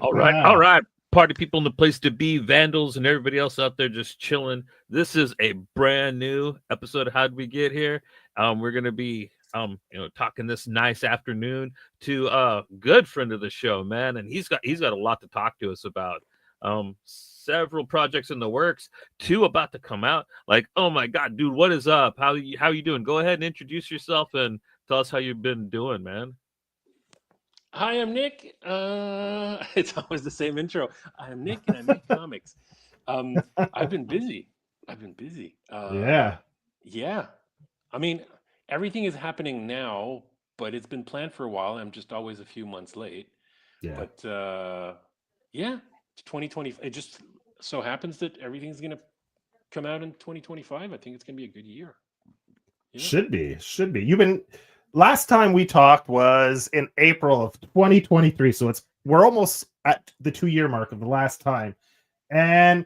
All right. Party people in the place to be, vandals, and everybody else out there just chilling. This is a brand new episode of How'd We Get Here? We're gonna be talking this nice afternoon to a good friend of the show, man, and he's got a lot to talk to us about. Several projects in the works, two about to come out. Like, oh my god, dude, what is up? How you doing? Go ahead and introduce yourself and tell us how you've been doing, man. Hi, I'm Nick. It's always the same intro. I'm Nick and I make comics. I've been busy. Yeah. Yeah. I mean, everything is happening now, but it's been planned for a while. I'm just always a few months late. Yeah. But yeah, it's 2020. It just so happens that everything's going to come out in 2025. I think it's going to be a good year. Yeah. Should be. Last time we talked was in April of 2023, so we're almost at the 2-year mark of the last time. And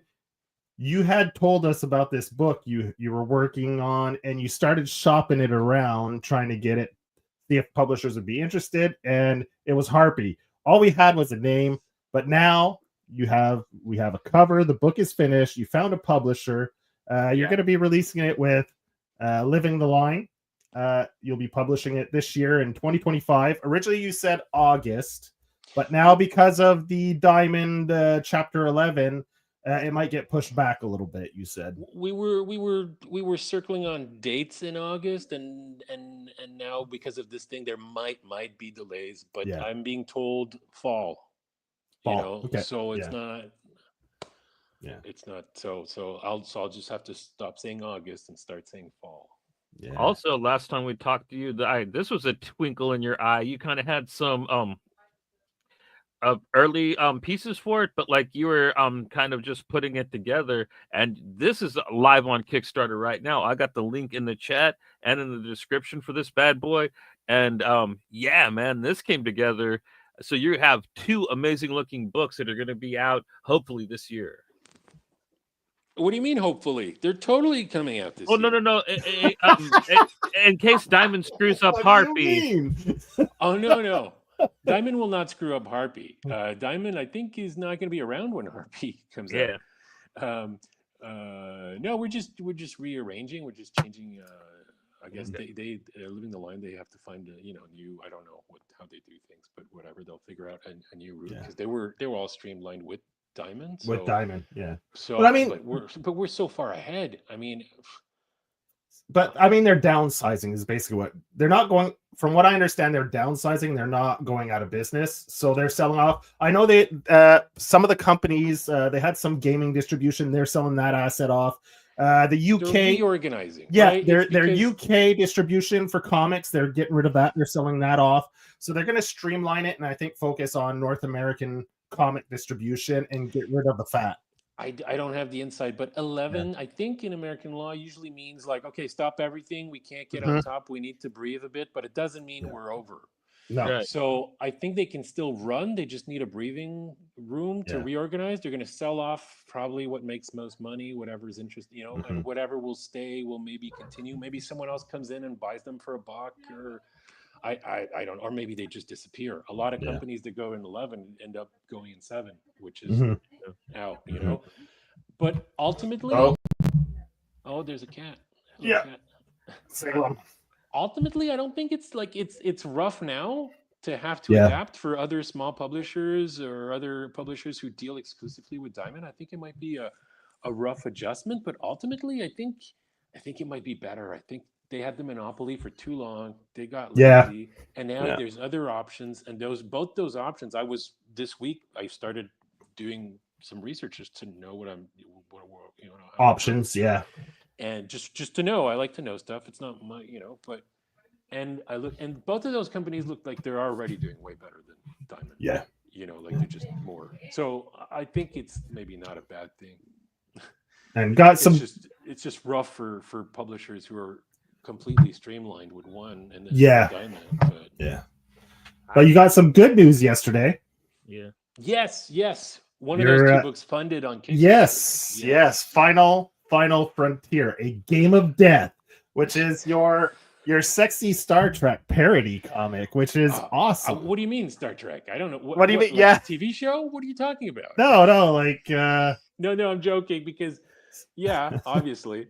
you had told us about this book you were working on, and you started shopping it around, trying to get it, see if publishers would be interested, and it was Harpy. All we had was a name, but now we have a cover. The book is finished. You found a publisher. You're going to be releasing it with Living the Line. You'll be publishing it this year in 2025. Originally you said August, but now because of the Diamond chapter 11, it might get pushed back a little bit. You said we were circling on dates in August, and now because of this thing there might be delays, but yeah. I'm being told fall. Okay. So it's not. Yeah, it's not. So I'll just have to stop saying August and start saying fall. Yeah. Also, last time we talked to you, this was a twinkle in your eye. You kind of had some early pieces for it, but like you were kind of just putting it together. And this is live on Kickstarter right now. I got the link in the chat and in the description for this bad boy. And yeah, man, this came together. So you have 2 amazing looking books that are going to be out hopefully this year. What do you mean, hopefully? They're totally coming out this year. No. In case Diamond screws up Harpy. Oh, no. Diamond will not screw up Harpy. Diamond, I think, is not going to be around when Harpy comes out. No, we're just rearranging. We're just changing. I guess they Living the Line. They have to find a new. I don't know how they do things, but whatever, they'll figure out a new route because they were all streamlined with Diamond. With Diamond, yeah. So, but I mean, we're so far ahead. I mean, they're downsizing is basically what they're not going. From what I understand, they're downsizing. They're not going out of business, so they're selling off. I know they some of the companies they had some gaming distribution. They're selling that asset off. The UK they're reorganizing. Yeah, right? their UK distribution for comics. They're getting rid of that. They're selling that off. So they're going to streamline it and I think focus on North American comic distribution and get rid of the fat. I don't have the insight, but 11, I think in American law usually means like, okay, stop everything. We can't get on top. We need to breathe a bit, but it doesn't mean we're over. No. Right. So I think they can still run. They just need a breathing room to reorganize. They're going to sell off probably what makes most money, whatever's interesting, and whatever will stay will maybe continue. Maybe someone else comes in and buys them for $1 or I don't, or maybe they just disappear. A lot of companies that go in 11 end up going in 7, which is out, But ultimately, there's a cat. Hello, cat. Ultimately, I don't think it's like it's rough now to have to adapt for other small publishers or other publishers who deal exclusively with Diamond. I think it might be a rough adjustment, but ultimately, I think it might be better. I think they had the monopoly for too long. They got lazy, and now there's other options. And both those options, this week I started doing some research just to know what options, and just to know. I like to know stuff. It's not my, but I look, and both of those companies look like they're already doing way better than Diamond. Yeah, like they're just more. So I think it's maybe not a bad thing. And got some. It's just rough for publishers who are completely streamlined with one and then Diamond. But you got some good news yesterday. Yeah. Yes. One of those 2 books funded on Kickstarter. Yes. Final Frontier, a Game of Death, which is your your sexy Star Trek parody comic, which is awesome. What do you mean Star Trek? I don't know. What do you mean? Like Yeah. TV show? What are you talking about? No, like No, I'm joking because obviously.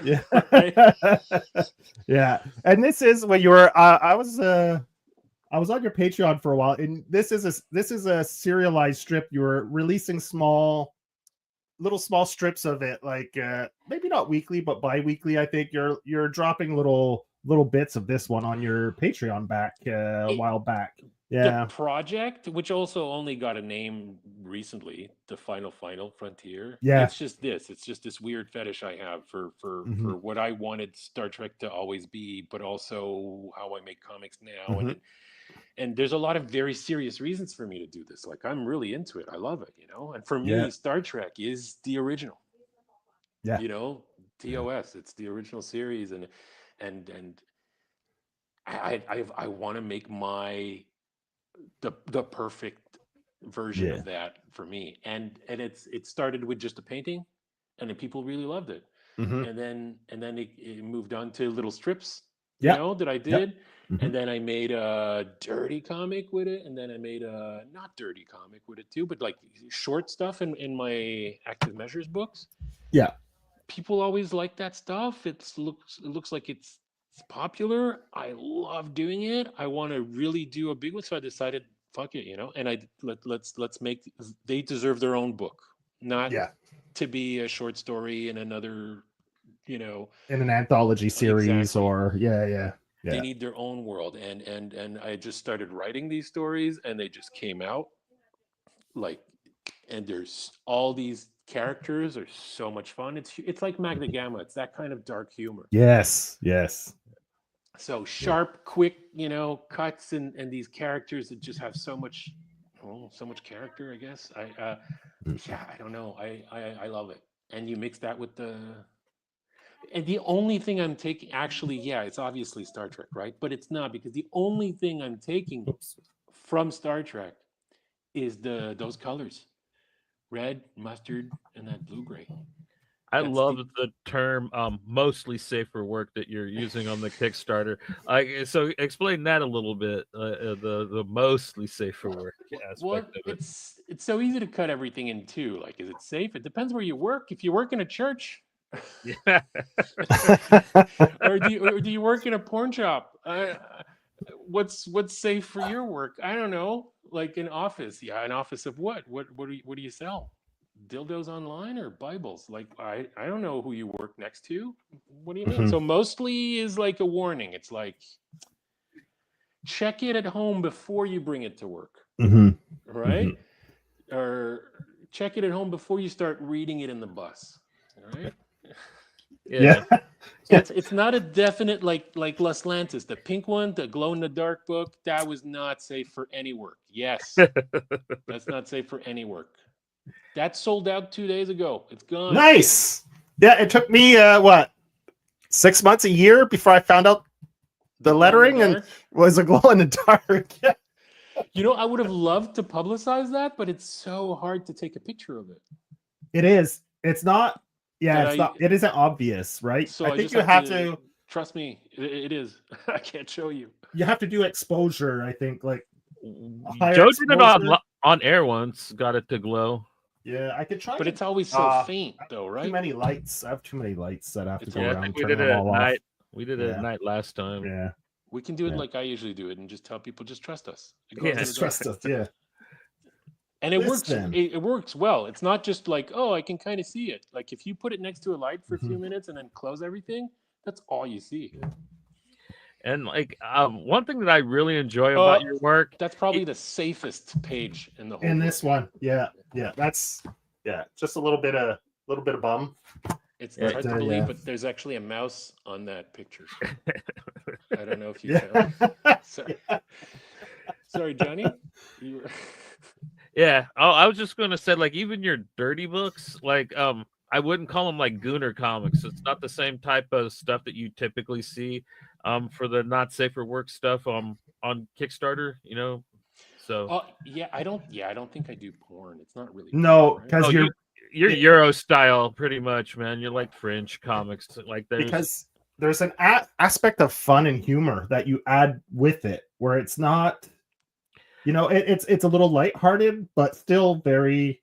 yeah. Right? Yeah. And this is when you were I was on your Patreon for a while, and this is a serialized strip. You were releasing small strips of it, like maybe not weekly, but bi-weekly. I think you're dropping little bits of this one on your Patreon back a while back. Yeah. The project, which also only got a name recently, the Final Frontier. Yeah. It's just this weird fetish I have for what I wanted Star Trek to always be, but also how I make comics now. And there's a lot of very serious reasons for me to do this. Like, I'm really into it. I love it, And for me, Star Trek is the original. Yeah. TOS. It's the original series, and I want to make the perfect version of that for me. And it started with just a painting, and then people really loved it. And then it moved on to little strips, that I did. And then I made a dirty comic with it, and then I made a not dirty comic with it too, but like short stuff in my Active Measures books. Yeah. People always like that stuff. It looks like it's popular. I love doing it. I want to really do a big one, so I decided, fuck it, And let's make. They deserve their own book, not to be a short story in another, in an anthology series or They need their own world, and I just started writing these stories, and they just came out, and there's all these characters are so much fun. It's like Magna Gamma. It's that kind of dark humor. Yes. So sharp, quick, cuts, and these characters that just have so much character. I guess I don't know. I love it, and you mix that with And the only thing I'm taking, actually, it's obviously Star Trek, right? But it's not, because the only thing I'm taking from Star Trek is those colors, red, mustard, and that blue-gray. I love the term mostly safe for work that you're using on the Kickstarter. So explain that a little bit, the mostly safe for work aspect of it. It's so easy to cut everything in two. Like, is it safe? It depends where you work. If you work in a church, or do you work in a porn shop? What's safe for your work? I don't know. Like an office, an office of what? What do you sell? Dildos online or Bibles? Like I don't know who you work next to. What do you mean? So mostly is like a warning. It's like, check it at home before you bring it to work, right? Or check it at home before you start reading it in the bus, right? Yeah. So it's not a definite like Los Lantis, the pink one, the glow in the dark book. That was not safe for any work. Yes, that's not safe for any work. That sold out 2 days ago. It's gone. Nice. Yeah, it took me 6 months, a year before I found out the lettering and was a glow in the dark. Yeah. I would have loved to publicize that, but it's so hard to take a picture of it. It is. It's not. Yeah, it isn't obvious, right? So I think you have to trust me. It is. I can't show you. You have to do exposure. I think like Joe did it on air once. Got it to glow. Yeah, I could try. But it's always so faint, though, right? Too many lights. I have too many lights that I have to go I around. think we did it at night. We did it at night last time. Yeah. We can do it like I usually do it, and just tell people, just trust us. Just trust us. Yeah. And it works. It works well. It's not just like, oh, I can kind of see it. Like if you put it next to a light for a few minutes and then close everything, that's all you see. And like one thing that I really enjoy about your work, that's probably the safest page in the whole. In this one, that's just a little bit of bum. It's hard to believe, but there's actually a mouse on that picture. I don't know if you can. Sorry, Johnny. Yeah. Oh, I was just gonna say, like, even your dirty books, like, I wouldn't call them like Gooner comics. It's not the same type of stuff that you typically see, for the not safe for work stuff, on Kickstarter. So. I don't think I do porn. It's not really. No, because you're Euro style, pretty much, man. You're like French comics, like there's. Because there's an aspect of fun and humor that you add with it, where it's not, it's a little lighthearted, but still very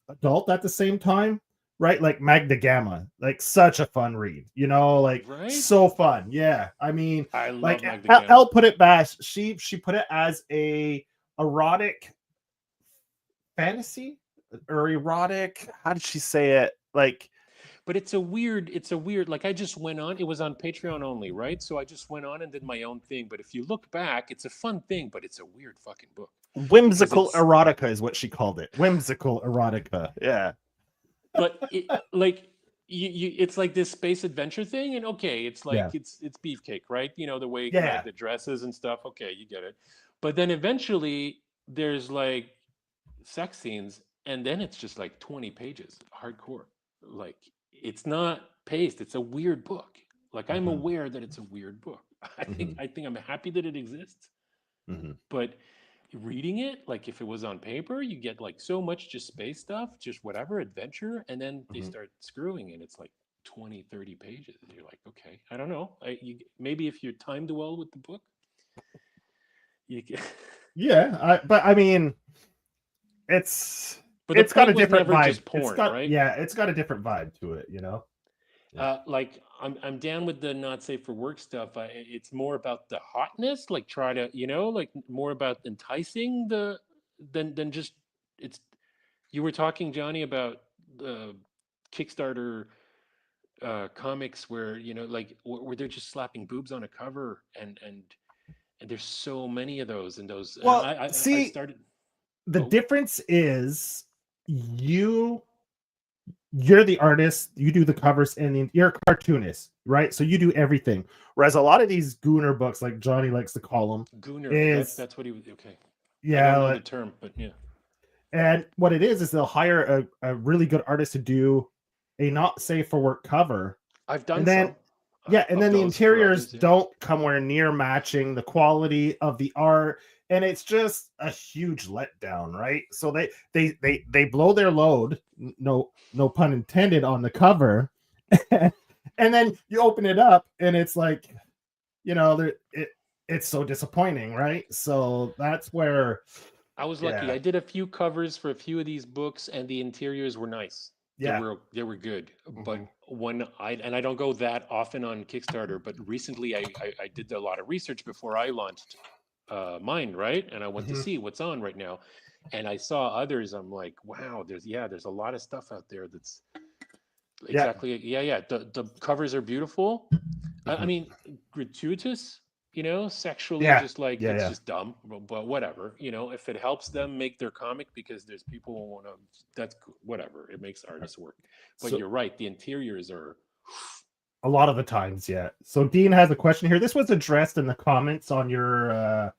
adult at the same time, right? Like Magna Gamma, like such a fun read, like Right? so fun. Yeah, I mean, I like love Magna Elle Gamma. put it best. She put it as a erotic fantasy or erotic. How did she say it? Like, But it's a weird, like I just went on, it was on Patreon only, right? So I just went on and did my own thing. But if you look back, it's a fun thing, but it's a weird fucking book. Because whimsical it's, erotica is what she called it. Whimsical erotica. Yeah. but it, like, it's like this space adventure thing. And okay, it's like, Yeah. it's beefcake, right? You know, the way, like Yeah. the dresses and stuff. Okay, you get it. But then eventually there's like sex scenes. And then it's just like 20 pages, hardcore. Like, it's not paced. It's a weird book. Like, I'm Mm-hmm. aware that it's a weird book. I think I'm happy that it exists. Mm-hmm. But reading it, like if it was on paper, you get like so much just space stuff, just whatever adventure, and then they Mm-hmm. start screwing and it's like 20, 30 pages. And you're like, okay, I don't know. Maybe if you're timed well with the book, you can. Yeah, but I mean, it's But the it's got a point was different never vibe. just porn, right? It's got a different vibe to it. Yeah. Like I'm down with the not safe for work stuff. It's more about the hotness, like try to, like more about enticing the than just it's. You were talking, Johnny, about the Kickstarter comics where like where they're just slapping boobs on a cover, and there's so many of those and those, and Well, I see, started. the Oh, difference is you're the artist, you do the covers, and you're a cartoonist, right? So you do everything. Whereas a lot of these gooner books, like Johnny likes to call them, Gooner. is That's what he was. Okay, I don't yeah, know the term, but yeah. and what it is they'll hire a really good artist to do a not safe for work cover, I've done and then some and of then the those for interiors others. Yeah. don't come where near matching the quality of the art, and it's just a huge letdown, right? So they blow their load, no pun intended, on the cover, and then you open it up and it's like, it's so disappointing, right? So that's where, I was lucky. yeah, I did a few covers for a few of these books, and the interiors were nice. yeah. They were good. Mhm. But when I don't go that often on Kickstarter, but recently I did a lot of research before I launched mine, right? And I went to Mhm. see what's on right now, and I saw others. I'm like, wow, there's a lot of stuff out there that's Yeah. exactly, yeah. The covers are beautiful. I Mhm. mean, gratuitous, sexually, Yeah. just like Yeah. it's Yeah. just dumb, but whatever, if it helps them make their comic because there's people who want to, that's cool, whatever. It makes artists work. But So you're right, the interiors are, a lot of the times, yeah. So Dean has a question here. This was addressed in the comments on your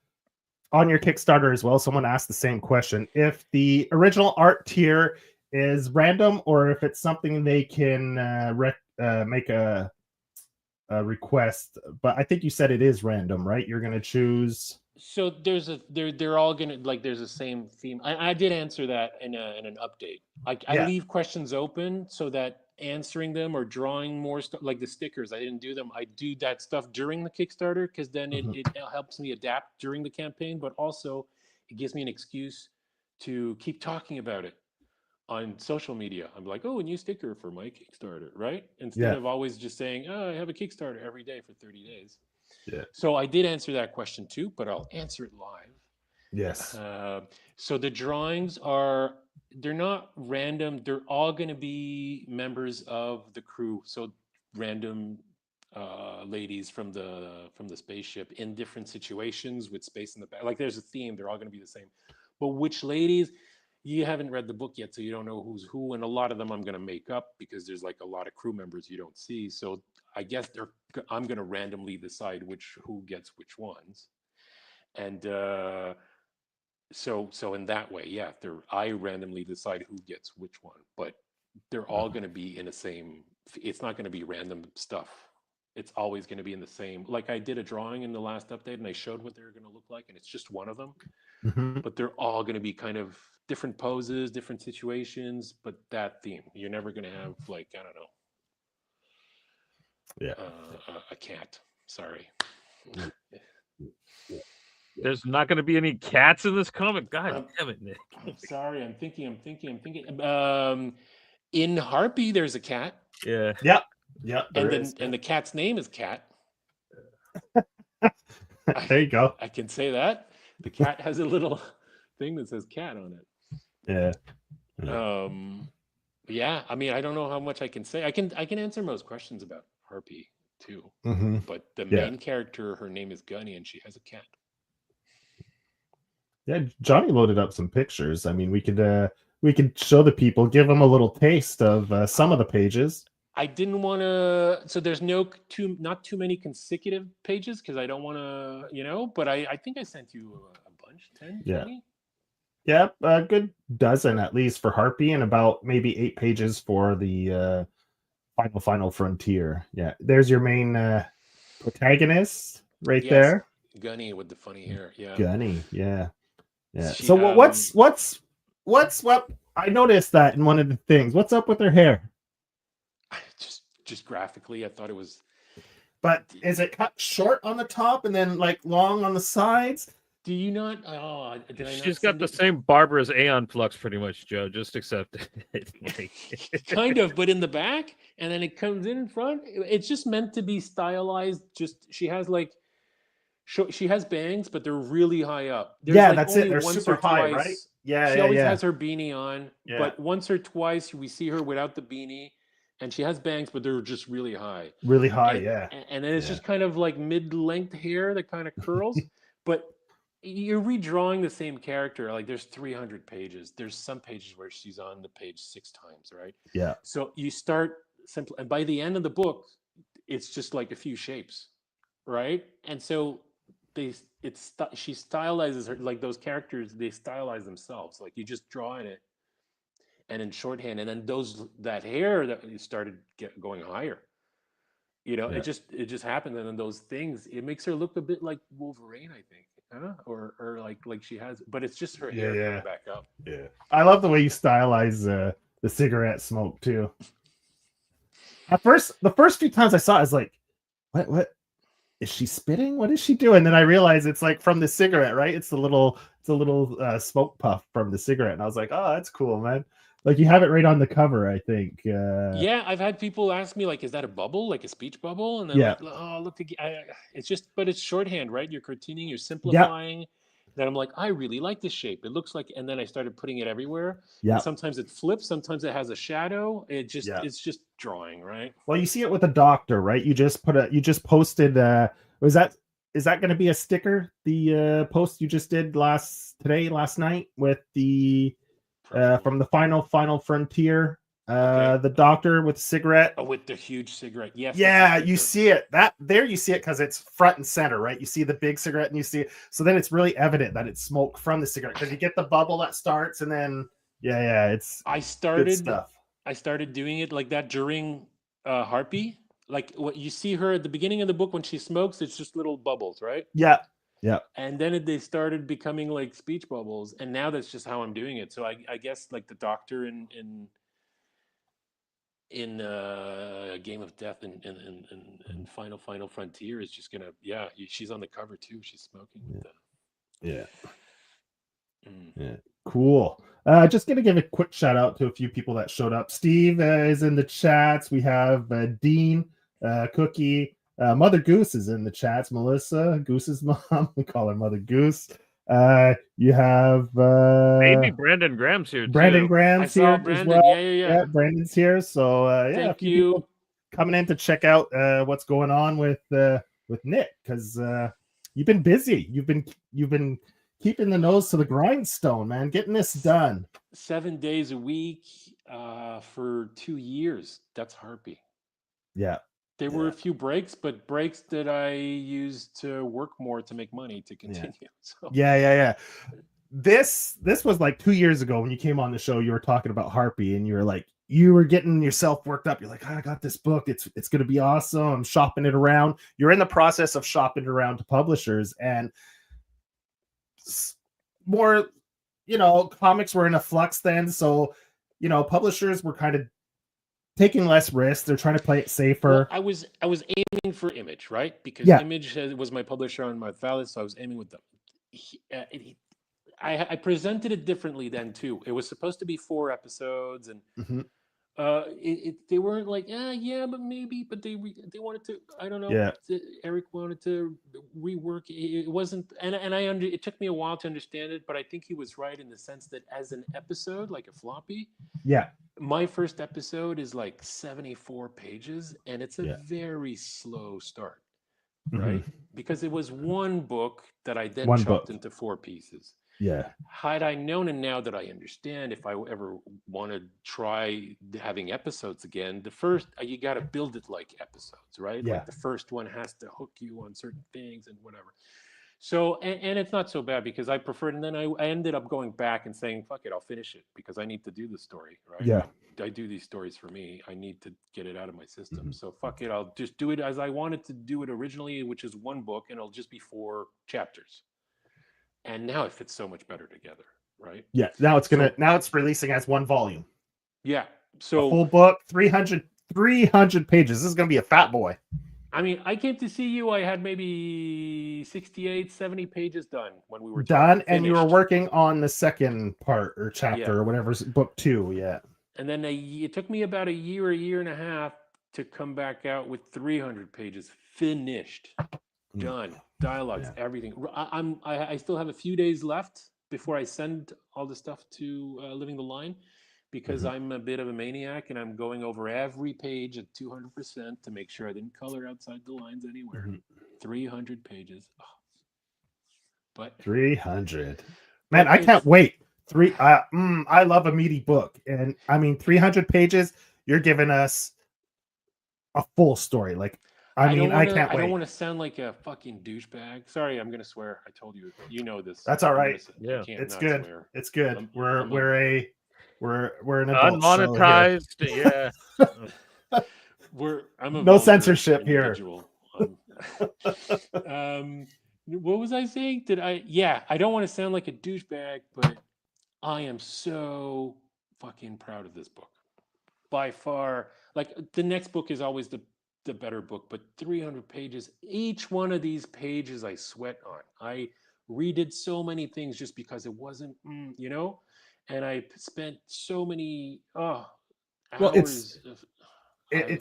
Kickstarter as well. Someone asked the same question: if the original art tier is random, or if it's something they can make a request. But I think you said it is random, right? You're going to choose. so they're all gonna, like, there's the same theme. I did answer that in an update. I Yeah. leave questions open so that answering them or drawing more stuff, like the stickers, I didn't do them. I do that stuff during the Kickstarter because then Mhm. it helps me adapt during the campaign, but also it gives me an excuse to keep talking about it on social media. I'm like, oh, a new sticker for my Kickstarter, right? Instead Yeah. of always just saying, oh, I have a Kickstarter every day for 30 days. Yeah. So I did answer that question too, but I'll answer it live. Yes. So the drawings are, they're not random. They're all going to be members of the crew. So random ladies from the spaceship in different situations with space in the back. Like there's a theme. They're all going to be the same. But which ladies? You haven't read the book yet, so you don't know who's who, and a lot of them I'm going to make up because there's like a lot of crew members you don't see. So I guess I'm going to randomly decide who gets which ones, and so in that way, yeah, I randomly decide who gets which one, but they're all Mhm. going to be in the same. It's not going to be random stuff. It's always going to be in the same. Like I did a drawing in the last update, and I showed what they're going to look like, and it's just one of them, Mhm. but they're all going to be kind of different poses, different situations, but that theme. You're never going to have, like, I don't know. Yeah. A cat. Sorry. There's not going to be any cats in this comic. God damn it, Nick. I'm sorry. I'm thinking. In Harpy, there's a cat, Yeah. There is. and the cat's name is Cat. There you go. I can say that the cat has a little thing that says "cat" on it. Yeah. Yeah. I mean, I don't know how much I can say. I can answer most questions about Harpy too. Mm-hmm. But the Yeah. main character, her name is Gunny, and she has a cat. Yeah, Johnny loaded up some pictures. I mean, we could show the people, give them a little taste of some of the pages. I didn't want to. So there's not too many consecutive pages because I don't want to, But I think I sent you a bunch, 10, 20? Yeah, a good dozen at least for Harpy, and about maybe 8 pages for the final frontier. Yeah, there's your main protagonist right there. Gunny with the funny hair. Yeah, Gunny. Yeah. So what's what I noticed that in one of the things. What's up with her hair? Just graphically, I thought it was. But is it cut short on the top and then like long on the sides? Do you not? Oh, did I not? She's got the same barber as Aeon Flux, pretty much, Joe. Just accept it. Kind of, but in the back, and then it comes in front. It's just meant to be stylized. Just she has bangs, but they're really high up. There's that's it. They're super high, right? She always has her beanie on, but once or twice we see her without the beanie, and she has bangs, but they're just really high. Really high, And then it's just kind of like mid-length hair that kind of curls, but you're redrawing the same character. Like there's 300 pages. There's some pages where she's on the page 6 times, right? Yeah. So you start simple, and by the end of the book, it's just like a few shapes, right? And so she stylizes her, like those characters, they stylize themselves. Like you just draw in it and in shorthand, and then that hair that started going higher. It just happened, and then those things, it makes her look a bit like Wolverine, I think. Or like she has, but it's just her hair coming back up. Yeah, I love the way you stylize the cigarette smoke too. At first, the first few times I saw it, I was like, what is she spitting? What is she doing? Then I realized it's like from the cigarette, right? It's a little smoke puff from the cigarette, and I was like, oh, that's cool, man. Like you have it right on the cover, I think. Yeah, I've had people ask me, like, is that a bubble, like a speech bubble? And then like, oh, look, it's just, but it's shorthand, right? You're cartooning, you're simplifying. Yeah. Then I'm like, I really like this shape. It looks like, and then I started putting it everywhere. Yeah. Sometimes it flips, sometimes it has a shadow. It's just drawing, right? Well, you see it with the doctor, right? You just posted. Is that going to be a sticker? The post you just did last night with the. From the final frontier, the doctor with the cigarette. Oh, with the huge cigarette. Yes. Yeah, you see it. You see it because it's front and center, right? You see the big cigarette and you see it. So then it's really evident that it's smoke from the cigarette because you get the bubble that starts and then it's good stuff. I started doing it like that during Harpy. Like what you see her at the beginning of the book when she smokes, it's just little bubbles, right? Yeah. Yeah. And then they started becoming like speech bubbles, and now that's just how I'm doing it. So I guess like the doctor in Game of Death and Final Frontier is just gonna she's on the cover too. She's smoking with the yeah. Cool. Just gonna give a quick shout out to a few people that showed up. Steve is in the chats. We have Dean, Cookie. Mother Goose is in the chats. Melissa, Goose's mom. We call her Mother Goose. You have maybe Brandon Graham's here. Brandon Graham's here Brandon. as well. Yeah. Brandon's here. So thank you. Coming in to check out what's going on with Nick, because you've been busy. You've been keeping the nose to the grindstone, man. Getting this done. 7 days a week for 2 years. That's Harpy. Yeah. There were a few breaks, but breaks that I used to work more to make money to continue. Yeah. So. Yeah. This was like 2 years ago when you came on the show. You were talking about Harpy, and you were like, you were getting yourself worked up. You're like, I got this book. It's going to be awesome. I'm shopping it around. You're in the process of shopping it around to publishers, and more, comics were in a flux then. So, publishers were kind of taking less risks. They're trying to play it safer. Well, I was aiming for Image, right? Because Yeah. Image was my publisher on my Valid, so I was aiming with them. I presented it differently then too. It was supposed to be 4 episodes, and Mhm. they weren't like yeah, but maybe, but they wanted to. I don't know. Yeah. Eric wanted to rework. It wasn't, and it took me a while to understand it, but I think he was right in the sense that as an episode, like a floppy, Yeah. my first episode is like 74 pages, and it's a Yeah. very slow start, Mhm. right? Because it was one book that I then One chopped book. into 4 pieces. Yeah. Had I known, and now that I understand, if I ever want to try having episodes again, the first, you got to build it like episodes, right? Yeah. Like the first one has to hook you on certain things and whatever. So, and it's not so bad because I preferred, and then I ended up going back and saying, fuck it, I'll finish it because I need to do the story, right? Yeah. I do these stories for me. I need to get it out of my system. Mhm. So fuck it, I'll just do it as I wanted to do it originally, which is one book, and it'll just be 4 chapters. And now it fits so much better together, right? Yeah. Now it's releasing as one volume. Yeah. A So full book, 300 pages. This is going to be a fat boy. I mean, I came to see you. I had maybe 68, 70 pages done when we were Done, talking, and you were finished. working on the second part or chapter Yeah. or whatever's book 2. Yeah. And then it took me about a year and a half to come back out with 300 pages finished, done, dialogues, Yeah. everything. I still have a few days left before I send all the stuff to Living the Line, because I'm a bit of a maniac and I'm going over every page at 200% to make sure I didn't color outside the lines anywhere. 300 pages. Oh. But 300. Man, I can't wait. I love a meaty book, and I mean 300 pages. You're giving us a full story. Like, I can't wait. I don't want to sound like a fucking douchebag. Sorry, I'm gonna swear. I told you. You know this. That's all right. Yeah, it's good. Swear. It's good. We're an adult unmonetized. Yeah. I'm a no censorship individual. What was I saying? I don't want to sound like a douchebag, but I am so fucking proud of this book. By far, like the next book is always the better book, but 300 pages, each one of these pages I sweat on. I redid so many things just because it wasn't, and I spent so many hours.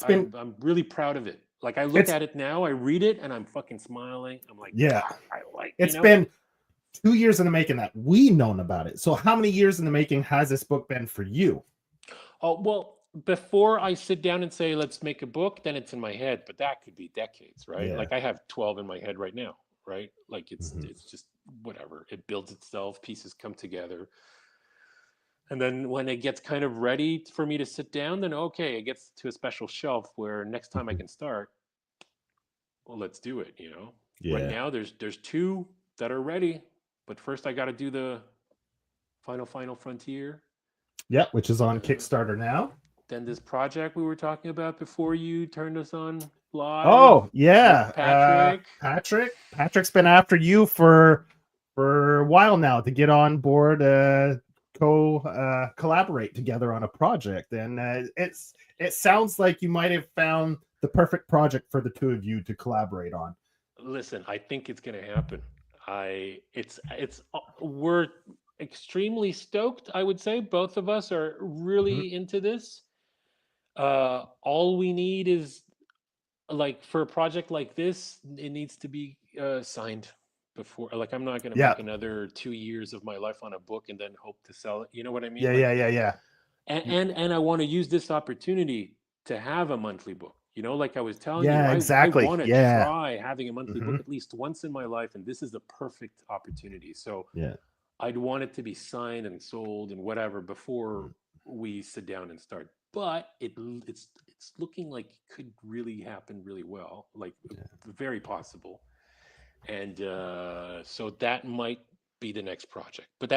I'm really proud of it. Like I look at it now, I read it, and I'm fucking smiling. I'm like, yeah, I like. It's been 2 years in the making that we known about it. So how many years in the making has this book been for you? Oh, well, before I sit down and say, let's make a book, then it's in my head, but that could be decades, right? Yeah. Like I have 12 in my head right now, right? Like it's just whatever. It builds itself, pieces come together. And then when it gets kind of ready for me to sit down, then okay, it gets to a special shelf where next time I can start, well, let's do it, Yeah. Right now there's 2 that are ready, but first I got to do the final frontier. Yeah, which is on Kickstarter now. Then this project we were talking about before you turned us on live. Oh yeah, Patrick's been after you for a while now to get on board, collaborate together on a project, and it sounds like you might have found the perfect project for the 2 of you to collaborate on. Listen, I think it's going to happen. We're extremely stoked. I would say both of us are really into this. All we need is, like, for a project like this, it needs to be signed before. Like, I'm not going to make another 2 years of my life on a book and then hope to sell it. You know what I mean? Yeah. And I want to use this opportunity to have a monthly book. Like I was telling you, exactly. I want to try having a monthly book at least once in my life, and this is the perfect opportunity. So I'd want it to be signed and sold and whatever before we sit down and start. But it's looking like it could really happen really well, like very possible. And so that might be the next project. But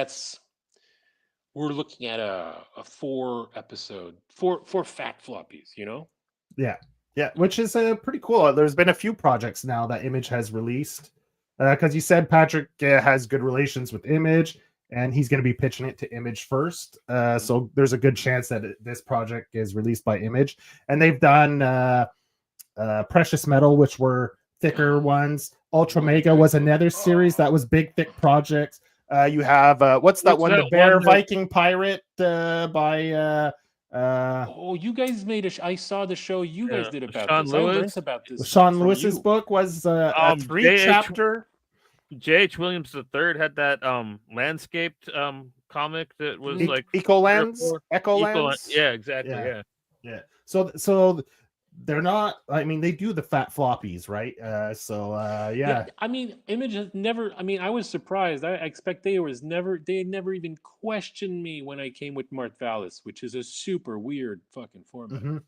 we're looking at a 4 episode, four fat floppies, Yeah, which is pretty cool. There's been a few projects now that Image has released, because you said Patrick has good relations with Image, and he's going to be pitching it to Image first. So there's a good chance that this project is released by Image. And they've done Precious Metal, which were thicker ones. Ultra Mega was another series that was big, thick projects. You have what's that one? The Bear Viking Pirate by. You guys made I saw the show you guys did about Sean this. Lewis. I learned about this. Sean Lewis's book was a 3-chapter. J.H. Williams III had that landscaped comic that was like Ecolands. Yeah, exactly. Yeah. So they're not. I mean, they do the fat floppies, right? Yeah. I mean, Image has never. I mean, I was surprised. I expect they never even questioned me when I came with Mart Vallis, which is a super weird fucking format.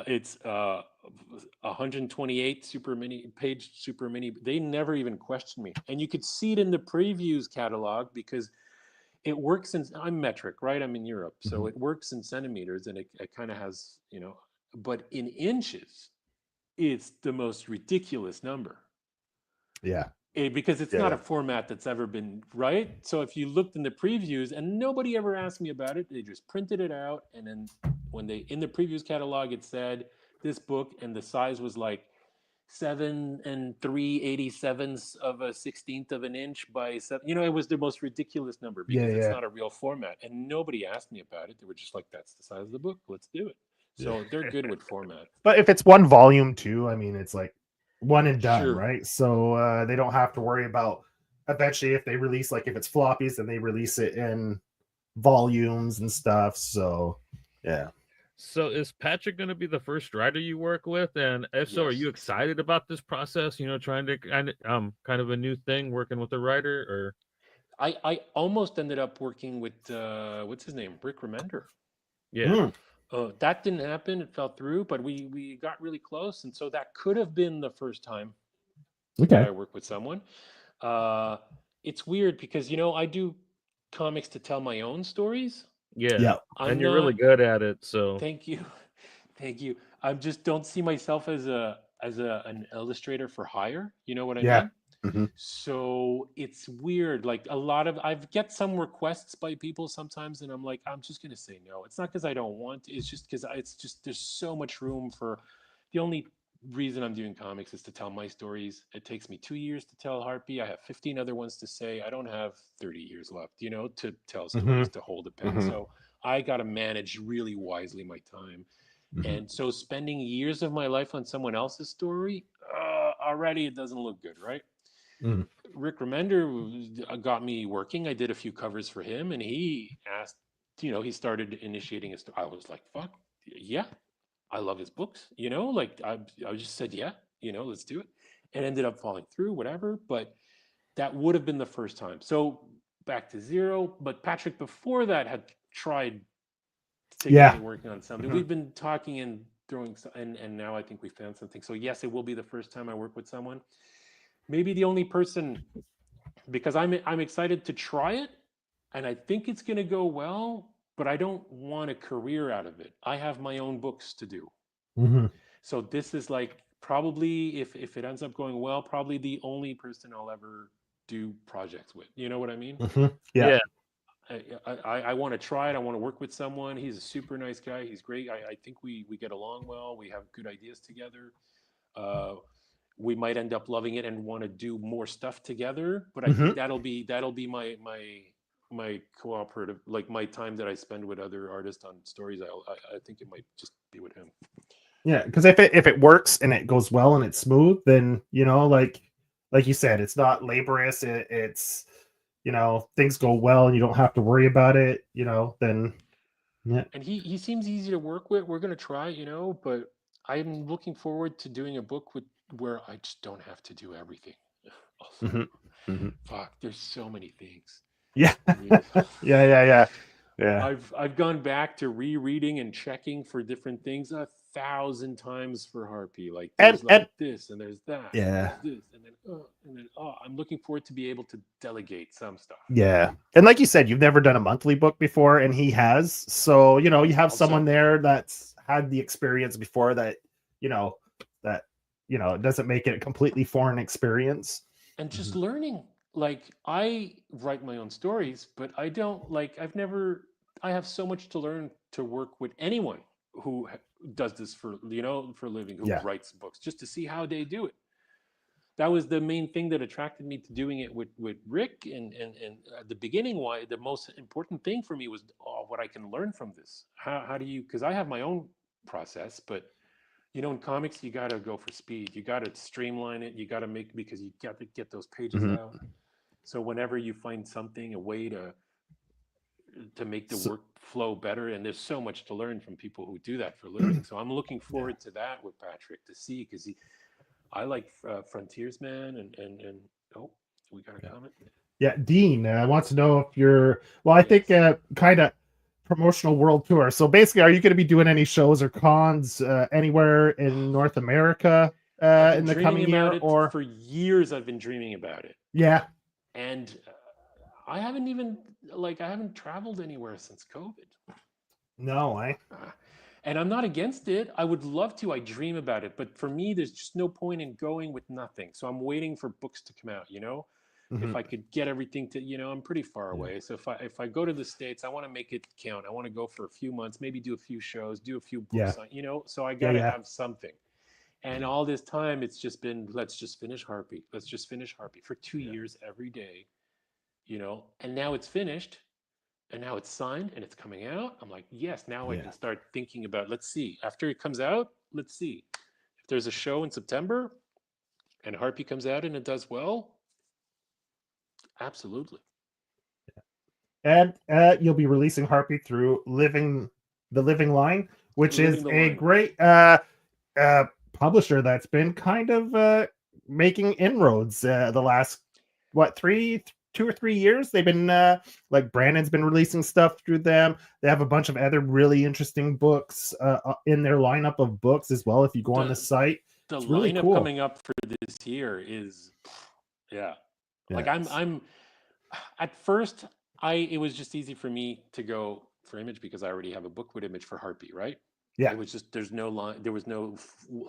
It's 128 super mini. They never even questioned me, and you could see it in the previews catalog because it works in. I'm metric, right? I'm in Europe, so it works in centimeters, and it kind of has, but in inches, it's the most ridiculous number. Yeah. Because it's not a format that's ever been right. So if you looked in the previews, and nobody ever asked me about it, they just printed it out, and then when in the previews catalog, it said this book, and the size was like 7 3/87 of a 16th of an inch by 7. It was the most ridiculous number because it's not a real format, and nobody asked me about it. They were just like, "That's the size of the book. Let's do it." So they're good with format. But if it's one volume too, I mean, it's like one and done, Sure. right? So they don't have to worry about eventually if they release, like if it's floppies, then they release it in volumes and stuff. So yeah. So is Patrick going to be the first writer you work with? And if so, are you excited about this process? Trying to kind of a new thing, working with a writer, or I almost ended up working with what's his name, Rick Remender. Yeah. That didn't happen. It fell through, but we got really close, and so that could have been the first time that I work with someone. It's weird because I do comics to tell my own stories. Yeah. And you're really good at it. So thank you. I just don't see myself as an illustrator for hire. You know what I mean? So it's weird. Like I get some requests by people sometimes, and I'm like, I'm just gonna say no. It's not because I don't want to. It's just because there's so much room for. The only reason I'm doing comics is to tell my stories. It takes me 2 years to tell Harpy. I have 15 other ones to say. I don't have 30 years left, to tell stories, to hold a pen. So I got to manage really wisely my time. And so spending years of my life on someone else's story, already it doesn't look good, right? Rick Remender got me working. I did a few covers for him, and he asked, he started initiating a story. I was like, fuck, yeah, I love his books, like I just said, yeah, let's do it. And ended up falling through, whatever. But that would have been the first time. So back to zero. But Patrick before that had tried to get me working on something. We've been talking and throwing, and now I think we found something. So yes, it will be the first time I work with someone. Maybe the only person, because I'm excited to try it, and I think it's going to go well, but I don't want a career out of it. I have my own books to do. So this is like probably, if it ends up going well, probably the only person I'll ever do projects with. You know what I mean? Yeah. I want to try it. I want to work with someone. He's a super nice guy. He's great. I think we get along well. We have good ideas together. We might end up loving it and want to do more stuff together. But I think that'll be my cooperative, like my time that I spend with other artists on stories. I think it might just be with him. Yeah, because if it works and it goes well and it's smooth, then like you said, it's not laborious. It's things go well and you don't have to worry about it. Then yeah. And he seems easy to work with. We're gonna try, but I'm looking forward to doing a book where I just don't have to do everything. Fuck, there's so many things. Yeah. Yeah. I've gone back to rereading and checking for different things 1,000 times for Harpy. Like there's this and there's that. Yeah. And this and then I'm looking forward to be able to delegate some stuff. Yeah. And like you said, you've never done a monthly book before, and he has. So, you have someone there that's had the experience before that, it doesn't make it a completely foreign experience. And just learning. like I write my own stories, but I don't like I have so much to learn to work with anyone who does this for for a living, who Yeah. writes books, just to see how they do it. That was the main thing that attracted me to doing it with Rick, and at the beginning, why the most important thing for me was, oh, what I can learn from this. How do you, because I have my own process, but in comics, you got to go for speed. You got to streamline it. You got to make, because you got to get those pages Mhm. out. So whenever you find something, a way to make the So, work flow better, and there's so much to learn from people who do that for a living. So I'm looking yeah. forward to that with Patrick, to see, because I like Frontiersman, and oh, we got a Yeah. comment. Yeah, Dean wants to know if you're, well, I think Yes. kind of promotional world tour. So basically, are you going to be doing any shows or cons anywhere in North America I've been in the dreaming coming year? about it Or for years. I've been dreaming about it, yeah, and I haven't even I haven't traveled anywhere since COVID. no, Uh, and I'm not against it. I would love to. I dream about it, but for me, there's just no point in going with nothing. So I'm waiting for books to come out. If Mhm. I could get everything to, I'm pretty far Yeah, away. So if I go to the States, I want to make it count. I want to go for a few months, maybe do a few shows, do a few yeah, books on, so I yeah, got to yeah, have something. And all this time, it's just been, let's just finish Harpy. Let's just finish Harpy for 2 years every day, and now it's finished, and now it's signed and it's coming out. I'm like, yes, now I yeah. can start thinking about, let's see, after it comes out, let's see if there's a show in September and Harpy comes out and it does well. Absolutely. And you'll be releasing Harpy through the Living Line, which Living is the a line. great publisher that's been kind of making inroads the last what 2 or 3 years. They've been like Brandon's been releasing stuff through them. They have a bunch of other really interesting books in their lineup of books as well. If you go on the The site, the it's really lineup cool. coming up for this year is, yeah. Like Yeah, I'm at first, I it was just easy for me to go for Image because I already have a book with Image for Harpy, right? yeah, It was just, there's no line, there was no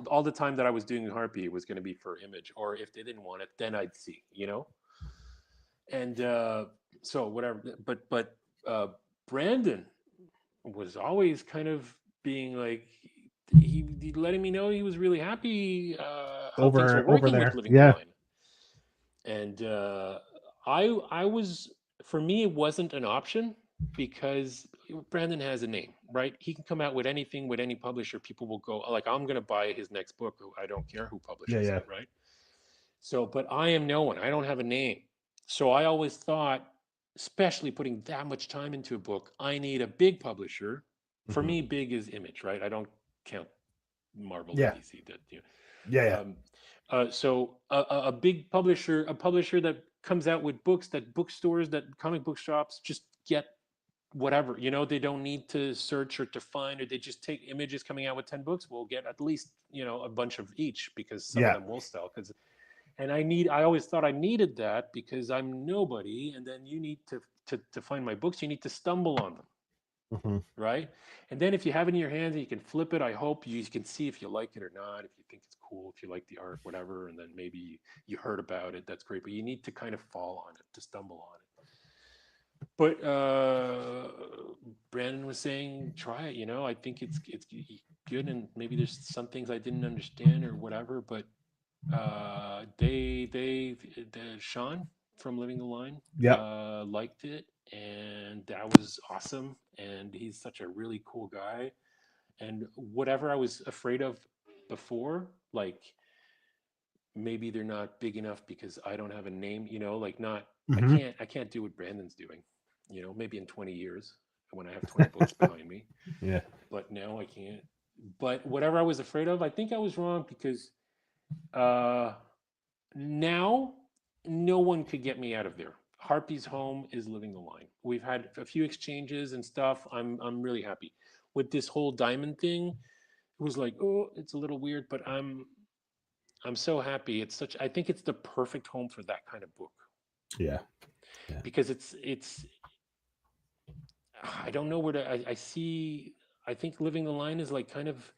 all the time that I was doing Harpy, it was going to be for Image, or if they didn't want it, then I'd see, and so whatever. But uh, Brandon was always kind of being like, he letting me know he was really happy how things were over working with there. Living the Yeah. Line. And I was, for me, it wasn't an option because Brandon has a name, right? He can come out with anything with any publisher. People will go like, I'm going to buy his next book. I don't care who Yeah, publishes yeah. it, right? So, but I am no one. I don't have a name. So I always thought, especially putting that much time into a book, I need a big publisher. For Mhm. me, big is Image, right? I don't count Marvel and Yeah, DC. That yeah, yeah. um, so a big publisher, a publisher that comes out with books that bookstores, that comic book shops just get whatever, they don't need to search or to find, or they just take Images coming out with 10 books. We'll get at least, a bunch of each because some of Yeah. them will sell. I always thought I needed that because I'm nobody. And then you need to find my books, you need to stumble on them. Mhm. Right. And then if you have it in your hands and you can flip it, I hope you can see if you like it or not, if you think it's cool, if you like the art, whatever. And then maybe you heard about it. That's great. But you need to kind of fall on it to stumble on it. But Brandon was saying, try it. I think it's good. And maybe there's some things I didn't understand or whatever. But Sean from Living the Line Yep. liked it, and that was awesome. And he's such a really cool guy. And whatever I was afraid of before, like maybe they're not big enough because I don't have a name, like not, I Mhm. can't I can't do what Brandon's doing, maybe in 20 years when I have 20 books behind me, Yeah. but now I can't. But whatever I was afraid of, I think I was wrong because uh now no one could get me out of there. Harpy's home is Living the Line. We've had a few exchanges and stuff. I'm really happy with this whole diamond thing. It was like, oh, it's a little weird, but I'm so happy. It's such, I think it's the perfect home for that kind of book Yeah. Yeah. because it's I don't know where to, I see, I think Living the Line is like kind of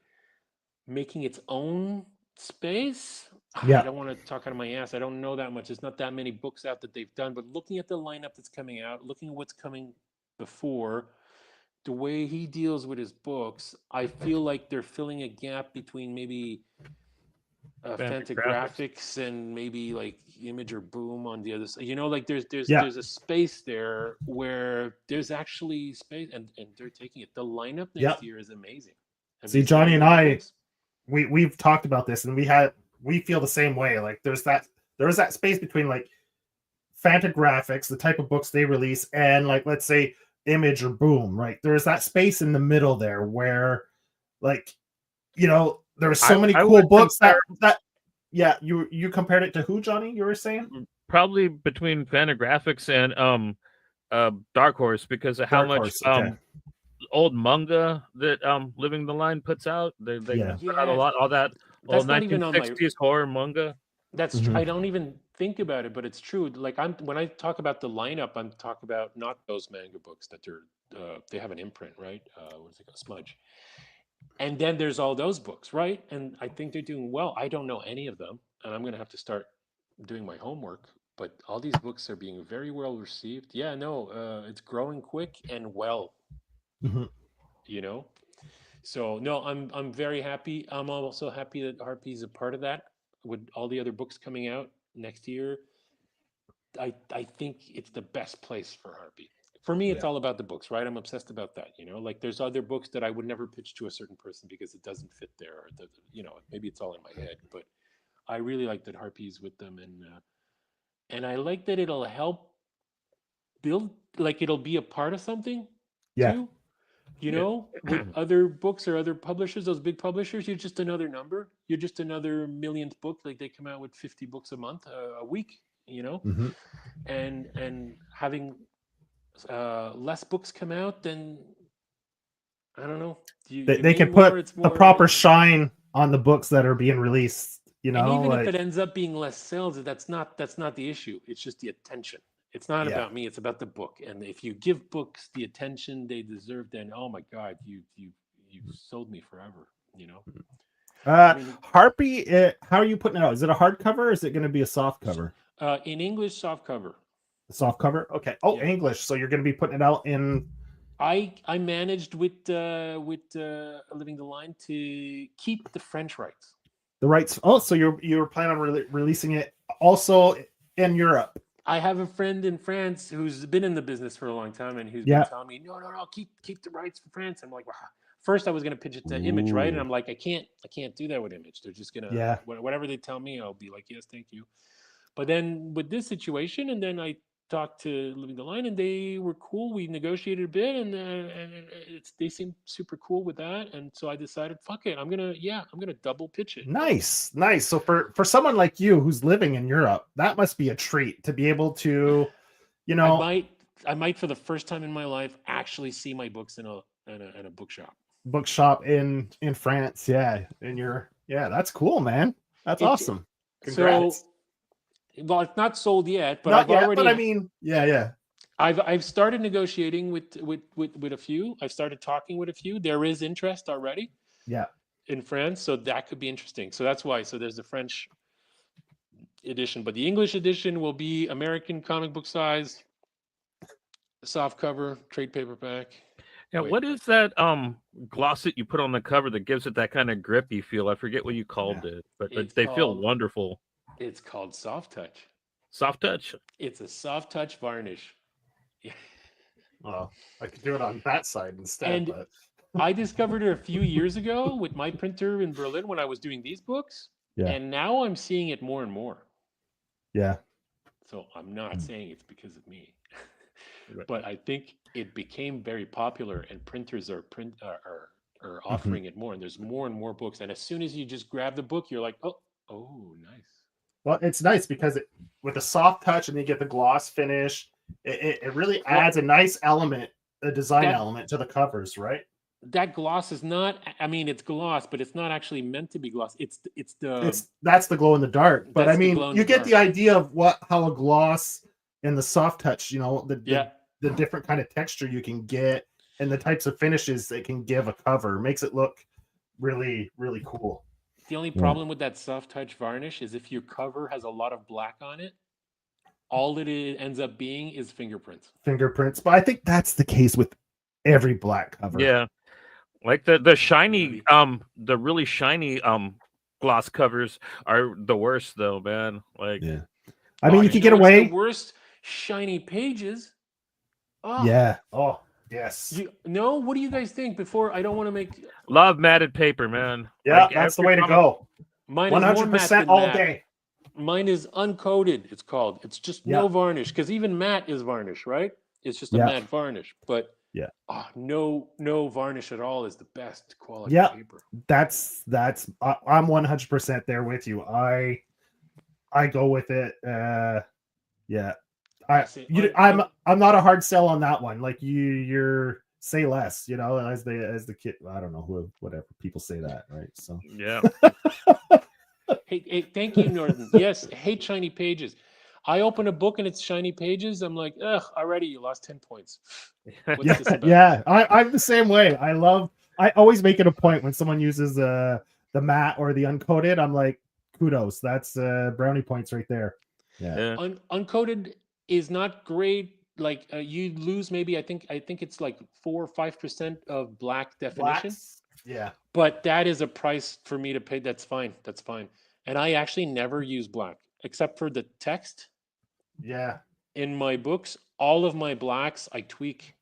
making its own space. Yeah. I don't want to talk out of my ass. I don't know that much. There's not that many books out that they've done, but looking at the lineup that's coming out, looking at what's coming before, the way he deals with his books, I feel like they're filling a gap between maybe Fantagraphics. Fantagraphics and maybe like Image or Boom on the other side. You know, like there's Yeah. there's a space there where there's actually space, and they're taking it. The lineup next year is amazing. Have See, you seen Johnny any and of the I, books? we've talked about this, and we feel the same way. Like there's that space between like Fantagraphics, the type of books they release, and like let's say Image or Boom, right? There's that space in the middle there where, like, you know, there were so many cool books that yeah, you compared it to who, Johnny? You were saying probably between Fantagraphics and Dark Horse, because of how Dark much Horse, okay. old manga that Living the Line puts out. They put out a lot, all that old 1960s horror manga. That's true. I don't even think about it, but it's true. Like when I talk about the lineup, I'm talking about not those manga books that they have an imprint, right? What is it called? Smudge. And then there's all those books, right? And I think they're doing well. I don't know any of them, and I'm gonna have to start doing my homework. But all these books are being very well received. Yeah, no, it's growing quick and well. You know, so no, I'm very happy. I'm also happy that Harpy is a part of that with all the other books coming out next year. I think it's the best place for Harpy. For me, it's all about the books, right? I'm obsessed about that. You know, like there's other books that I would never pitch to a certain person because it doesn't fit there. Or you know, maybe it's all in my head, but I really like that Harpy's with them, and I like that it'll help build, like it'll be a part of something too. You know, with other books or other publishers, those big publishers, you're just another number. You're just another millionth book. Like they come out with 50 books a month, a week. You know, and having less books come out, then I don't know. They can put the proper shine on the books that are being released. You know, and even if it ends up being less sales, that's not the issue. It's just the attention. It's not about me. It's about the book. And if you give books the attention they deserve, then oh my God, you sold me forever. You know. Harpy, how are you putting it out? Is it a hardcover or is it going to be a soft cover? In English, soft cover. Soft cover. Okay. Oh, yeah. English. So you're going to be putting it out in. I managed with Living the Line to keep the French rights. The rights. Oh, so you're planning on releasing it also in Europe. I have a friend in France who's been in the business for a long time, and who's been telling me, no, keep the rights for France. I'm like, wow. First, I was going to pitch it to Image, right? And I'm like, I can't do that with Image. They're just gonna, whatever they tell me, I'll be like, yes, thank you. But then with this situation, and then I talked to Living the Line, and they were cool. We negotiated a bit, and they seemed super cool with that. And so I decided, fuck it, I'm gonna double pitch it. Nice. So for someone like you who's living in Europe, that must be a treat to be able to, you know. I might for the first time in my life actually see my books in a bookshop. Bookshop in France, that's cool, man. That's awesome. Congrats. So, well, it's not sold yet, but not yet, but I mean, I've started negotiating with a few. I've started talking with a few. There is interest already. Yeah. In France, so that could be interesting. So that's why. So there's the French edition, but the English edition will be American comic book size, soft cover, trade paperback. Yeah, what is that gloss that you put on the cover that gives it that kind of grippy feel? I forget what you called it, but they feel wonderful. It's called Soft Touch. Soft Touch? It's a soft touch varnish. Yeah. Well, I could do it on that side instead. But I discovered it a few years ago with my printer in Berlin when I was doing these books. Yeah. And now I'm seeing it more and more. Yeah. So I'm not saying it's because of me. But I think it became very popular, and printers are offering it more, and there's more and more books. And as soon as you just grab the book, you're like, oh, nice. Well, it's nice because with a soft touch and you get the gloss finish, it really adds a nice element, a design element to the covers, right? That gloss is not. I mean, it's gloss, but it's not actually meant to be gloss. That's the glow in the dark. But I mean, you get the idea of how a gloss and the soft touch, you know, the different kind of texture you can get and the types of finishes they can give a cover makes it look really, really cool. The only Yeah. problem with that soft touch varnish is if your cover has a lot of black on it, all ends up being is fingerprints. Fingerprints, but I think that's the case with every black cover. Yeah, like the shiny, Maybe. the really shiny gloss covers are the worst though, man. Like, Yeah. I mean, you can know get what's away. the worst? Shiny pages. Oh, Yeah. Oh, yes. no, what do you guys think? Before, I don't want to make. love matted paper, man. Yeah, Like, that's the every way to comic- go. Mine is more matte 100% than all matte. day. Mine is uncoated. It's called. It's just Yeah. no varnish, because even matte is varnish, right? It's just a Yeah. matte varnish, but Yeah. no varnish at all is the best quality Yeah. paper. That's I'm 100% there with you. I go with it. Yeah. I'm not a hard sell on that one. Like you're say less, you know, as the kid. I don't know whatever people say that, right? So Yeah. Hey, thank you, Norton. Yes, hate shiny pages. I open a book and it's shiny pages. I'm like, ugh, already you lost 10 points. What's this about? Yeah. I'm the same way. I always make it a point when someone uses the matte or the uncoated. I'm like, kudos. That's brownie points right there. Yeah. Uncoated is not great. Like you lose maybe I think it's like 4 or 5% of black definition. Blacks. Yeah. But that is a price for me to pay. That's fine. That's fine. And I actually never use black except for the text. Yeah. In my books, all of my blacks I tweak.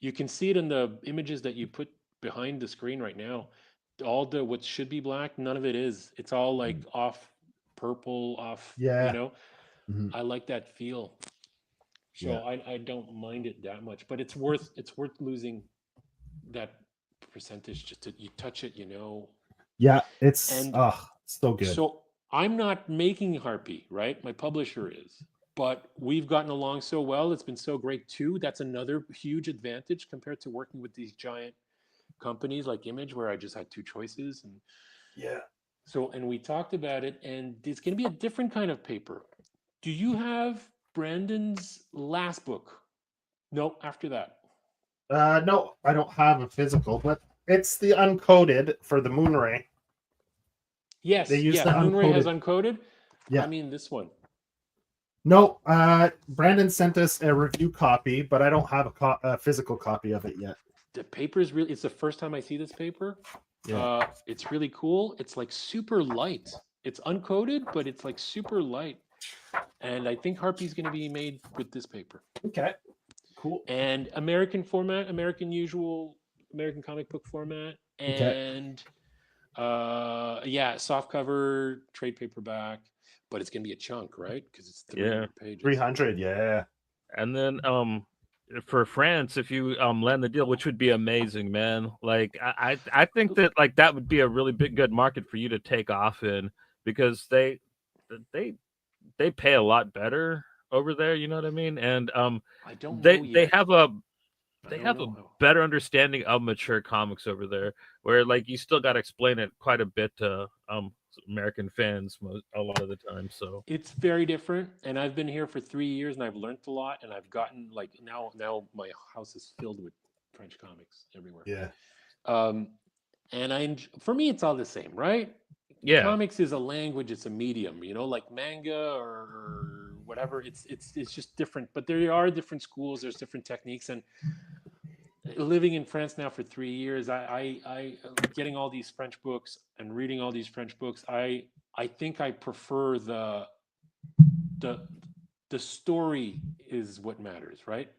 You can see it in the images that you put behind the screen right now. All the what should be black, none of it is. It's all like off purple, off. Yeah. You know, Mhm. I like that feel. So I don't mind it that much, but it's worth losing that percentage just to you touch it, you know. Yeah, it's And so good. So I'm not making Harpy, right? My publisher is, but we've gotten along so well. It's been so great too. That's another huge advantage compared to working with these giant companies like Image, where I just had two choices. And Yeah. so, and we talked about it, and it's going to be a different kind of paper. Do you have Brandon's last book? No, after that. No, I don't have a physical, but it's the uncoated for the Moonray. Yes, They use the Moonray has uncoated. uncoded. Yeah. I mean this one. No, Brandon sent us a review copy, but I don't have a physical copy of it yet. The paper is really, it's the first time I see this paper. Yeah. It's really cool. It's like super light. It's uncoated, but it's like super light. And I think Harpy's going to be made with this paper. Okay. Cool. And American format, American comic book format. And yeah, soft cover, trade paperback. But it's going to be a chunk, right? Because it's 300 pages. 300, yeah. And then for France, if you land the deal, which would be amazing, man. Like I think that like that would be a really good market for you to take off in, because they pay a lot better over there, you know what I mean? And I don't they know they yet. have a They have a better understanding of mature comics over there, where like you still got to explain it quite a bit to American fans a lot of the time. So it's very different, and I've been here for 3 years, and I've learned a lot, and I've gotten like now my house is filled with French comics everywhere. Yeah. And for me, it's all the same, right? yeah, Comics is a language, it's a medium, you know, like manga or whatever. It's just different, but there are different schools, there's different techniques. And living in France now for 3 years, I getting all these French books and reading all these French books. I think I prefer the story is what matters, right?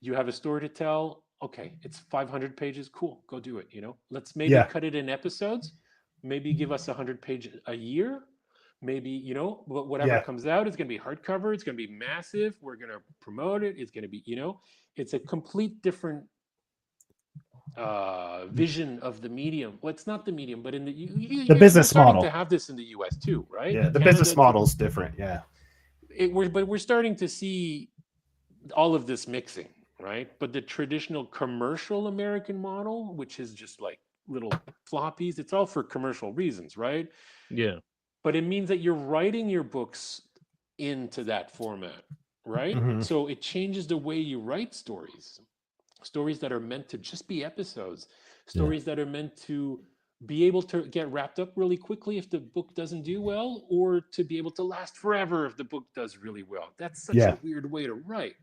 You have a story to tell. Okay, it's 500 pages. Cool, go do it. You know, let's maybe cut it in episodes. Maybe give us 100 pages a year. Maybe, you know, whatever comes out, it's going to be hardcover. It's going to be massive. We're going to promote it. It's going to be, you know, it's a complete different vision of the medium. Well, it's not the medium, but in the business model. To have this in the US too, right? Yeah, the business model is different. Yeah. But we're starting to see all of this mixing, right? But the traditional commercial American model, which is just like little floppies, it's all for commercial reasons, right? Yeah. But it means that you're writing your books into that format, right? Mhm. So it changes the way you write stories that are meant to just be episodes, stories that are meant to be able to get wrapped up really quickly if the book doesn't do well, or to be able to last forever if the book does really well. That's such a weird way to write.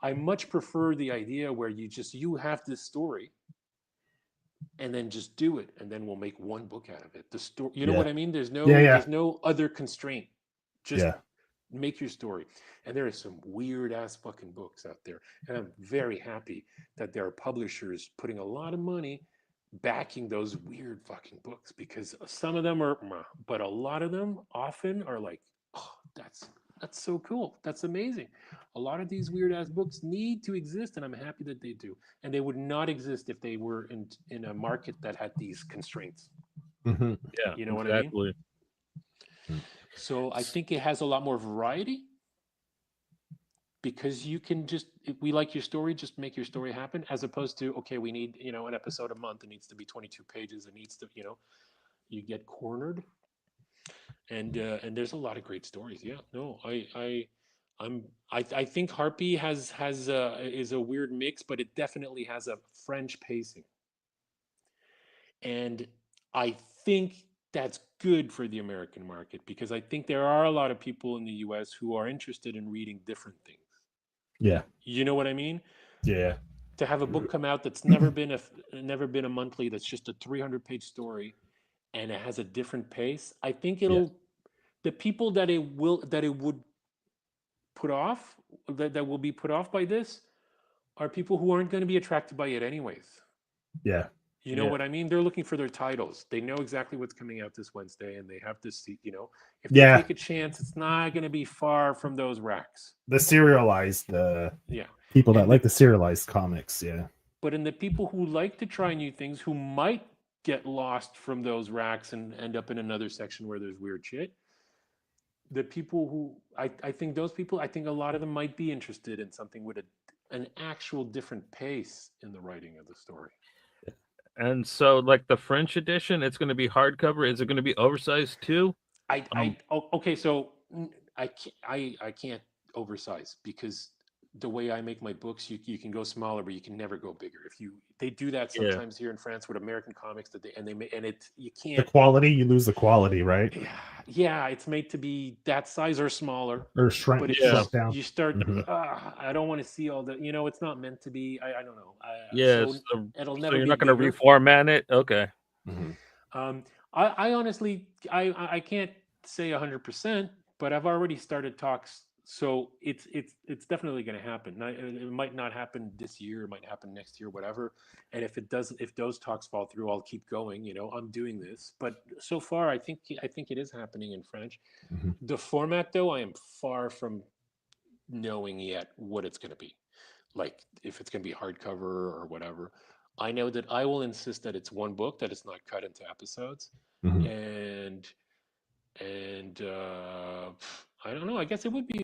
I much prefer the idea where you have this story and then just do it, and then we'll make one book out of it. The story, you know what I mean? There's no other constraint. Just make your story. And there are some weird ass fucking books out there. And I'm very happy that there are publishers putting a lot of money backing those weird fucking books, because some of them are, but a lot of them often are like, oh, that's so cool. That's amazing. A lot of these weird ass books need to exist, and I'm happy that they do. And they would not exist if they were in a market that had these constraints. Yeah, you know what I mean? So I think it has a lot more variety, because you can just, if we like your story, just make your story happen, as opposed to, okay, we need, an episode a month. It needs to be 22 pages. It needs to, you get cornered. And there's a lot of great stories. Yeah, no, I think Harpy is a weird mix, but it definitely has a French pacing, and I think that's good for the American market, because I think there are a lot of people in the US who are interested in reading different things. Yeah, you know what I mean? Yeah. To have a book come out that's never been a monthly, that's just a 300-page story, and it has a different pace. I think the people that it would put off, that will be put off by this, are people who aren't going to be attracted by it anyways. Yeah. You know what I mean? They're looking for their titles. They know exactly what's coming out this Wednesday, and they have to see, if they take a chance, it's not going to be far from those racks. The serialized people that like the serialized comics, But in the people who like to try new things, who might get lost from those racks and end up in another section where there's weird shit, the people who, I think those people, I think a lot of them might be interested in something with an actual different pace in the writing of the story. And so, like the French edition, it's going to be hardcover. Is it going to be oversized too? Okay, so I can't oversize, because the way I make my books, you can go smaller, but you can never go bigger. They do that sometimes here in France with American comics, you can't. The quality, you lose the quality, right? Yeah, it's made to be that size or smaller, or shrink. But if down. You start. I don't want to see all the. It's not meant to be. I don't know. It'll never. So you're be not going to bigger. reformat it, okay? I honestly, I can't say 100%, but I've already started talks. So it's definitely going to happen. It might not happen this year. It might happen next year, whatever. And if it doesn't, if those talks fall through, I'll keep going. I'm doing this. But so far, I think it is happening in French. The format, though, I am far from knowing yet what it's going to be. Like if it's going to be hardcover or whatever. I know that I will insist that it's one book, that it's not cut into episodes, and I don't know. I guess it would be.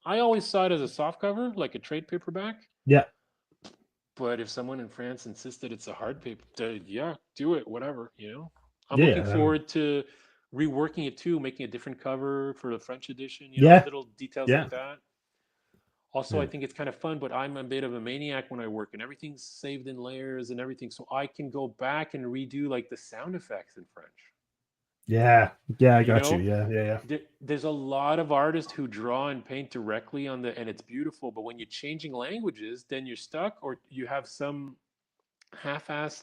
I always saw it as a soft cover, like a trade paperback. Yeah. But if someone in France insisted it's a hard paper, do it. Whatever. I'm looking forward to reworking it too, making a different cover for the French edition. Little details like that. Also, I think it's kind of fun, but I'm a bit of a maniac when I work, and everything's saved in layers and everything, so I can go back and redo like the sound effects in French. Yeah, I got you. Yeah. There's a lot of artists who draw and paint directly and it's beautiful, but when you're changing languages, then you're stuck, or you have some half-assed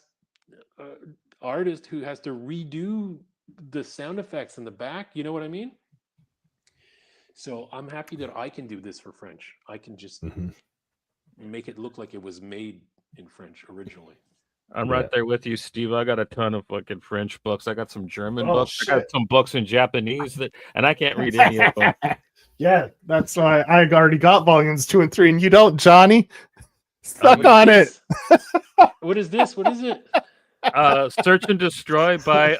artist who has to redo the sound effects in the back. You know what I mean? So I'm happy that I can do this for French. I can just make it look like it was made in French originally. I'm right there with you, Steve. I got a ton of fucking French books. I got some German books. Shit. I got some books in Japanese and I can't read any of them. Yeah, that's why I already got volumes 2 and 3, and you don't, Johnny. Stuck on it. What is this? What is it? Search and Destroy by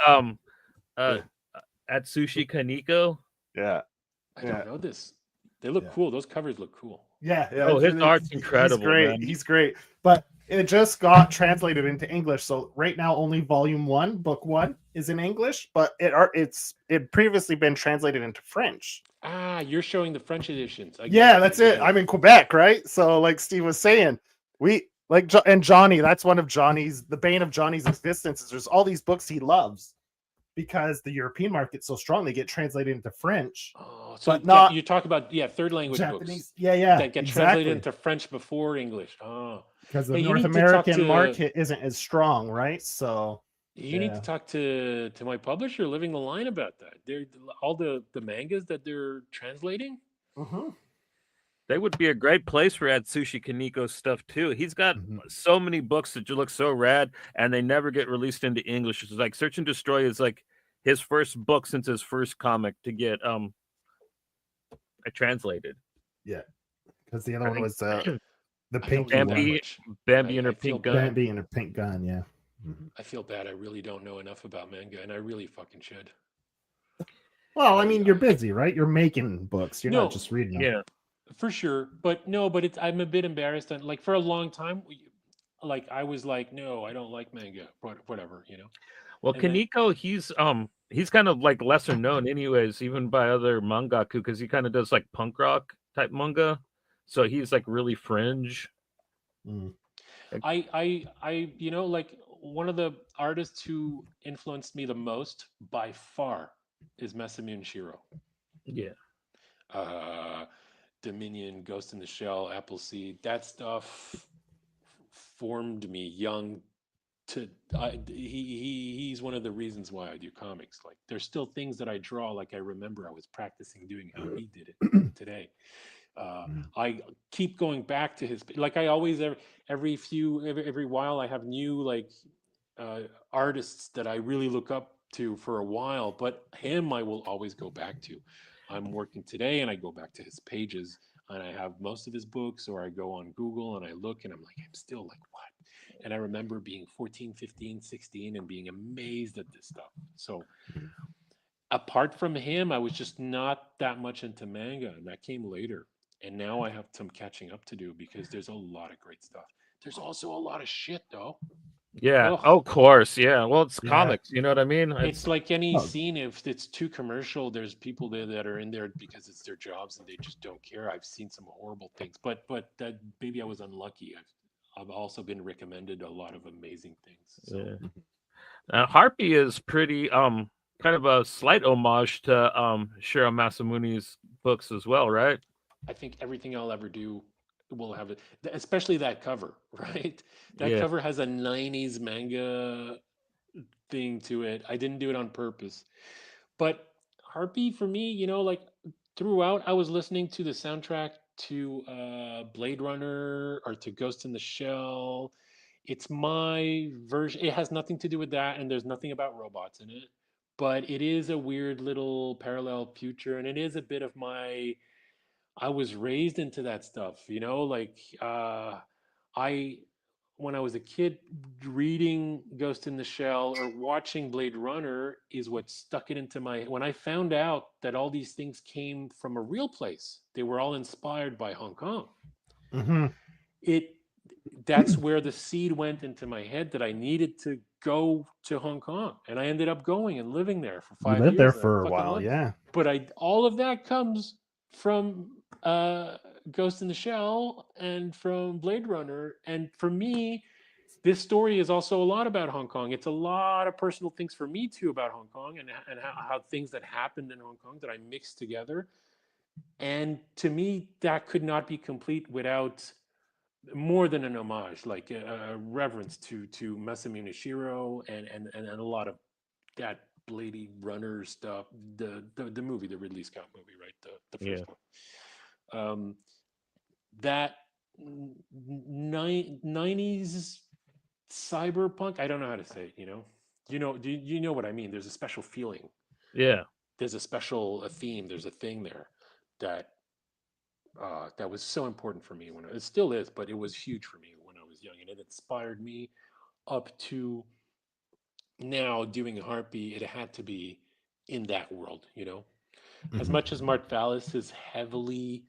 Atsushi Kaneko. Yeah. I don't know this. They look cool. Those covers look cool. Yeah. Oh, his art's incredible. He's great. Man. He's great. But it just got translated into English. So right now, only Volume 1, Book 1, is in English. But it previously been translated into French. Ah, you're showing the French editions. That's it. I'm in Quebec, right? So like Steve was saying, we Like, and Johnny, that's one of Johnny's, the bane of Johnny's existence is there's all these books he loves because the European market's so strong, they get translated into French. Oh, so but not you talk about third language Japanese. books. Yeah, that get exactly. translated into French before English. Oh, because the Hey, you North need to American talk to- market isn't as strong, right? So you need to Yeah. talk to my publisher, Living the Line, about that. They're all the mangas that they're translating. They would be a great place for Atsushi Kaniko's stuff too. He's got so many books that look so rad, and they never get released into English. It's like Search and Destroy is like his first book since his first comic to get translated. Yeah, because the other I one think- was the I pink don't know that one. much. Bambi and I her feel pink bad. gun. Bambi and a pink gun. Yeah. I feel bad. I really don't know enough about manga, and I really fucking should. Well, I mean, you're busy, right? You're making books. You're No, not just reading them. Yeah, for sure. But no, but I'm a bit embarrassed. And like for a long time, like I was like, no, I don't like manga. Whatever, you know. Well, And then- Kaneko, he's kind of like lesser known, anyways, even by other mangaku, because he kind of does like punk rock type manga. So he's like really fringe. I you know, like one of the artists who influenced me the most by far is Masamune Shiro. Yeah. Dominion, Ghost in the Shell, Appleseed, that stuff formed me young. He's one of the reasons why I do comics. Like there's still things that I draw, like I remember I was practicing doing how he did it today. I keep going back to his, like I always, every while I have new like artists that I really look up to for a while, but him I will always go back to. I'm working today and I go back to his pages and I have most of his books, or I go on Google and I look and I'm like, I'm still like, what? And I remember being 14, 15, 16 and being amazed at this stuff. So apart from him, I was just not that much into manga, and that came later. And now I have some catching up to do because there's a lot of great stuff. There's also a lot of shit though. Yeah. Ugh. Of course. Yeah. Well, it's Yeah. comics. You know what I mean? It's like any Oh. scene. If it's too commercial, there's people there that are in there because it's their jobs and they just don't care. I've seen some horrible things, but that maybe I was unlucky. I've also been recommended a lot of amazing things. So. Yeah. Harpy is pretty kind of a slight homage to Shiro Masamune's books as well, right? I think everything I'll ever do will have it, especially that cover, right? That Yeah. cover has a 90s manga thing to it. I didn't do it on purpose. But Harpy, for me, you know, like throughout, I was listening to the soundtrack to Blade Runner or to Ghost in the Shell. It's my version. It has nothing to do with that, and there's nothing about robots in it. But it is a weird little parallel future, and it is a bit of my. I was raised into that stuff, you know, like I when I was a kid, reading Ghost in the Shell or watching Blade Runner is what stuck it into my. When I found out that all these things came from a real place, they were all inspired by Hong Kong. That's where the seed went into my head that I needed to go to Hong Kong, and I ended up going and living there for 5 You years. lived there and I for a fucking while, loved it. yeah. But all of that comes from Ghost in the Shell and from Blade Runner. And for me, this story is also a lot about Hong Kong. It's a lot of personal things for me too about Hong Kong and how things that happened in Hong Kong that I mixed together. And to me, that could not be complete without more than an homage, like a reverence to Masamune Shiro and a lot of that Blade Runner stuff. The movie, the Ridley Scott movie, right? The first one. That 90s cyberpunk. I don't know how to say it. Do you know what I mean? There's a special feeling. Yeah. There's a special theme. There's a thing there that was so important for me when it still is, but it was huge for me when I was young, and it inspired me up to now doing Harpy. It had to be in that world, as much as Mart Vallis is heavily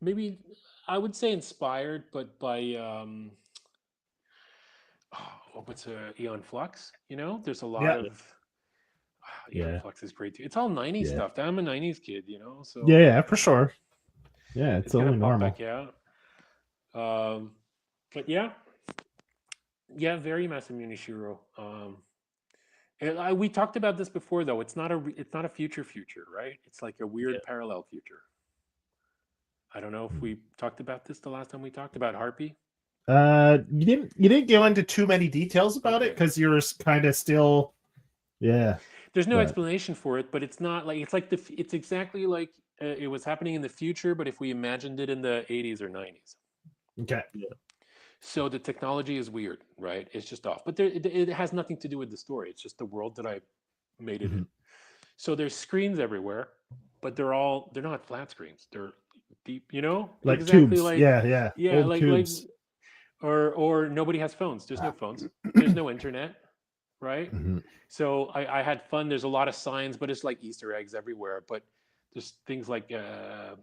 maybe I would say inspired, but by what's Eon Flux, there's a lot of Eon Flux is great too. It's all 90s stuff. I'm a 90s kid, so yeah, for sure. Yeah, it's gonna only pop normal. back out. But yeah, very Masamune Shiro. And we talked about this before, though. It's not a future, right? It's like a weird parallel future. I don't know if we talked about this the last time we talked about Harpy. You didn't go into too many details about it because you're kind of still, There's no explanation for it, but it's not like it's exactly like it was happening in the future, but if we imagined it in the 80s or 90s. Okay. Yeah. So the technology is weird, right? It's just off, but it has nothing to do with the story. It's just the world that I made it in. So there's screens everywhere, but they're not flat screens. They're deep, like exactly tubes. like Yeah. Old like tubes. or nobody has phones. There's no phones. There's no internet, right? So I had fun. There's a lot of signs, but it's like Easter eggs everywhere. But there's things like a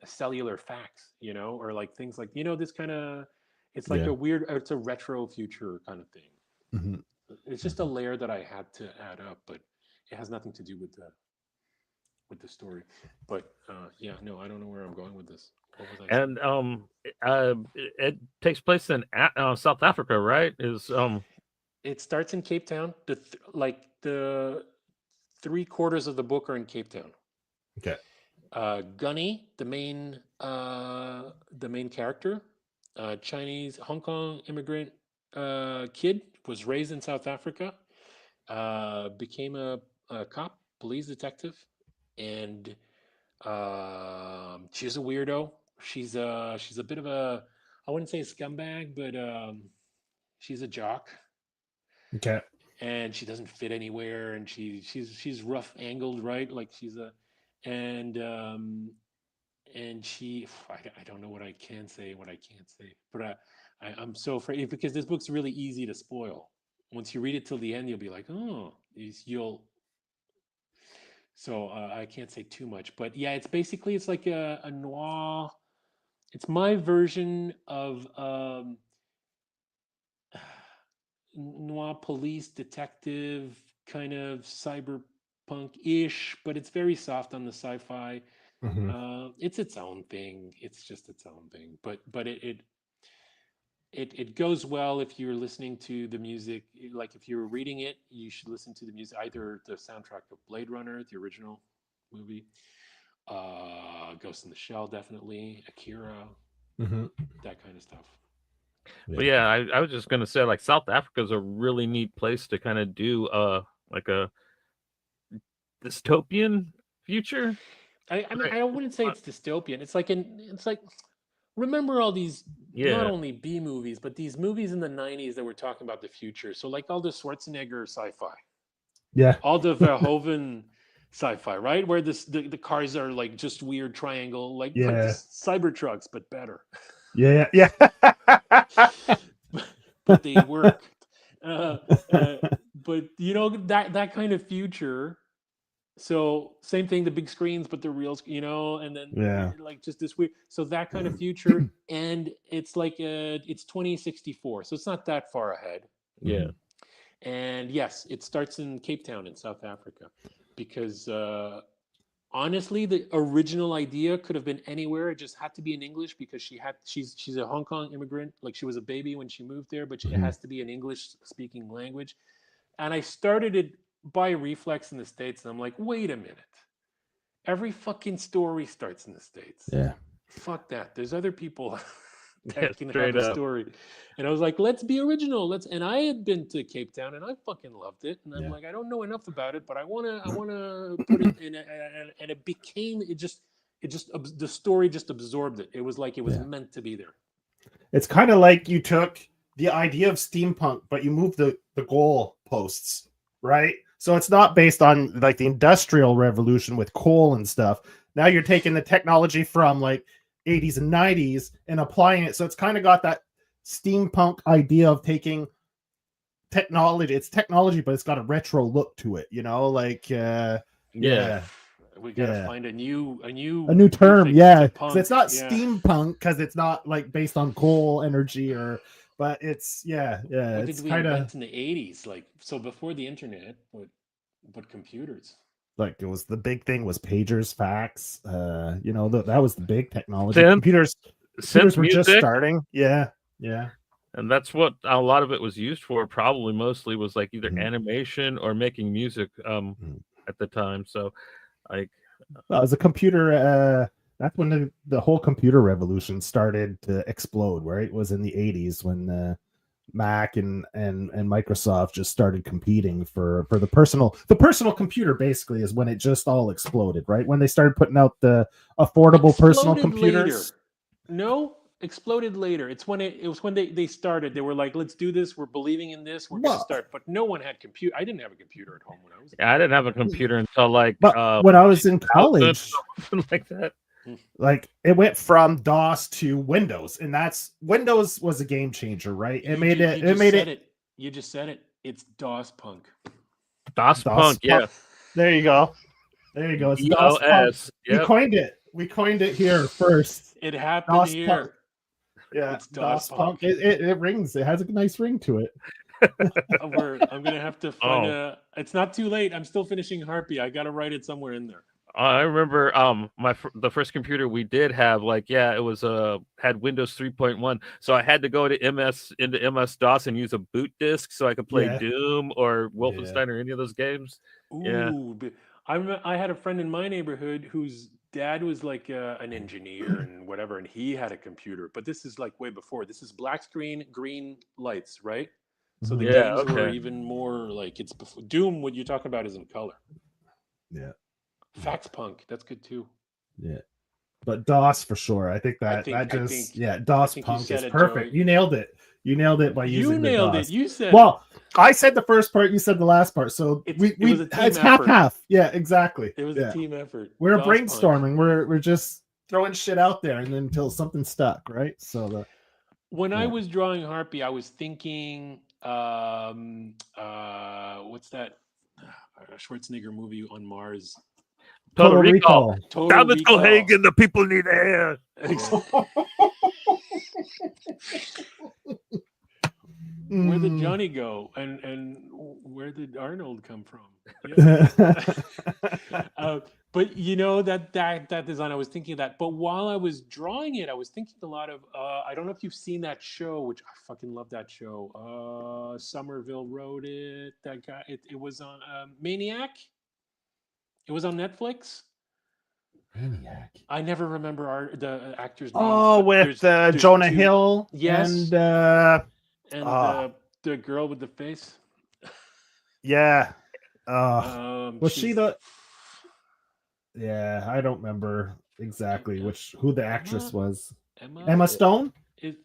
cellular fax, or like things like this kind of. It's like it's a retro future kind of thing. It's just a layer that I had to add up, but it has nothing to do with the story. But no, I don't know where I'm going with this. What was I saying? And it takes place in South Africa, right? It starts in Cape Town. The 3/4 of the book are in Cape Town. Okay. Gunny, the main character, Chinese Hong Kong immigrant kid, was raised in South Africa, became a cop, police detective, and she's a weirdo. She's a bit of a, I wouldn't say a scumbag, but she's a jock. Okay. And she doesn't fit anywhere, and she's rough angled, right? Like she's a, and she, I don't know what I can say, what I can't say, but I'm so afraid because this book's really easy to spoil. Once you read it till the end, you'll be like, oh, so I can't say too much, but yeah, it's like a noir. It's my version of noir police detective kind of cyberpunk-ish, but it's very soft on the sci-fi. It's its own thing. It's just its own thing. But it goes well if you're listening to the music. Like if you're reading it, you should listen to the music, either the soundtrack of Blade Runner, the original movie, Ghost in the Shell, definitely, Akira, that kind of stuff. But yeah, I was just gonna say, like, South Africa is a really neat place to kind of do like a dystopian future. I mean, I wouldn't say it's dystopian. It's like remember all these not only B movies, but these movies in the 90s that were talking about the future. So like all the Schwarzenegger sci-fi. Yeah. All the Verhoeven sci-fi, right? Where the cars are like just weird triangle, like the Cybertrucks, but better. Yeah. But they work. But that kind of future. So same thing, the big screens, but the real, and then like just this weird. So that kind of future, and it's like it's 2064, so it's not that far ahead. Yeah. And yes, it starts in Cape Town in South Africa, because honestly, the original idea could have been anywhere. It just had to be in English because she's a Hong Kong immigrant. Like she was a baby when she moved there, but it has to be an English speaking language. And I started it by reflex in the States, and I'm like, wait a minute. Every fucking story starts in the States. Yeah. Fuck that. There's other people that can have a story. And I was like, let's be original. And I had been to Cape Town and I fucking loved it. And I'm like, I don't know enough about it, but I wanna put it in and it became the story just absorbed it. It was like it was meant to be there. It's kind of like you took the idea of steampunk, but you moved the goal posts, right? So it's not based on like the Industrial Revolution with coal and stuff. Now you're taking the technology from like 80s and 90s and applying it. So it's kind of got that steampunk idea of taking technology. It's technology, but it's got a retro look to it, like we gotta find a new term, because it's not steampunk because it's not like based on coal energy but it's What it's did we invent in the 80s? Like, so before the internet, but computers. Like the big thing was pagers, fax. That was the big technology. Synth. Computers. computers synth were just music, starting. Yeah. and that's what a lot of it was used for. Probably mostly was like either Mhm. animation or making music. Mhm. At the time, so like Well, as a computer, that's when the whole computer revolution started to explode. Right, it was in the 80s when Mac and Microsoft just started competing for the personal computer. Basically, is when it just all exploded. Right, when they started putting out the affordable personal Exploded computers. later. No, exploded later. It's when it was when they started. They were like, let's do this. We're believing in this. We're going to Well, start. But no one had computer. I didn't have a computer at home when I was a yeah, I didn't have a computer until like but when I was in 2000, college, something like that. like it went from DOS to Windows, and that's Windows was a game changer, right? It made it. It made it. You just said it. It's DOS punk. DOS DOS Punk, yeah. There you go. There you go. It's DOS Punk. DOS. We Yep. coined it. We coined it here first. It happened DOS here. Punk. Yeah, It's DOS punk. It rings. It has a nice ring to it. I'm gonna have to find a. It's not too late. I'm still finishing Harpy. I gotta write it somewhere in there. I remember the first computer we did have, like, yeah, it was had Windows 3.1, so I had to go to MS DOS and use a boot disk so I could play Yeah. Doom or Wolfenstein or any of those games. Yeah. Ooh, I had a friend in my neighborhood whose dad was like an engineer and whatever, and he had a computer. But this is like way before. This is black screen, green lights, right? So the Yeah, games were okay. even more like it's before Doom. What you're talking about is in color. Yeah. Fax punk, that's good too. Yeah. But DOS for sure. I think DOS Punk is perfect. You nailed it. You nailed it by using the DOS. You said well, I said the first part, you said the last part. So it we was a team it's effort. half. Yeah, exactly. It was a team effort. We're DOS brainstorming. punk. We're just throwing shit out there and then until something stuck, right? So when I was drawing Harpy, I was thinking what's that Schwarzenegger movie on Mars? Total Recall. Total Recall. Hagen, the people need air. Where did Johnny go, and where did Arnold come from? Yeah. But you know that design, I was thinking of that. But while I was drawing it, I was thinking a lot of. I don't know if you've seen that show, which I fucking love that show. Somerville wrote it. That guy. It was on Maniac. It was on Netflix. Maniac. I never remember the actors' names. Oh, with there's Jonah Hill. Yes. And the girl with the face. Yeah. Was she the? Yeah, I don't remember exactly who the actress was. Emma Stone.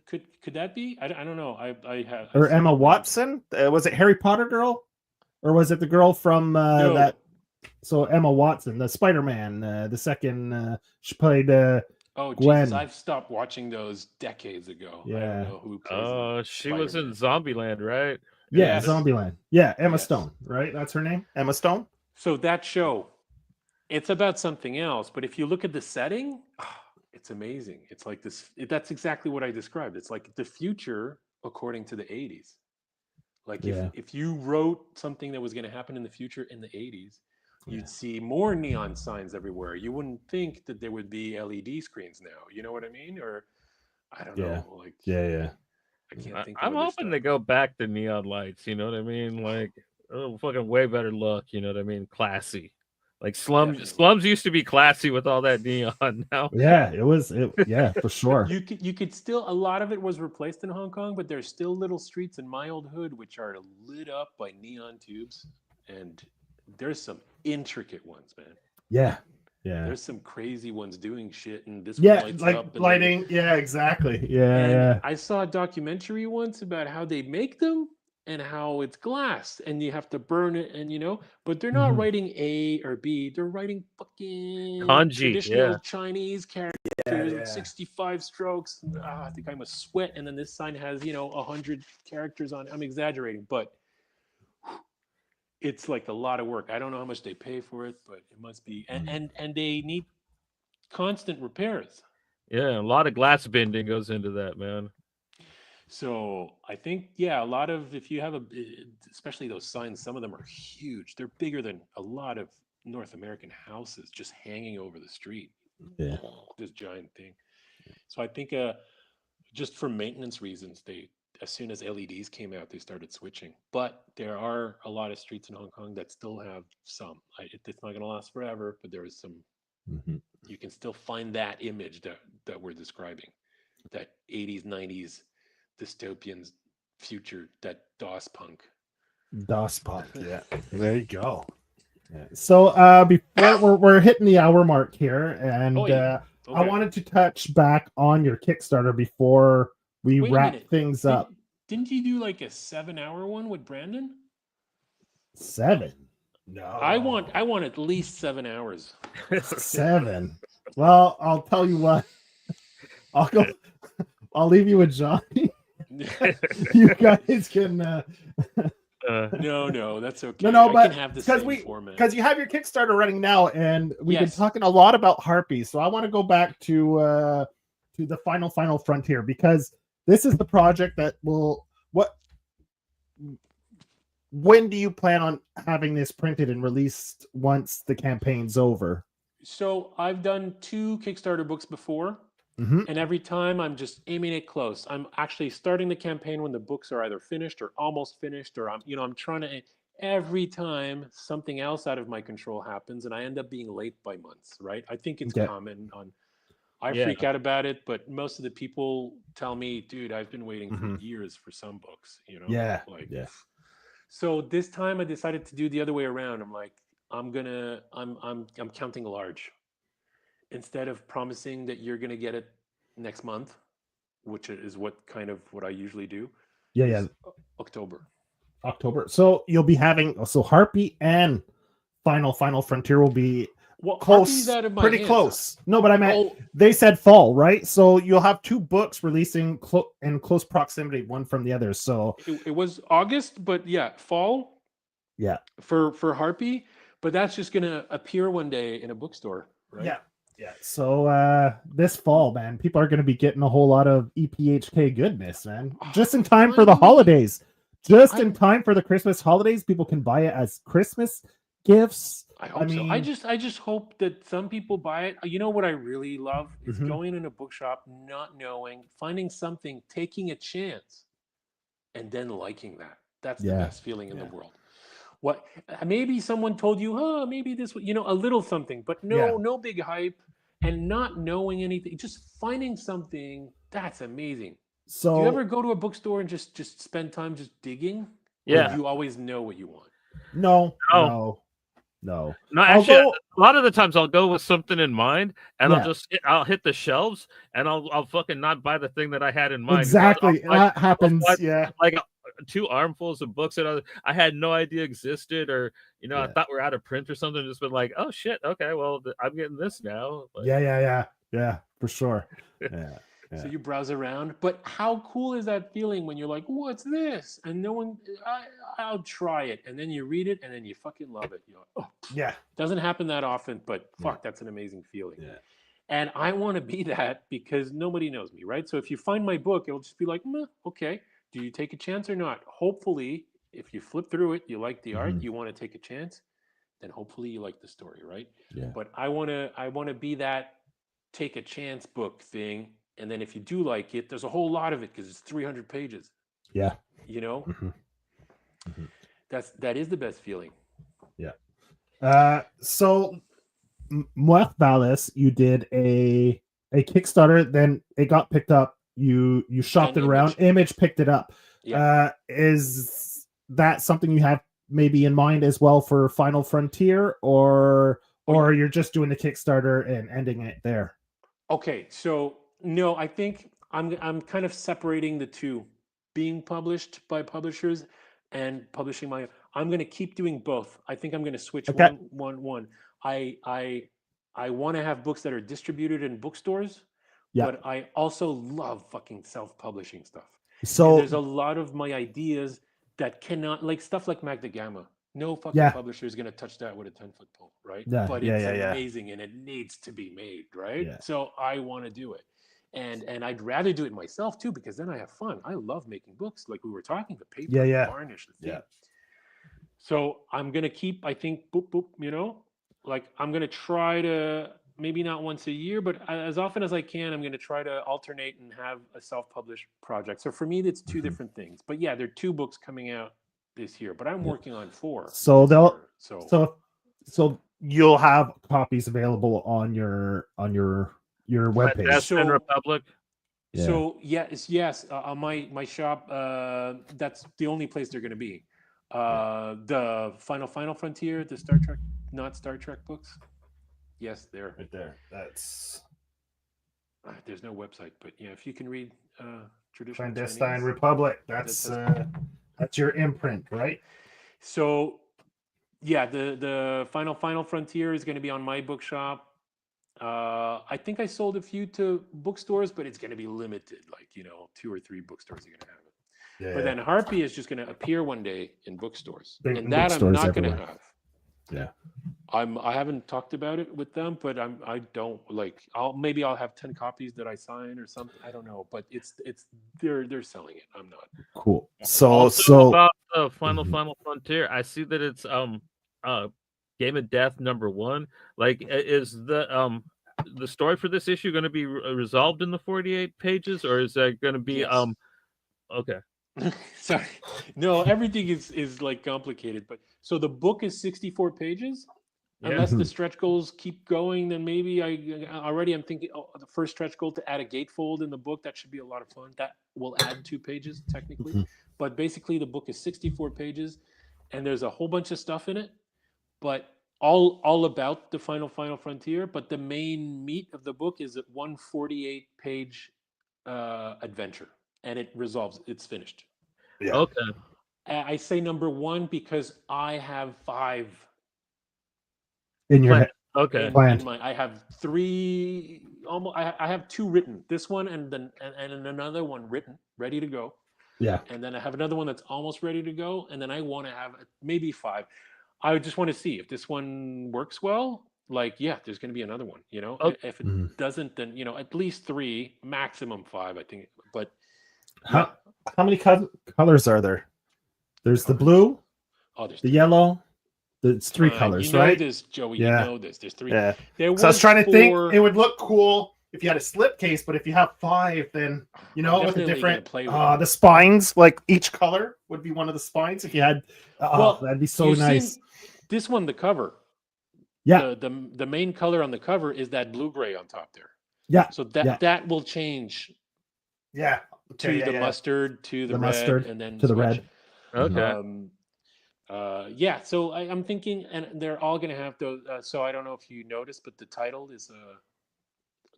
Could that be? I don't know. I have. Or Emma Watson? Was it Harry Potter girl, or was it the girl from that? So Emma Watson, the Spider-Man, the second, she played oh, Gwen. Jesus, I've stopped watching those decades ago. Yeah. I don't know who plays she was in Zombieland, right? Yeah, yes. Zombieland. Yeah, Emma Stone, right? That's her name? Emma Stone? So that show, it's about something else, but if you look at the setting, it's amazing. It's like this, that's exactly what I described. It's like the future according to the 80s. Like if you wrote something that was going to happen in the future in the 80s, you'd see more neon signs everywhere. You wouldn't think that there would be LED screens now. You know what I mean? Or I don't know. Like I can't think. I'm hoping they go back to neon lights. You know what I mean? Like fucking way better look. You know what I mean? Classy. Like slums used to be classy with all that neon. Now, yeah, it was. Yeah, for sure. You could still, a lot of it was replaced in Hong Kong, but there's still little streets in my old hood which are lit up by neon tubes, and there's some intricate ones, man. Yeah. There's some crazy ones doing shit, and this one lights like up lighting. Yeah, exactly. Yeah. I saw a documentary once about how they make them and how it's glass, and you have to burn it, and but they're not writing A or B. They're writing fucking kanji, traditional Chinese characters with 65 strokes. I think I must sweat, and then this sign has 100 characters on. I'm exaggerating, but it's like a lot of work. I don't know how much they pay for it, but it must be. And they need constant repairs. Yeah, a lot of glass bending goes into that, man. So I think, a lot of, if you have especially those signs, some of them are huge. They're bigger than a lot of North American houses just hanging over the street. Yeah. This giant thing. So I think just for maintenance reasons, they as soon as LEDs came out, they started switching. But there are a lot of streets in Hong Kong that still have some. It's not going to last forever, but there is some. Mhm. You can still find that image that we're describing, that 80s, 90s dystopian future, that DOS punk. DOS punk, yeah. There you go. Yeah. So before we're hitting the hour mark here, and Oh, yeah. I Okay. wanted to touch back on your Kickstarter before we Wait a wrap minute. things up. Didn't you do like a 7-hour one with Brandon? 7. No. I want at least 7 hours. 7. Well, I'll tell you what. I'll leave you with Johnny. You guys can No, that's okay. no, I but can have the because same format. because you have your Kickstarter running now, and we've been Yes. talking a lot about Harpy. So I want to go back to the final frontier, because this is the project that will when do you plan on having this printed and released once the campaign's over? So I've done 2 Kickstarter books before, Mhm. and every time I'm just aiming it close. I'm actually starting the campaign when the books are either finished or almost finished, or I'm trying to. Every time something else out of my control happens, and I end up being late by months. Right? I think it's Okay. common on. I Yeah. freak out about it, but most of the people tell me, dude, I've been waiting for Mhm. years for some books. Yeah. Like. Yeah. So this time I decided to do the other way around. I'm like, I'm counting large. Instead of promising that you're gonna get it next month, which is what I usually do, Yeah. is October. October. So you'll be having Harpy and Final Frontier will be Well, close, Harpy's out of my pretty hands. close. No, but I meant Oh, they said fall, right? So you'll have 2 books releasing in close proximity, one from the other. So it was August, but yeah, fall yeah, for Harpy, but that's just gonna appear one day in a bookstore, right? yeah. So this fall, man, people are going to be getting a whole lot of EPHK goodness, man. Just in time for the Finally. holidays. Just in I'm- time for the Christmas holidays, people can buy it as Christmas gifts. I hope so. mean, I just hope that some people buy it. You know what I really love is Mhm. going in a bookshop, not knowing, finding something, taking a chance, and then liking that. That's the Yeah. best feeling in the world. What maybe someone told you, oh, maybe this, a little something, but no big hype, and not knowing anything, just finding something that's amazing. Do So you ever go to a bookstore and just spend time just digging? Or Yeah. do you always know what you want? no. No, I'll actually, go- a lot of the times I'll go with something in mind, and Yeah. I'll hit the shelves, and I'll fucking not buy the thing that I had in mind. Exactly. That happens. buy, Yeah. like 2 armfuls of books that I had no idea existed, or I Yeah. thought were out of print or something. Just been like, oh shit, okay, well I'm getting this now. But, Yeah, for sure. Yeah. So you browse around, but how cool is that feeling when you're like, "What's this?" and no one, I'll try it, and then you read it, and then you fucking love it. You're like, oh, Yeah. doesn't happen that often, but Yeah. fuck, that's an amazing feeling. Yeah. And I want to be that because nobody knows me, right? So if you find my book, it'll just be like, meh, okay, do you take a chance or not? Hopefully, if you flip through it, you like the art, Mhm. you want to take a chance, then hopefully you like the story, right? Yeah. But I want to be that take a chance book thing, and then if you do like it, there's a whole lot of it because it's 300 pages. Yeah. Mhm. Mhm. That is the best feeling. Yeah. So Mueth Valis, you did a Kickstarter, then it got picked up. You shopped And it around. Image picked it up. Yeah. Is that something you have maybe in mind as well for Final Frontier, or you're just doing the Kickstarter and ending it there? Okay, so no, I think I'm kind of separating the two, being published by publishers and publishing my. I'm going to keep doing both. I think I'm going to switch Okay. one. I want to have books that are distributed in bookstores, Yeah. but I also love fucking self-publishing stuff. And So there's a lot of my ideas that cannot, like stuff like Magna Gamma. No fucking publisher is going to touch that with a 10-foot pole, right? Yeah, But yeah, it's yeah. amazing and it needs to be made, right? Yeah. So I want to do it. And I'd rather do it myself too, because then I have fun. I love making books, like we were talking, the paper, Yeah. the varnish, the thing. Yeah. So I'm gonna keep, I think, boop boop, like I'm gonna try to maybe not once a year, but as often as I can, I'm going to try to alternate and have a self-published project. So for me, that's two different things. But yeah, there are 2 books coming out this year, but I'm working on 4. So this year, so you'll have copies available on your webpage. Clandestine Republic. Yeah. So yes, on my shop, that's the only place they're going to be. The Final Frontier, the Star Trek, not Star Trek books. Yes, there. Right there. That's there's no website, but yeah, if you can read traditional Clandestine Chinese, Republic. That's your imprint, right? So yeah, the Final Frontier is going to be on my bookshop. I think I sold a few to bookstores, but it's going to be limited. Like 2 or 3 bookstores are going to have it. Yeah. But then Harpy is just going to appear one day in bookstores, Big and that I'm bookstores not going to everywhere. have. Yeah. I haven't talked about it with them, but I don't like. I'll have 10 copies that I sign or something. I don't know, but they're selling it. I'm not. Cool. Also So about the Final Frontier, I see that it's Game of Death #1. Like, is the story for this issue going to be resolved in the 48 pages, or is that going to be Yes. Okay. Sorry. No, everything is like complicated, but so the book is 64 pages. Yeah. Unless the stretch goals keep going, then maybe I'm thinking the first stretch goal to add a gatefold in the book. That should be a lot of fun. That will add 2 pages technically, but basically the book is 64 pages, and there's a whole bunch of stuff in it, but all about the Final Frontier. But the main meat of the book is a 148-page adventure, and it resolves. It's finished. yeah. Okay. I say #1 because I have 5 In your head. Okay. in I have 3 almost. I have 2 written. This one and then and another one written, ready to go. Yeah. And then I have another one that's almost ready to go. And then I want to have maybe 5. I just want to see if this one works well. Like, yeah, there's going to be another one. Okay. If it doesn't, then at least 3, maximum 5. I think. But How many colors are there? There's the blue, there's the yellow. It's 3 colors, you know right? this, Joey. Yeah. You know this. There's 3. Yeah. There So I was trying to 4... think it would look cool if you had a slipcase, but if you have 5, then with a different the spines, like each color would be one of the spines. If you had, that'd be so nice. This one, the cover. Yeah. The main color on the cover is that blue-gray on top there. Yeah. So that will change. Yeah. To the mustard, to the red, mustard, and then to the red. Okay. Yeah. So I'm thinking, and they're all going to have those. So I don't know if you noticed, but the title is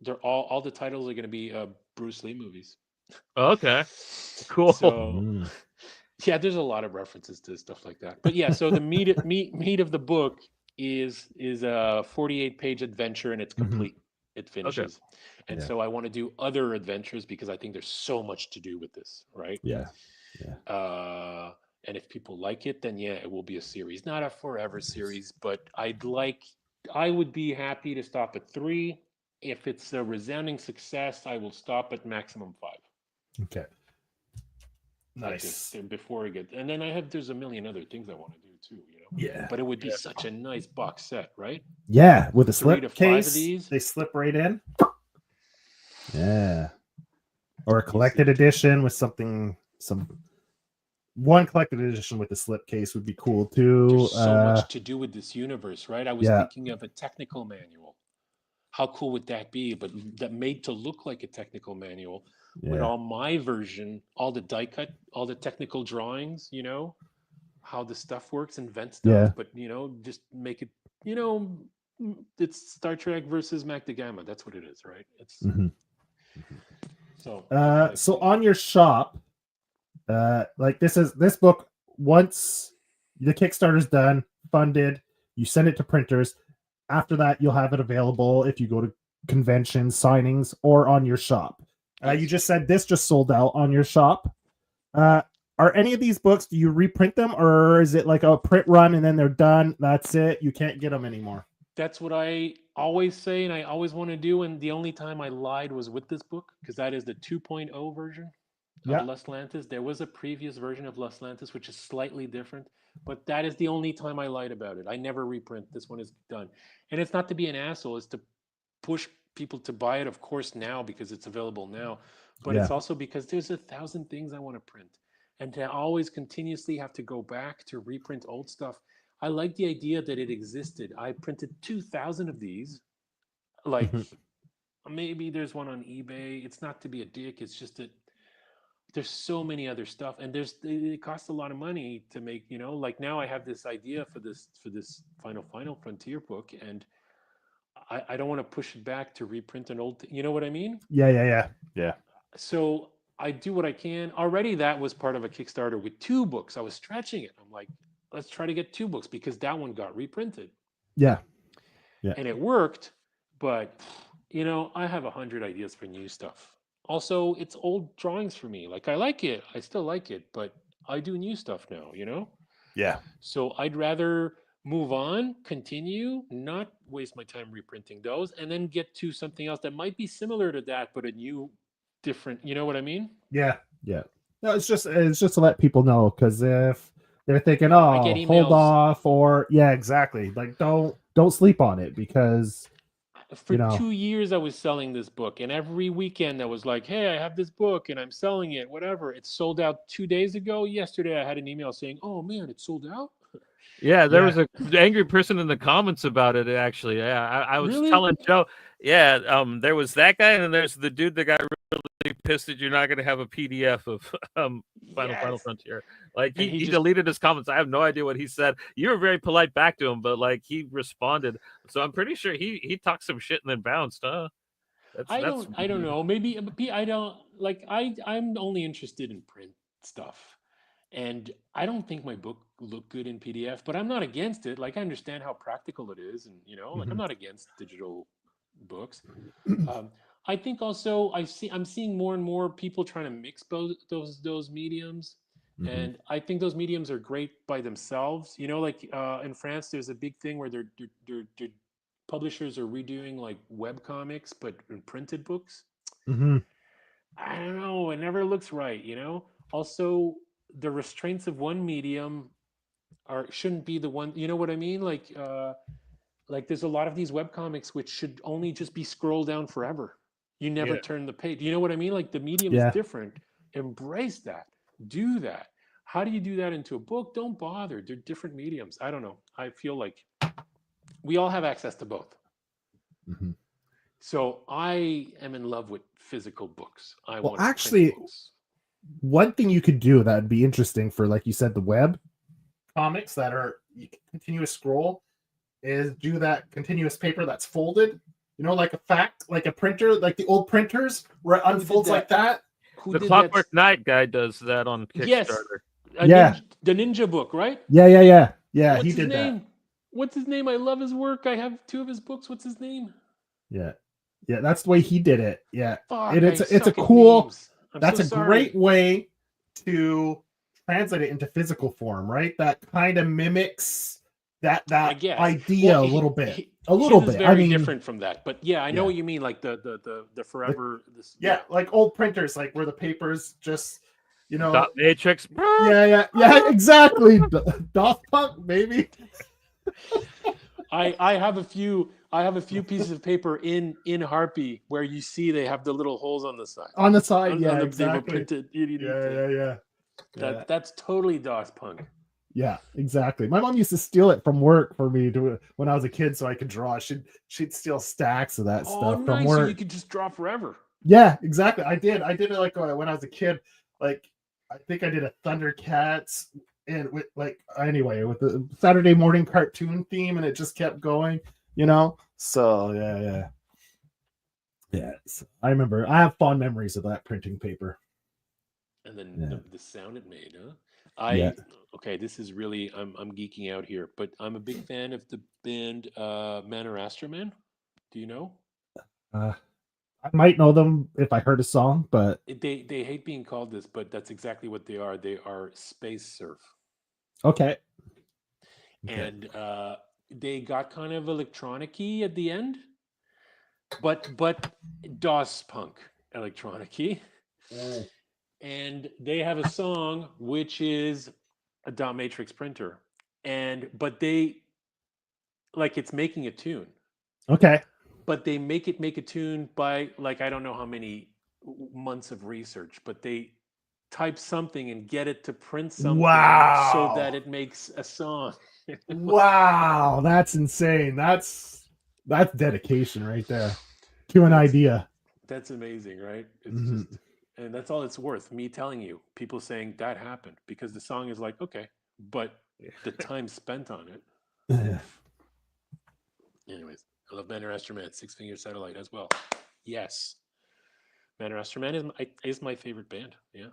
they're all the titles are going to be Bruce Lee movies. Okay. Cool. So yeah, there's a lot of references to stuff like that. But yeah, so the meat of the book is a 48-page adventure, and it's complete. It finishes. Okay. And so I want to do other adventures because I think there's so much to do with this, right? Yeah. And if people like it, then yeah, it will be a series. Not a forever series, but I would be happy to stop at 3. If it's a resounding success, I will stop at maximum 5. Okay. Nice. Before I get, and then there's a million other things I want to do too, Yeah. But it would be such a nice box set, right? Yeah, with a 3 slip to 5 case, of these. they slip right in. Yeah. Or a collected edition with one collected edition with a slip case would be cool too. There's so much to do with this universe, right? I was thinking of a technical manual. How cool would that be? But that made to look like a technical manual with all my version, all the die cut, all the technical drawings, how the stuff works, invent stuff, but just make it, it's Star Trek versus Mac de Gamma. That's what it is, right? It's so on your shop, like this book, once the Kickstarter's done, funded, you send it to printers. After that, you'll have it available if you go to conventions, signings, or on your shop. You just said this just sold out on your shop. Are any of these books, do you reprint them, or is it like a print run and then they're done? That's it. You can't get them anymore. That's what I always say, and I always want to do. And the only time I lied was with this book, because that is the 2.0 version of Los Lantis. There was a previous version of Los Lantis, which is slightly different, but that is the only time I lied about it. I never reprint. This one is done. And it's not to be an asshole. It's to push people to buy it, of course, now because it's available now, but it's also because there's 1,000 things I want to print, and to always continuously have to go back to reprint old stuff. I like the idea that it existed. I printed 2,000 of these. Like maybe there's one on eBay. It's not to be a dick. It's just that there's so many other stuff, and it costs a lot of money to make. Like now I have this idea for this Final Frontier book, and I don't want to push it back to reprint an old. You know what I mean? Yeah. So I do what I can. Already that was part of a Kickstarter with 2 books. I was stretching it. I'm like, let's try to get 2 books because that one got reprinted. Yeah. And it worked, but I have 100 ideas for new stuff. Also, it's old drawings for me. Like I like it. I still like it, but I do new stuff now, Yeah. So I'd rather move on, continue, not waste my time reprinting those, and then get to something else that might be similar to that, but a new, different. You know what I mean? Yeah. No, it's just to let people know, because if they're thinking, I get hold emails. off, or exactly. Like don't sleep on it, because for 2 years I was selling this book, and every weekend I was like, hey, I have this book and I'm selling it, whatever. It sold out 2 days ago. Yesterday I had an email saying, oh man, it sold out. Yeah, there was an angry person in the comments about it, actually. Yeah, I was telling Joe, there was that guy, and then there's the dude that got really pissed that you're not going to have a PDF of Final Frontier. Like he deleted his comments. I have no idea what he said. You were very polite back to him, but like he responded. So I'm pretty sure he talked some shit and then bounced, huh? I don't know. Maybe I don't like. I'm only interested in print stuff. And I don't think my book looked good in PDF, but I'm not against it. Like I understand how practical it is, and like I'm not against digital books. I think also I'm seeing more and more people trying to mix both those mediums, and I think those mediums are great by themselves. Like in France, there's a big thing where their publishers are redoing like web comics, but in printed books. I don't know. It never looks right. Also, the restraints of one medium shouldn't be the one. You know what I mean? Like there's a lot of these webcomics which should only just be scrolled down forever. You never turn the page. You know what I mean? Like the medium is different. Embrace that. Do that. How do you do that into a book? Don't bother. They're different mediums. I don't know. I feel like we all have access to both. So I am in love with physical books. I want actually books. One thing you could do that would be interesting for, like you said, the web comics that are continuous scroll, is do that continuous paper that's folded. Like a printer, like the old printers where it unfolds like that. The Clockwork Knight guy does that on Kickstarter. Yes, the Ninja book, right? Yeah. What's he his did name? that. What's his name? I love his work. I have 2 of his books. What's his name? Yeah, that's the way he did it. Yeah, Fuck, it's a cool. Names. That's a great way to translate it into physical form, right? That kind of mimics that idea a little bit. Very different from that, but I know what you mean. Like the forever. Like old printers, like where the papers just dot matrix. Yeah, exactly. Doth punk, baby. I have a few pieces of paper in Harpy where you see they have the little holes on the side. Exactly. They were printed. Yeah. That's totally DOS punk. Yeah, exactly. My mom used to steal it from work for me when I was a kid, so I could draw. She'd steal stacks of that stuff from work. So you could just draw forever. Yeah, exactly. I did it like when I was a kid. Like I think I did a Thundercats. And with with the Saturday morning cartoon theme, and it just kept going, So yeah. So I remember. I have fond memories of that printing paper. And then the sound it made, huh? Okay, this is really I'm geeking out here, but I'm a big fan of the band Manor Astroman. Do you know? I might know them if I heard a song, but they hate being called this, but that's exactly what they are. They are space surf. Okay. And they got kind of electronic-y at the end, but DOS punk electronic-y. And they have a song which is a dot matrix printer, but they like it's making a tune. Okay. but they make a tune by like I don't know how many months of research, but they type something and get it to print something so that Wow. it makes a song. Wow, that's insane. That's dedication right there to an That's idea. that's amazing, right? It's Mhm. just, and that's all it's worth. Me telling you, people saying that happened because the song is like okay, but the time spent on it. Anyways, I love Manor Astroman, Six Finger Satellite as well. Yes, Manor Astroman is my favorite band. Yeah.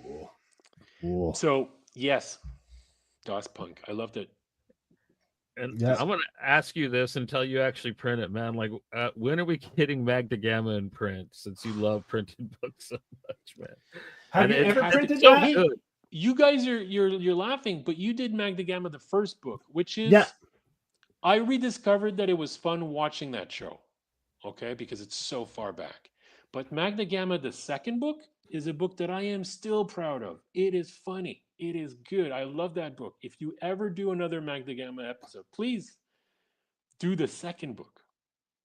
Cool. Cool. So yes, DOS Punk. I loved it. And Yeah. I'm gonna ask you this until you actually print it, man. Like, when are we getting Magda Gamma in print? Since you love printed books so much, man. Have And you it ever has to- printed so that? Hey, good. you guys are you're laughing, but you did Magda Gamma the first book, which is Yeah. I rediscovered that it was fun watching that show. Okay, because it's so far back. But Magna Gamma, the second book, is a book that I am still proud of. It is funny. It is good. I love that book. If you ever do another Magna Gamma episode, please do the second book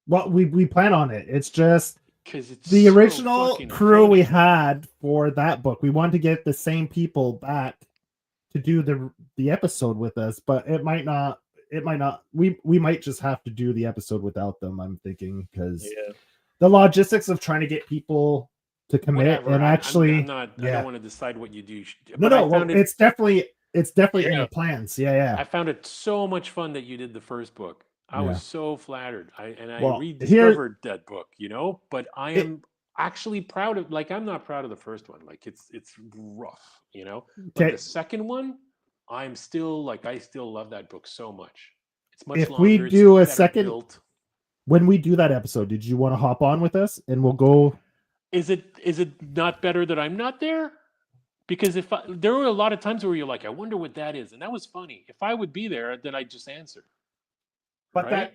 Well, we plan on it. It's just because it's the so original fucking crew we funny. had for that book. We wanted to get the same people back to do the episode with us, but it might not. We might just have to do the episode without them. I'm thinking because Yeah. the logistics of trying to get people to commit Whatever. and I'm actually, not. I yeah, don't want to decide what you do. no, But I no. Well, found it. it's definitely in Yeah. the plans. Yeah, I found it so much fun that you did the first book. I yeah. was so flattered. I Well, here rediscovered that book, but I it. am actually proud of like I'm not proud of the first one. Like it's rough, But the Okay, second one, I'm still like I still love that book so much. It's much if we longer, it's do a better second, built. when we do that episode, did you want to hop on with us and we'll go? Is it not better that I'm not there? Because there were a lot of times where you're like, I wonder what that is, and that was funny. If I would be there, then I'd just answer, But right?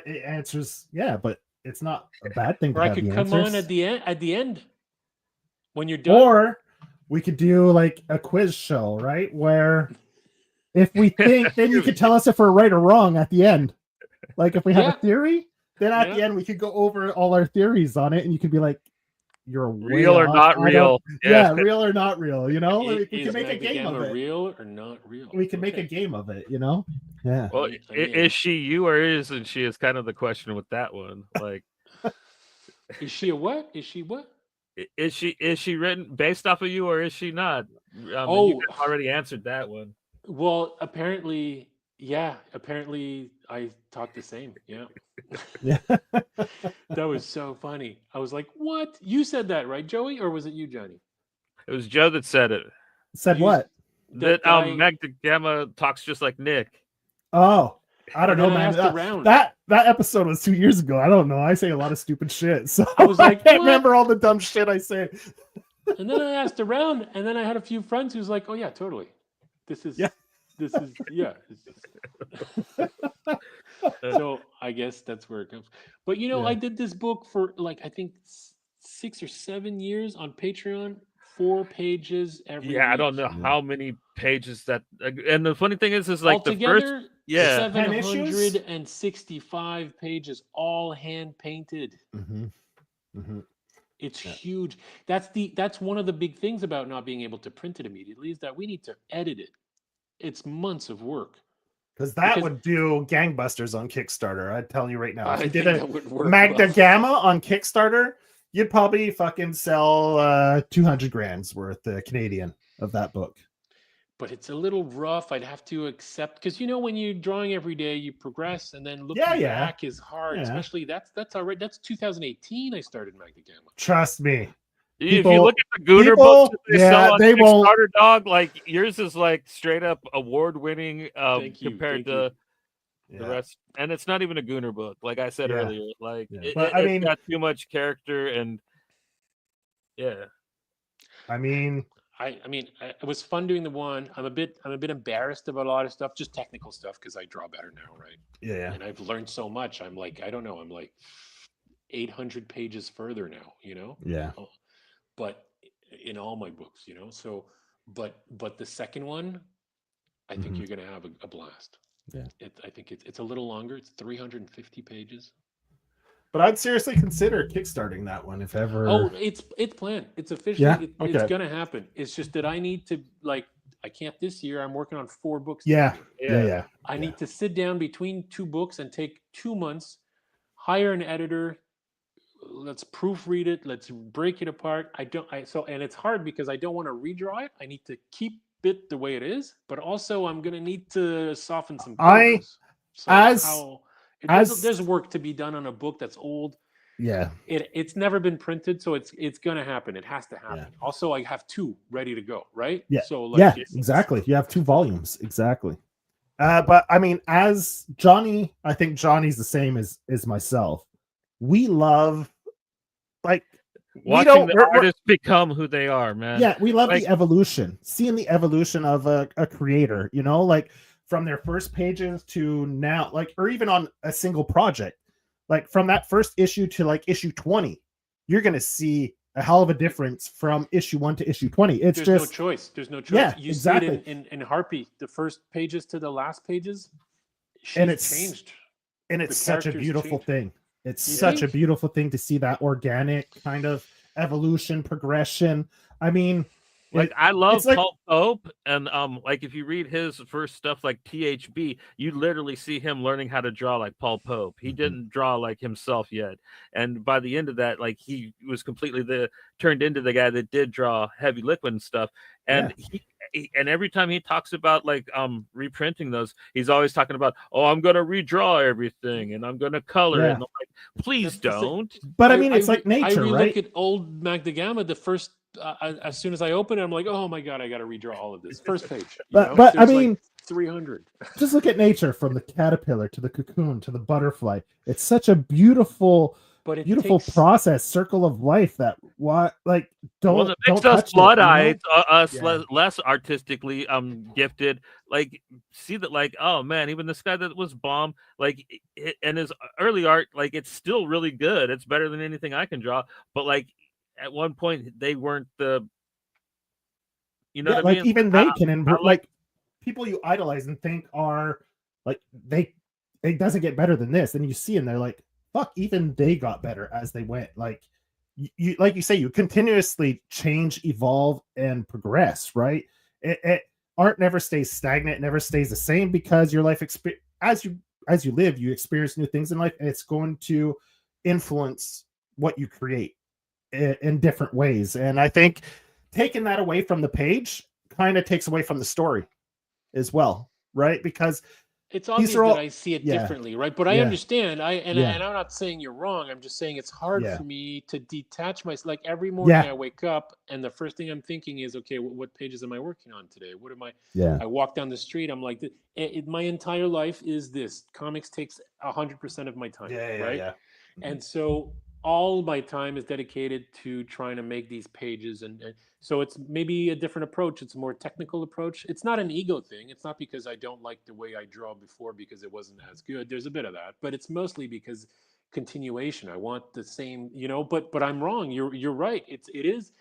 it answers, yeah, but it's not a bad thing to Or I have could the come on answers. at the end when you're done. Or we could do like a quiz show, right? Where if we think, then you could tell us if we're right or wrong at the end. Like if we have a Yeah, theory, then at the yeah. end we could go over all our theories on it, and you could be like, "You're way Real or off." not I don't. real. Yeah. Yeah, real or not real. Like, we can Is make a Magda game of Gamma it. real or not real? We can make a Okay. game of it. Yeah. Well, I'm in. is she you or isn't she? Is kind of the question with that one. Like, Is she a what? Is she what? is she written based off of you or is she not? And you Oh, guys already answered that one. well, apparently, yeah. Apparently, I talk the same. Yeah. Yeah. That was so funny. I was like, "What? You said that, right, Joey? Or was it you, Johnny?" It was Joe that said it. Said You what? That that guy. Magda Gamma talks just like Nick. Oh, I don't And then know, I man. asked around. That episode was 2 years ago. I don't know. I say a lot of stupid shit, so I was like, can't "What?" remember all the dumb shit I say. And then I asked around, and then I had a few friends who's like, "Oh yeah, totally. This is Yeah. this is yeah." So I guess that's where it comes. But Yeah. I did this book for like I think 6 or 7 years on Patreon, 4 pages every Yeah, I week. don't know Yeah. how many pages that. And the funny thing is like the first. Altogether, Yeah, 10 issues? 765 pages, all hand painted. Mm-hmm. Mm-hmm. It's Yeah. huge. That's one of the big things about not being able to print it immediately is that we need to edit it. It's months of work. Because that Because would do gangbusters on Kickstarter. I'd tell you right now. If I you did think a that would work Magda well. Gamma on Kickstarter, you'd probably fucking sell 200 grand's worth Canadian of that book. But it's a little rough. I'd have to accept because when you're drawing every day, you progress, and then looking Yeah. back is hard. Yeah. Especially that's already that's 2018. I started Magna Gamma. Trust me. if you look at the Gooner books that they sell on they won't. Kickstarter, dog, like yours is like straight up award winning Thank you. compared Thank you. to the rest. And it's not even a Gooner book, like I said Yeah. earlier. Like Yeah. it, But it, I it's mean, got too much character and yeah. I mean, it was fun doing the one. I'm a bit embarrassed about a lot of stuff, just technical stuff, because I draw better now, right? yeah. And I've learned so much. I'm like, I don't know, I'm like 800 pages further now, Yeah. But in all my books, So, but the second one, I think Mhm. you're gonna have a blast. I think it's a little longer. It's 350 pages. But I'd seriously consider kickstarting that one if ever. Oh, it's planned. It's officially Yeah? it's Okay. gonna happen. It's just that I need to I can't this year. I'm working on 4 books. Yeah. This year. Yeah. I need to sit down between 2 books and take 2 months, hire an editor. Let's proofread it. Let's break it apart. And it's hard because I don't want to redraw it. I need to keep it the way it is, but also I'm gonna need to soften some corners. There's work to be done on a book that's old. Yeah. It's never been printed, so it's gonna happen. It has to happen. Yeah. Also, I have 2 ready to go, right? Yeah. So exactly. You have 2 volumes. Exactly. But I mean, as Johnny, I think Johnny's the same as myself. We love watching the artists become who they are, man. Yeah, we love the evolution, seeing the evolution of a creator, like from their first pages to now, or even on a single project, from that first issue to issue 20, you're going to see a hell of a difference from issue 1 to issue 20. There's no choice. There's no choice. Yeah, you exactly. see it in Harpy, the first pages to the last pages, it's changed. And it's such a beautiful thing. It's such a beautiful thing to see that organic kind of evolution, progression. I mean, I love Paul Pope, and if you read his first stuff like THB, you literally see him learning how to draw like Paul Pope. He didn't draw like himself yet, and by the end of that, he was completely turned into the guy that did draw heavy liquid and stuff. And and every time he talks about reprinting those, he's always talking about, I'm gonna redraw everything and I'm gonna color it. And I'm like, please don't. But I mean, it's like nature, right? I look at old Magdagama, the first as soon as I open it, I'm like, oh my god, I gotta redraw all of this first page. But I mean, 300. Just look at nature, from the caterpillar to the cocoon to the butterfly. It's such a beautiful. But it beautiful process, circle of life that it makes us blood eyes, us less artistically gifted. See that oh man, even this guy that was bomb, and his early art, it's still really good. It's better than anything I can draw. But at one point they weren't the, what I mean? Even they can improve. People you idolize and think are it doesn't get better than this, and you see them, they're like, fuck, even they got better as they went. You say, you continuously change, evolve, and progress, right? Art never stays stagnant, never stays the same, because your life as you live, you experience new things in life, and it's going to influence what you create in different ways. And I think taking that away from the page kind of takes away from the story as well, right? Because it's obvious that I see it differently, right? But I understand. And I'm not saying you're wrong. I'm just saying it's hard for me to detach myself. Every morning I wake up and the first thing I'm thinking is, okay, what pages am I working on today? What am I? I walk down the street. I'm like, my entire life is this. Comics takes 100% of my time, right? Yeah. And so all my time is dedicated to trying to make these pages, and so it's maybe a different approach. It's a more technical approach. It's not an ego thing. It's not because I don't like the way I draw before because it wasn't as good. There's a bit of that, but it's mostly because continuation. I want the same, but I'm wrong. You're right. It is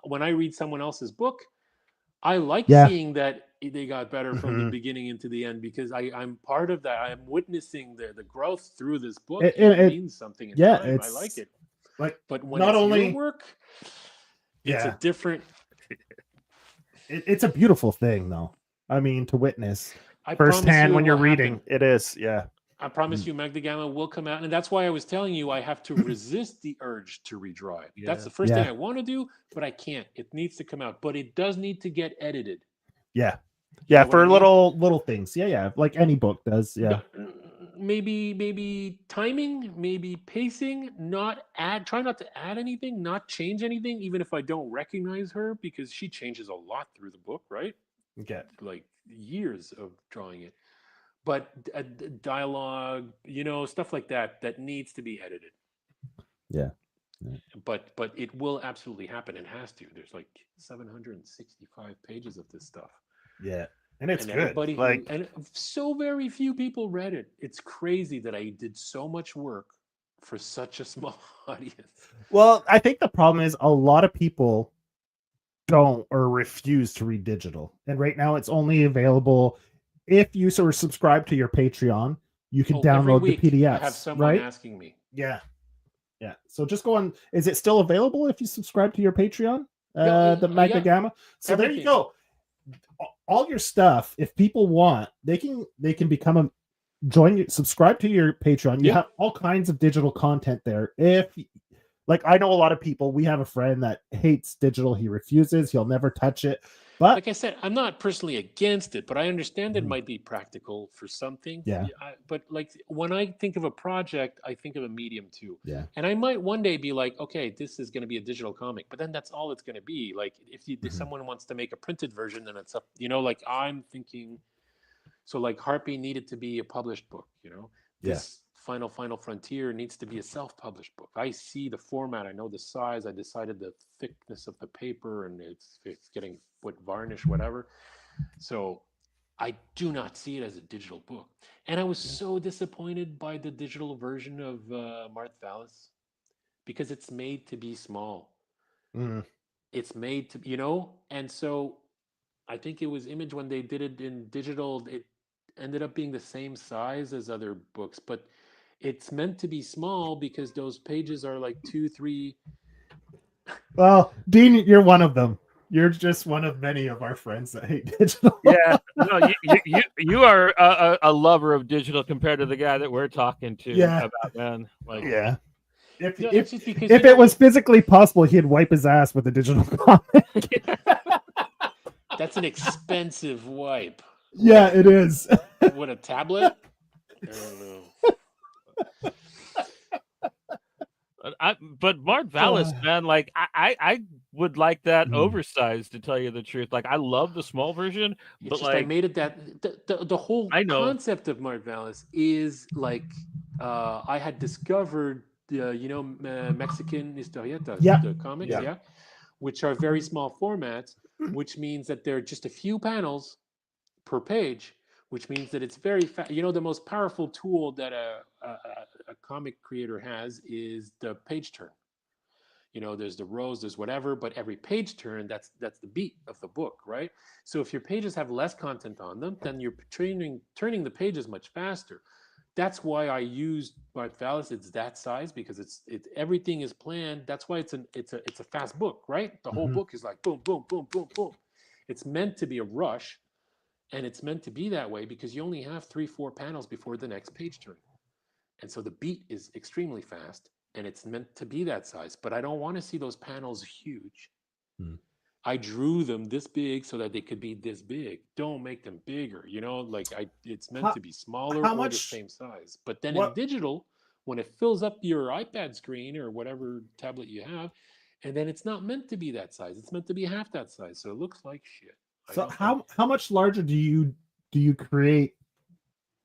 when I read someone else's book, I like seeing that they got better from the beginning into the end, because I'm part of that. I'm witnessing the growth through this book. It means something in time. I like it. But when not it's only your work, it's a different. It's a beautiful thing, though. I mean, to witness firsthand when you're reading. It is, I promise you, Magdagama will come out, and that's why I was telling you I have to resist the urge to redraw it. That's the first thing I want to do, but I can't. It needs to come out, but it does need to get edited. For little things. Like any book does. Maybe timing, maybe pacing. Try not to add anything, not change anything, even if I don't recognize her, because she changes a lot through the book, right? Like years of drawing it. But dialogue, stuff like that needs to be edited. But it will absolutely happen. It has to. There's 765 pages of this stuff. And it's good. And so very few people read it. It's crazy that I did so much work for such a small audience. Well, I think the problem is a lot of people don't or refuse to read digital. And right now it's only available if you sort of subscribe to your Patreon, you can Every download the week PDFs. I have someone right? asking me. Yeah. Yeah. So just go on. Is it still available if you subscribe to your Patreon? No, The Magna yeah, Gamma. So there you everything. go. All your stuff, if people want, they can become a subscribe to your Patreon. You Yep. have all kinds of digital content there. If like I know a lot of people, we have a friend that hates digital, he refuses, he'll never touch it. But like I said, I'm not personally against it, but I understand it might be practical for some things. Yeah. But like when I think of a project, I think of a medium too. Yeah. And I might one day be like, okay, this is going to be a digital comic, but then that's all it's going to be. Like if someone wants to make a printed version, then it's up. Like I'm thinking. So like Harpy needed to be a published book. This Final Frontier needs to be a self-published book. I see the format, I know the size, I decided the thickness of the paper, and it's getting put varnish, whatever. So I do not see it as a digital book. And I was so disappointed by the digital version of Marth Vallis because it's made to be small. It's made to, and so I think it was Image when they did it in digital, it ended up being the same size as other books, but it's meant to be small because those pages are like 2, 3. Well, Dean, you're one of them. You're just one of many of our friends that hate digital. Yeah, no, you are a lover of digital compared to the guy that we're talking to about, man. Like, yeah. If it's just because, if it was physically possible, he'd wipe his ass with a digital comic. That's an expensive wipe. Yeah, it is. What, a tablet? I don't know. But Marth Vallis, man, like I would like that oversized, to tell you the truth. Like I love the small version, but just, like I made it that the whole concept of Marth Vallis is like I had discovered Mexican historietas, the comics, which are very small formats, which means that they're just a few panels per page, which means that it's very fast. The most powerful tool that a comic creator has is the page turn. There's the rows, there's whatever, but every page turn, that's the beat of the book, right? So if your pages have less content on them, then you're turning the pages much faster. That's why I used Marth Vallis. It's that size because it's everything is planned. That's why it's a fast book, right? The whole book is like boom, boom, boom, boom, boom. It's meant to be a rush. And it's meant to be that way because you only have 3-4 panels before the next page turn. And so the beat is extremely fast and it's meant to be that size. But I don't want to see those panels huge. I drew them this big so that they could be this big. Don't make them bigger. It's meant to be smaller or the same size. But then in digital, when it fills up your iPad screen or whatever tablet you have, and then it's not meant to be that size. It's meant to be half that size. So it looks like shit. So how much larger do you create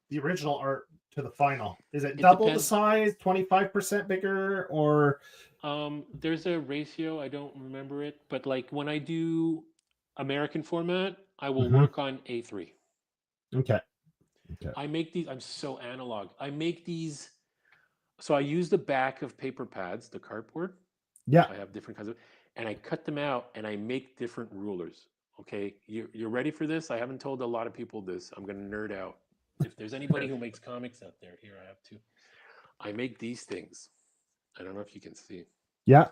the original art to the final? Is it double the size, 25% bigger, or there's a ratio, I don't remember it, but like when I do American format, I will work on A3. Okay. I make these, I'm so analog. I make these, so I use the back of paper pads, the cardboard. Yeah. I have different kinds of, and I cut them out and I make different rulers. Okay, you're ready for this? I haven't told a lot of people this. I'm going to nerd out. If there's anybody who makes comics out there, here I have two. I make these things. I don't know if you can see. Yeah.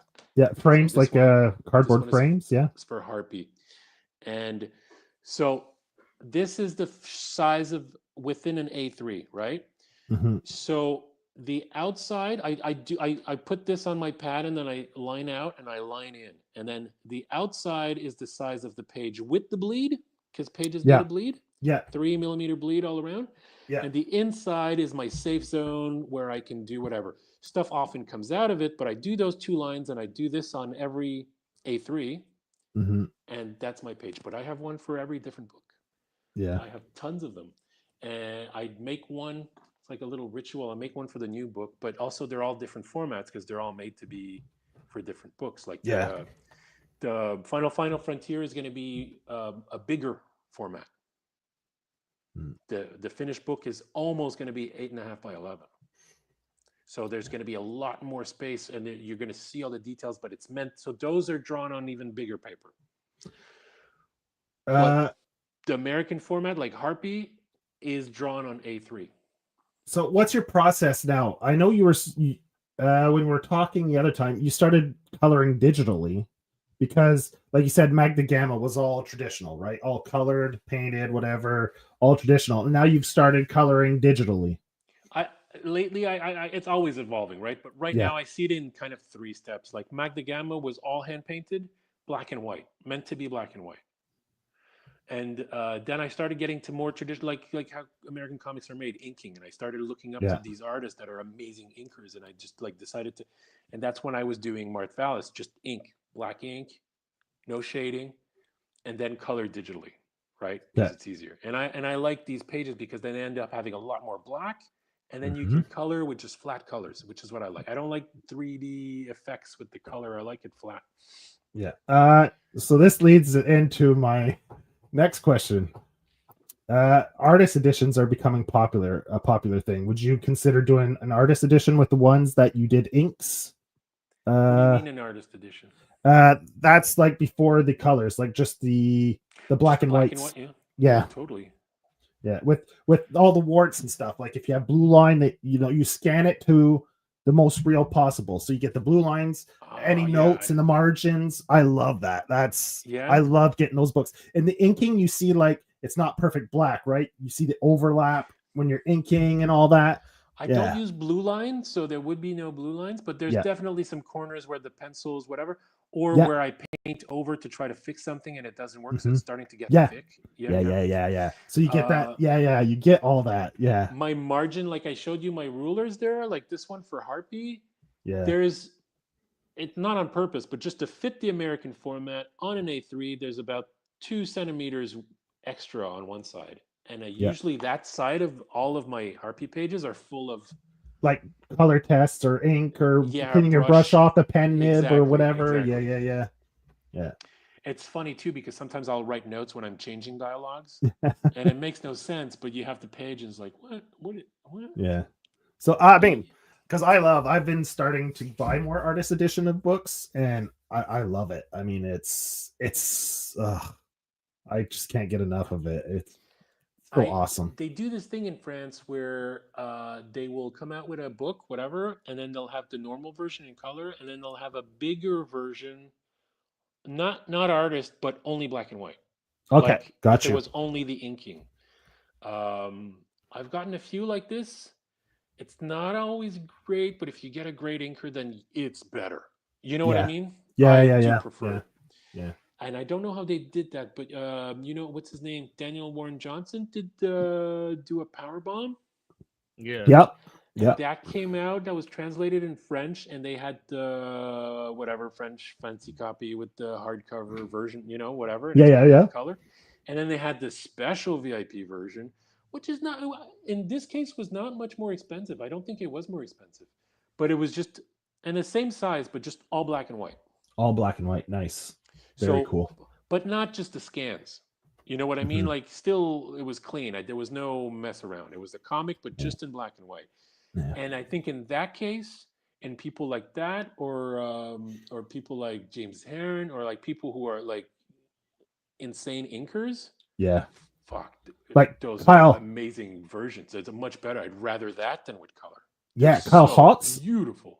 Frames, so like cardboard frames. Yeah. It's for Harpy. And so this is the size of within an A3, right? So the outside, I put this on my pad and then I line out and I line in. And then the outside is the size of the page with the bleed, because pages need a bleed. 3 millimeter bleed all around. And the inside is my safe zone where I can do whatever. Stuff often comes out of it, but I do those 2 lines and I do this on every A3. And that's my page. But I have one for every different book. I have tons of them. And I make one. It's like a little ritual. I make one for the new book, but also they're all different formats because they're all made to be for different books. Like the Final Frontier is going to be a bigger format. The finished book is almost going to be 8.5 by 11. So there's going to be a lot more space, and you're going to see all the details. But it's meant so those are drawn on even bigger paper. The American format, like Harpy, is drawn on A3. So what's your process now? I know you were when we were talking the other time, you started coloring digitally because, like you said, Magna Gamma was all traditional, right? All colored, painted, whatever, all traditional. And now you've started coloring digitally. Lately, it's always evolving, right? But right now, I see it in kind of 3 steps. Like Magna Gamma was all hand painted, black and white, meant to be black and white. And then I started getting to more traditional, like how American comics are made, inking. And I started looking up to these artists that are amazing inkers. And I just like decided to, and that's when I was doing Mart Vallis, just ink, black ink, no shading, and then color digitally, right? Because it's easier. And I like these pages because then they end up having a lot more black. And then you can color with just flat colors, which is what I like. I don't like 3D effects with the color. I like it flat. Yeah. So this leads into my next question. Artist editions are becoming a popular thing. Would you consider doing an artist edition with the ones that you did inks? What do you mean an artist edition? That's like before the colors, like just the black and white. Yeah, totally. Yeah, with all the warts and stuff. Like if you have blue line, that you scan it to the most real possible, so you get the blue lines, any notes in the margins. I love that. I love getting those books. In the inking, you see like it's not perfect black, right? You see the overlap when you're inking and all that. I don't use blue lines, so there would be no blue lines, but there's definitely some corners where the pencils, whatever, or where I paint over to try to fix something and it doesn't work, so it's starting to get thick. Yeah. So you get that. You get all that. Yeah. My margin, like I showed you my rulers there, like this one for Harpy. Yeah. It's not on purpose, but just to fit the American format on an A3, there's about 2 centimeters extra on one side. And usually that side of all of my Harpy pages are full of like color tests or ink or cleaning your brush off the pen nib or whatever. Exactly. Yeah. It's funny too, because sometimes I'll write notes when I'm changing dialogues and it makes no sense, but you have the page and it's like, what? Yeah. So, I mean, because I've been starting to buy more artist edition of books and I love it. I mean, it's I just can't get enough of it. It's so awesome. They do this thing in France where they will come out with a book, whatever, and then they'll have the normal version in color, and then they'll have a bigger version, not artist, but only black and white. Okay, gotcha. It was only the inking. I've gotten a few like this. It's not always great, but if you get a great inker, then it's better. You know what I mean? I do prefer it. Yeah. And I don't know how they did that, but what's his name? Daniel Warren Johnson did do a power bomb. Yeah. Yep. And that came out. That was translated in French, and they had the whatever French fancy copy with the hardcover version. Whatever. Yeah. Color, and then they had the special VIP version, which is not in this case was not much more expensive. I don't think it was more expensive, but it was just and the same size, but just all black and white. All black and white. Nice. Very cool. But not just the scans. You know what I mean? Like, still, it was clean. There was no mess around. It was a comic, but just in black and white. Yeah. And I think in that case, and people like that, or people like James Heron, or like people who are like insane inkers. Yeah. Fuck. Like those Kyle, are amazing versions. It's much better. I'd rather that than with color. Yeah, Kyle Holtz. Beautiful.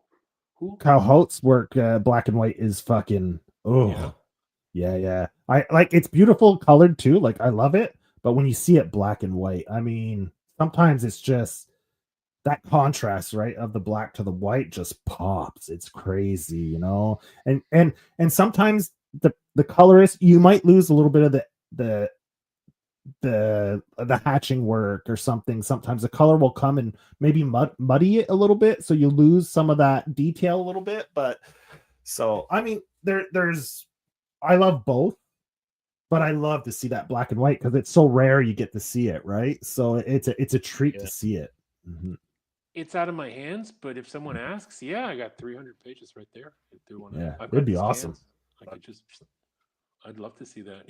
Who? Kyle Holtz work black and white is fucking Yeah. I like it's beautiful colored too. Like I love it, but when you see it black and white, I mean, sometimes it's just that contrast, right, of the black to the white just pops. It's crazy, And sometimes the colorist, you might lose a little bit of the hatching work or something. Sometimes the color will come and maybe muddy it a little bit, so you lose some of that detail a little bit. But so I mean, there's I love both, but I love to see that black and white because it's so rare you get to see it, right? So it's a treat to see it. Mm-hmm. It's out of my hands, but if someone asks, I got 300 pages right there. It'd be awesome. I'd love to see that.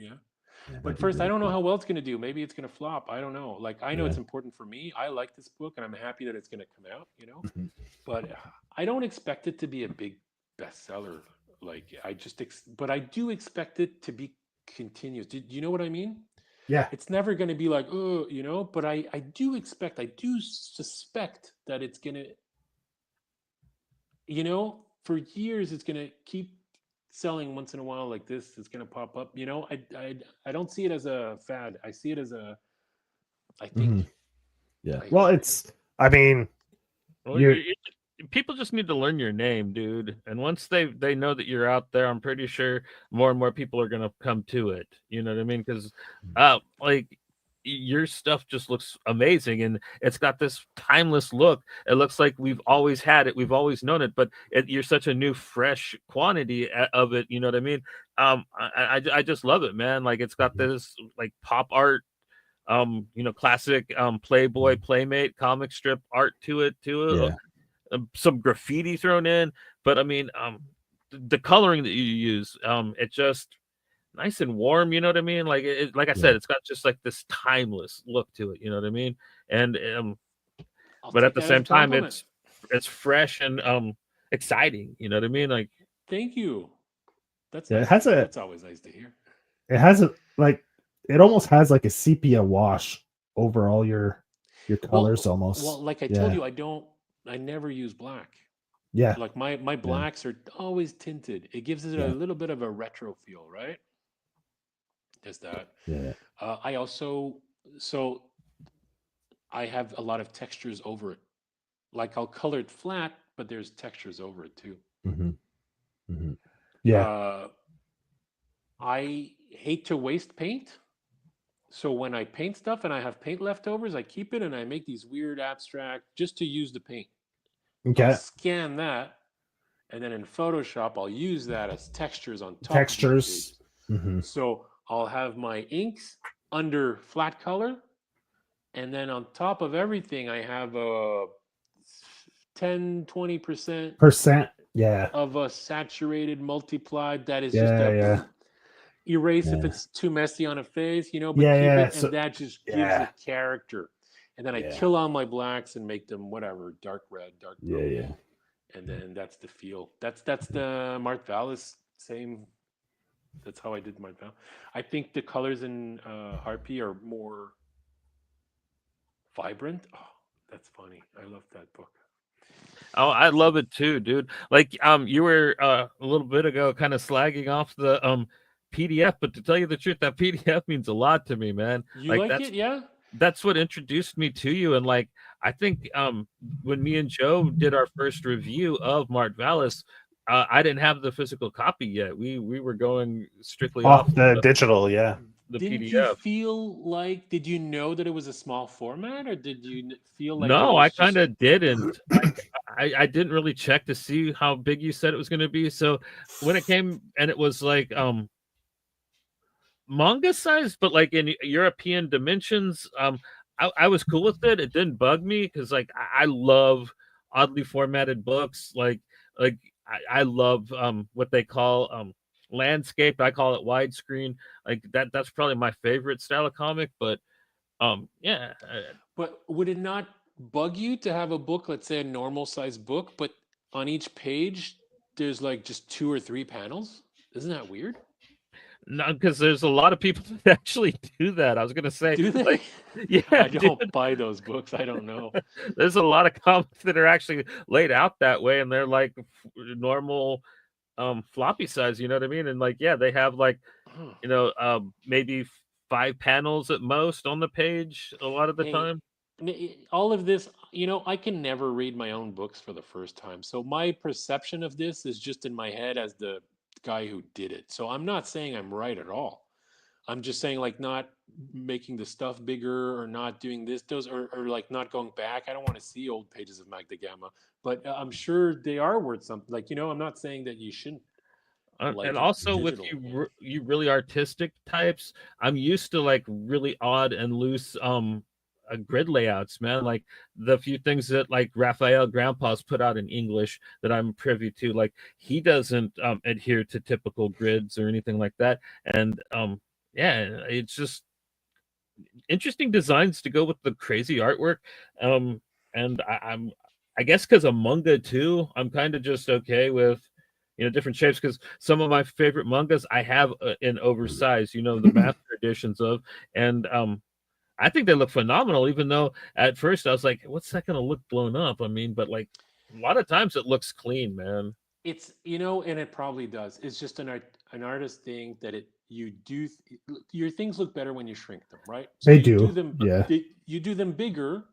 But first, I don't know how well it's going to do. Maybe it's going to flop. I don't know. Like, I know it's important for me. I like this book, and I'm happy that it's going to come out, Mm-hmm. But I don't expect it to be a big bestseller. Like, but I do expect it to be continuous. Do you know what I mean? Yeah. It's never going to be like, oh, but I do suspect that it's going to, for years, it's going to keep selling once in a while like this. It's going to pop up. I don't see it as a fad. I see it as I think. Yeah. Well, I mean, Well, people just need to learn your name, dude. And once they know that you're out there, I'm pretty sure more and more people are gonna come to it. You know what I mean? Because, like your stuff just looks amazing, and it's got this timeless look. It looks like we've always had it, we've always known it, but you're such a new, fresh quantity of it. You know what I mean? I just love it, man. Like it's got this like pop art, classic Playboy Playmate comic strip art to it too. Yeah. Some graffiti thrown in, but I mean, the coloring that you use, it's just nice and warm. You know what I mean? Like like I said, it's got just like this timeless look to it. You know what I mean? And but at the same time, it's fresh and exciting. You know what I mean? Like, thank you. That's yeah, nice. That's always nice to hear. It has it almost has like a sepia wash over all your colors almost. Well, like I told you, I never use black. Yeah. Like my blacks are always tinted. It gives it a little bit of a retro feel, right? There's that. Yeah. I also, I have a lot of textures over it. Like I'll color it flat, but there's textures over it too. Yeah. I hate to waste paint. So when I paint stuff and I have paint leftovers, I keep it and I make these weird abstract just to use the paint. Okay. I'll scan that, and then in Photoshop, I'll use that as textures on top. Textures. So I'll have my inks under flat color, and then on top of everything, I have a 10-20% of a saturated multiplied that is just a erase if it's too messy on a face, but keep it, and that just gives it character. And then I kill all my blacks and make them whatever, dark red, dark blue. And then that's the feel. That's the Mart Vallis same. That's how I did Mart Vallis. I think the colors in Harpy are more vibrant. Oh, that's funny. I love that book. Oh, I love it too, dude. Like you were a little bit ago kind of slagging off the PDF, but to tell you the truth, that PDF means a lot to me, man. You like it? Yeah. That's what introduced me to you. And like I think when me and Joe did our first review of Mart Vallis, I didn't have the physical copy yet. We were going strictly off the digital, the Didn't PDF. you feel like, did you know that it was a small format, or did you feel like no, I kind of didn't. I didn't really check to see how big you said it was going to be. So when it came and it was like manga size, but like in European dimensions, I was cool with it. It didn't bug me because like I love oddly formatted books. Like I love what they call landscape. I call it widescreen. Like that's probably my favorite style of comic. But yeah. But would it not bug you to have a book, let's say a normal size book, but on each page there's like just 2 or 3 panels? Isn't that weird? No, because there's a lot of people that actually do that. I was gonna say, do they? Like, yeah, I don't buy those books. I don't know. There's a lot of comics that are actually laid out that way, and they're like normal floppy size. You know what I mean? And like, yeah, they have like, maybe 5 panels at most on the page a lot of the time. All of this, I can never read my own books for the first time. So my perception of this is just in my head as the guy who did it. So I'm not saying I'm right at all. I'm just saying like not making the stuff bigger or not doing those or like not going back. I don't want to see old pages of Magda Gamma, but I'm sure they are worth something. Like, I'm not saying that you shouldn't. And also with you really artistic types, I'm used to like really odd and loose grid layouts, man. Like the few things that like Raphael Grandpa's put out in English that I'm privy to, like he doesn't adhere to typical grids or anything like that. And it's just interesting designs to go with the crazy artwork. And I guess because of manga too, I'm kind of just okay with different shapes. Because some of my favorite mangas I have in oversized, the master editions of, and I think they look phenomenal. Even though at first I was like, "What's that going to look blown up?" I mean, but like a lot of times it looks clean, man. It's and it probably does. It's just an artist thing that your things look better when you shrink them, right? So They you do do. them Yeah. you do them bigger,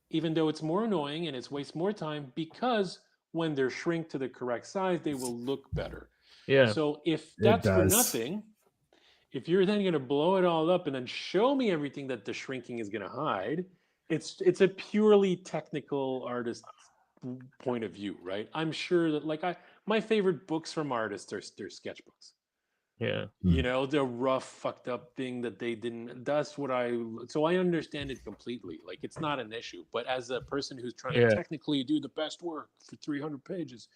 even though it's more annoying and it's wastes more time, because when they're shrink to the correct size, they will look better. Yeah, So if It that's for does. nothing, if you're then going to blow it all up and then show me everything that the shrinking is going to hide, it's a purely technical artist point of view, right? I'm sure that my favorite books from artists are they're sketchbooks. yeah, The rough, fucked up thing that they didn't. That's what so I understand it completely. Like, it's not an issue. But as a person who's trying to yeah, technically do the best work for 300 pages,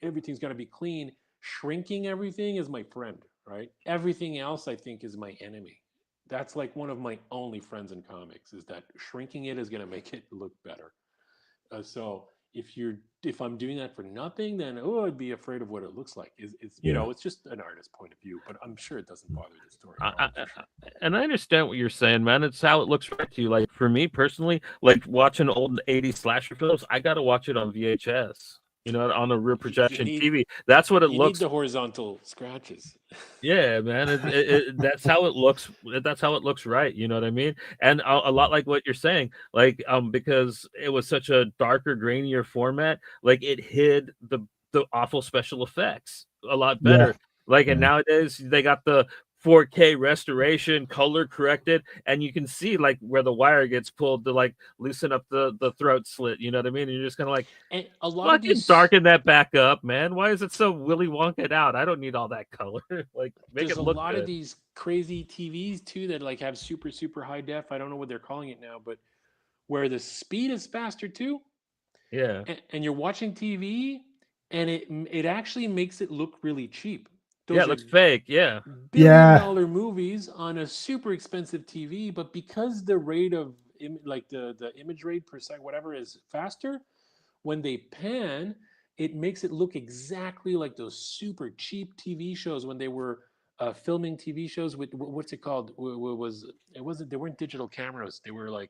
everything's got to be clean. Shrinking everything is my friend, right? Everything else I think is my enemy. That's like one of my only friends in comics, is that shrinking it is going to make it look better. So if I'm doing that for nothing, then I'd be afraid of what it looks like. Yeah. It's just an artist's point of view, but I'm sure it doesn't bother the story I, at I, all, for sure. and I understand what you're saying, man. It's how it looks right to you. Like for me personally, like watching old '80s slasher films, I got to watch it on VHS. On a real You projection need TV. That's what it you need looks. the horizontal scratches. Yeah, man. That's how it looks. That's how it looks right. You know what I mean? And a lot like what you're saying, like because it was such a darker, grainier format, like it hid the awful special effects a lot Yeah. better. Like, and Yeah. nowadays they got the 4K restoration, color corrected, and you can see like where the wire gets pulled to like loosen up the throat slit. You know what I mean? And you're just kind of like, And a lot of fucking these darken that back up, man. Why is it so Willy Wonka out? I don't need all that color. Like, make there's it a look lot of good. these crazy TVs too that like have super super high def. I don't know what they're calling it now, but where the speed is faster too, Yeah. and you're watching TV, and it actually makes it look really cheap. Yeah, it Those looks are fake. Yeah. billion Yeah. dollar movies on a super expensive TV, but because the rate of like the image rate per second, whatever, is faster, when they pan, it makes it look exactly like those super cheap TV shows when they were filming TV shows with what's it called? It wasn't, they weren't digital cameras. They were like,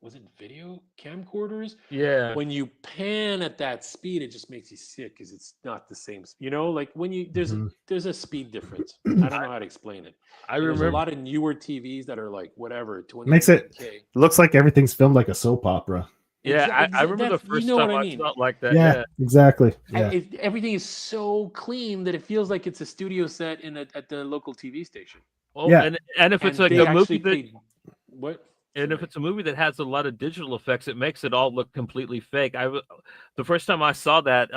was it video camcorders? Yeah. When you pan at that speed, it just makes you sick because it's not the same. Like when you Mhm. there's a speed difference. I don't know how to explain it. I And there's a remember. lot of newer TVs that are like whatever Makes it 29K. looks like everything's filmed like a soap opera. Yeah, I remember the That's, you first know time what I I mean. felt like that. Yeah, Yeah. exactly. Yeah. Everything is so clean that it feels like it's a studio set at the local TV station. Well, Yeah. and if it's And like they a actually movie that paid what? and if Sorry. it's a movie that has a lot of digital effects, it makes it all look completely fake. The first time I saw that,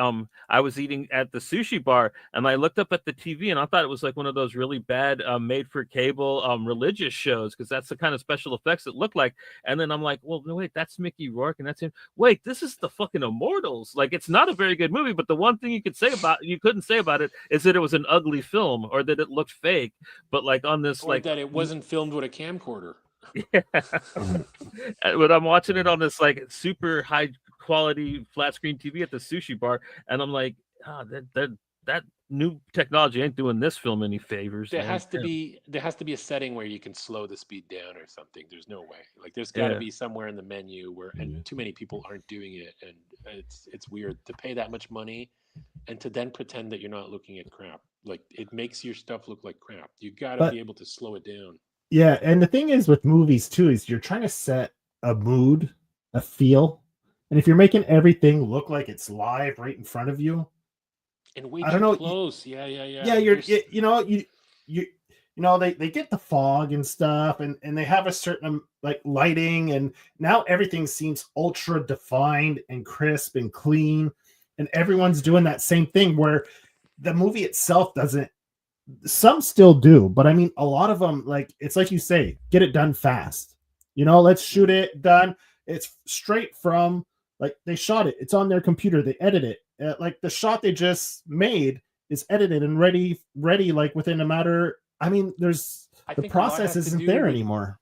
I was eating at the sushi bar, and I looked up at the TV, and I thought it was like one of those really bad made-for-cable religious shows, because that's the kind of special effects it looked like. And then I'm like, well, no, wait, that's Mickey Rourke, and that's him. Wait, this is the fucking Immortals. Like, it's not a very good movie, but the one thing you couldn't say about it is that it was an ugly film or that it looked fake. But like on this, Or like, that it wasn't filmed with a camcorder. yeah. But I'm watching it on this like super high quality flat screen TV at the sushi bar, and I'm like, that new technology ain't doing this film any favors, There man. has to be a setting where you can slow the speed down or something. There's no way. Like, there's got to Yeah, be somewhere in the menu where, and too many people aren't doing it, and it's weird to pay that much money and to then pretend that you're not looking at crap. Like, it makes your stuff look like crap. You got to be But able to slow it down. yeah, and the thing is with movies too is you're trying to set a mood, a feel. And if you're making everything look like it's live right in front of you, And way I don't too know. close. Yeah. Yeah, they get the fog and stuff, and they have a certain like lighting, and now everything seems ultra defined and crisp and clean, and everyone's doing that same thing where the movie itself doesn't. Some still do, but I mean a lot of them, like, it's like you say, get it done fast. Let's shoot it, done. It's straight from, like, they shot it, it's on their computer, they edit it, like the shot they just made is edited and ready like within a matter. I mean, I the think a lot process has to isn't do there with anymore.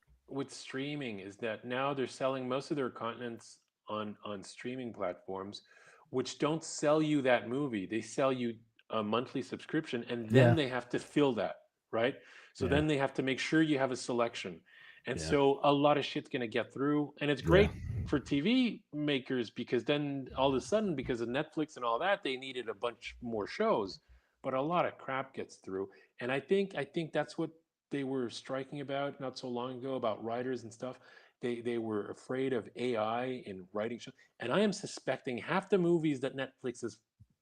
streaming, is that now they're selling most of their contents on streaming platforms, which don't sell you that movie. They sell you a monthly subscription, and then Yeah. they have to fill that, right? So Yeah. then they have to make sure you have a selection. And Yeah. so a lot of shit's going to get through. And it's great for TV makers because then all of a sudden, because of Netflix and all that, they needed a bunch more shows. But a lot of crap gets through. And I think that's what they were striking about not so long ago about writers and stuff. They were afraid of AI in writing shows. And I am suspecting half the movies that Netflix is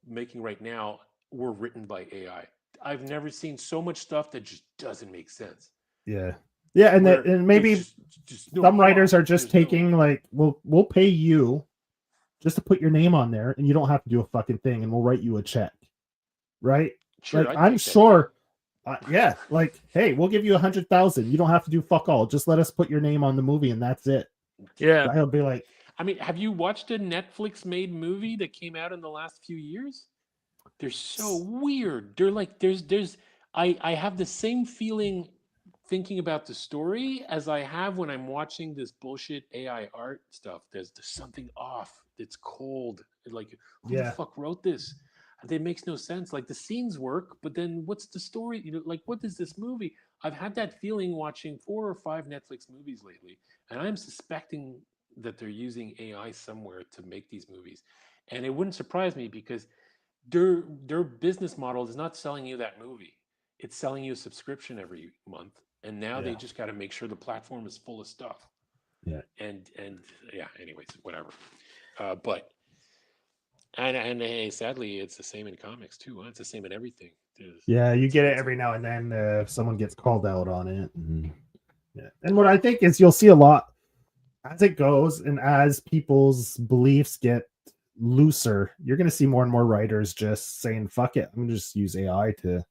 making right now were written by AI. I've never seen so much stuff that just doesn't make sense. Yeah. Yeah, and Where and maybe just no some writers plot, are just there's taking like, we'll pay you just to put your name on there, and you don't have to do a fucking thing, and we'll write you a check, right? Sure, Like, I'd I'm take that, sure, yeah, like, hey, we'll give you 100,000. You don't have to do fuck all. Just let us put your name on the movie, and that's it. Yeah. I'll be like, I mean, have you watched a Netflix made movie that came out in the last few years? They're so weird. They're like I have the same feeling thinking about the story as I have when I'm watching this bullshit AI art stuff. There's something off. It's cold. Like, who the yeah, fuck wrote this? It makes no sense. Like, the scenes work, but then what's the story? You know, like, what is this movie? I've had that feeling watching 4 or 5 Netflix movies lately, and I'm suspecting that they're using AI somewhere to make these movies. And it wouldn't surprise me because their business model is not selling you that movie. It's selling you a subscription every month, and now they yeah, just got to make sure the platform is full of stuff. yeah. And yeah, anyways, whatever. But hey, sadly, it's the same in comics too. Huh? It's the same in everything. Yeah, you get it every now and then if someone gets called out on it. Yeah. And what I think is you'll see a lot as it goes, and as people's beliefs get looser, you're going to see more and more writers just saying, fuck it, I'm going to just use AI to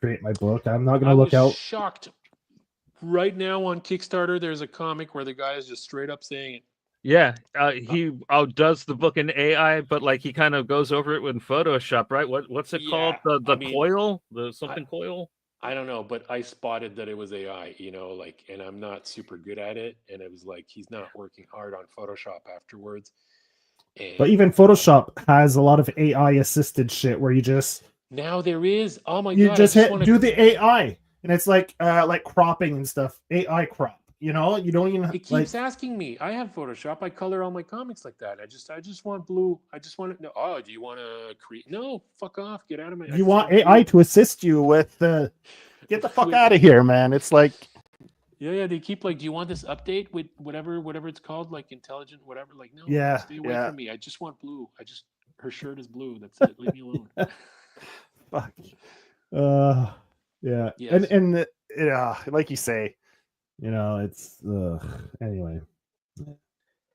create my book. I'm not going to look out. Shocked. Right now on Kickstarter, there's a comic where the guy is just straight up saying it. Yeah, he outdoes the book in AI, but like he kind of goes over it with Photoshop, right? What's it called? Coil, the something coil. I don't know, but I spotted that it was AI, you know, like, and I'm not super good at it, and it was like he's not working hard on Photoshop afterwards. But even Photoshop has a lot of AI assisted shit where you just now there is, oh my you god, just do the AI, and it's like cropping and stuff, AI crop. You know, you don't even. It keeps asking me. I have Photoshop. I color all my comics like that. I just want blue. I just want to know. Oh, do you want to create? No, fuck off. Get out of my. You want AI to assist you with the. Get the fuck out of here, man. It's like. Yeah. They keep like, do you want this update with whatever it's called, like intelligent, whatever? Like, no. Yeah. Stay away from me. I just want blue. Her shirt is blue. That's it. Leave me alone. Fuck. Yeah. Yes. And like you say. You know, it's anyway.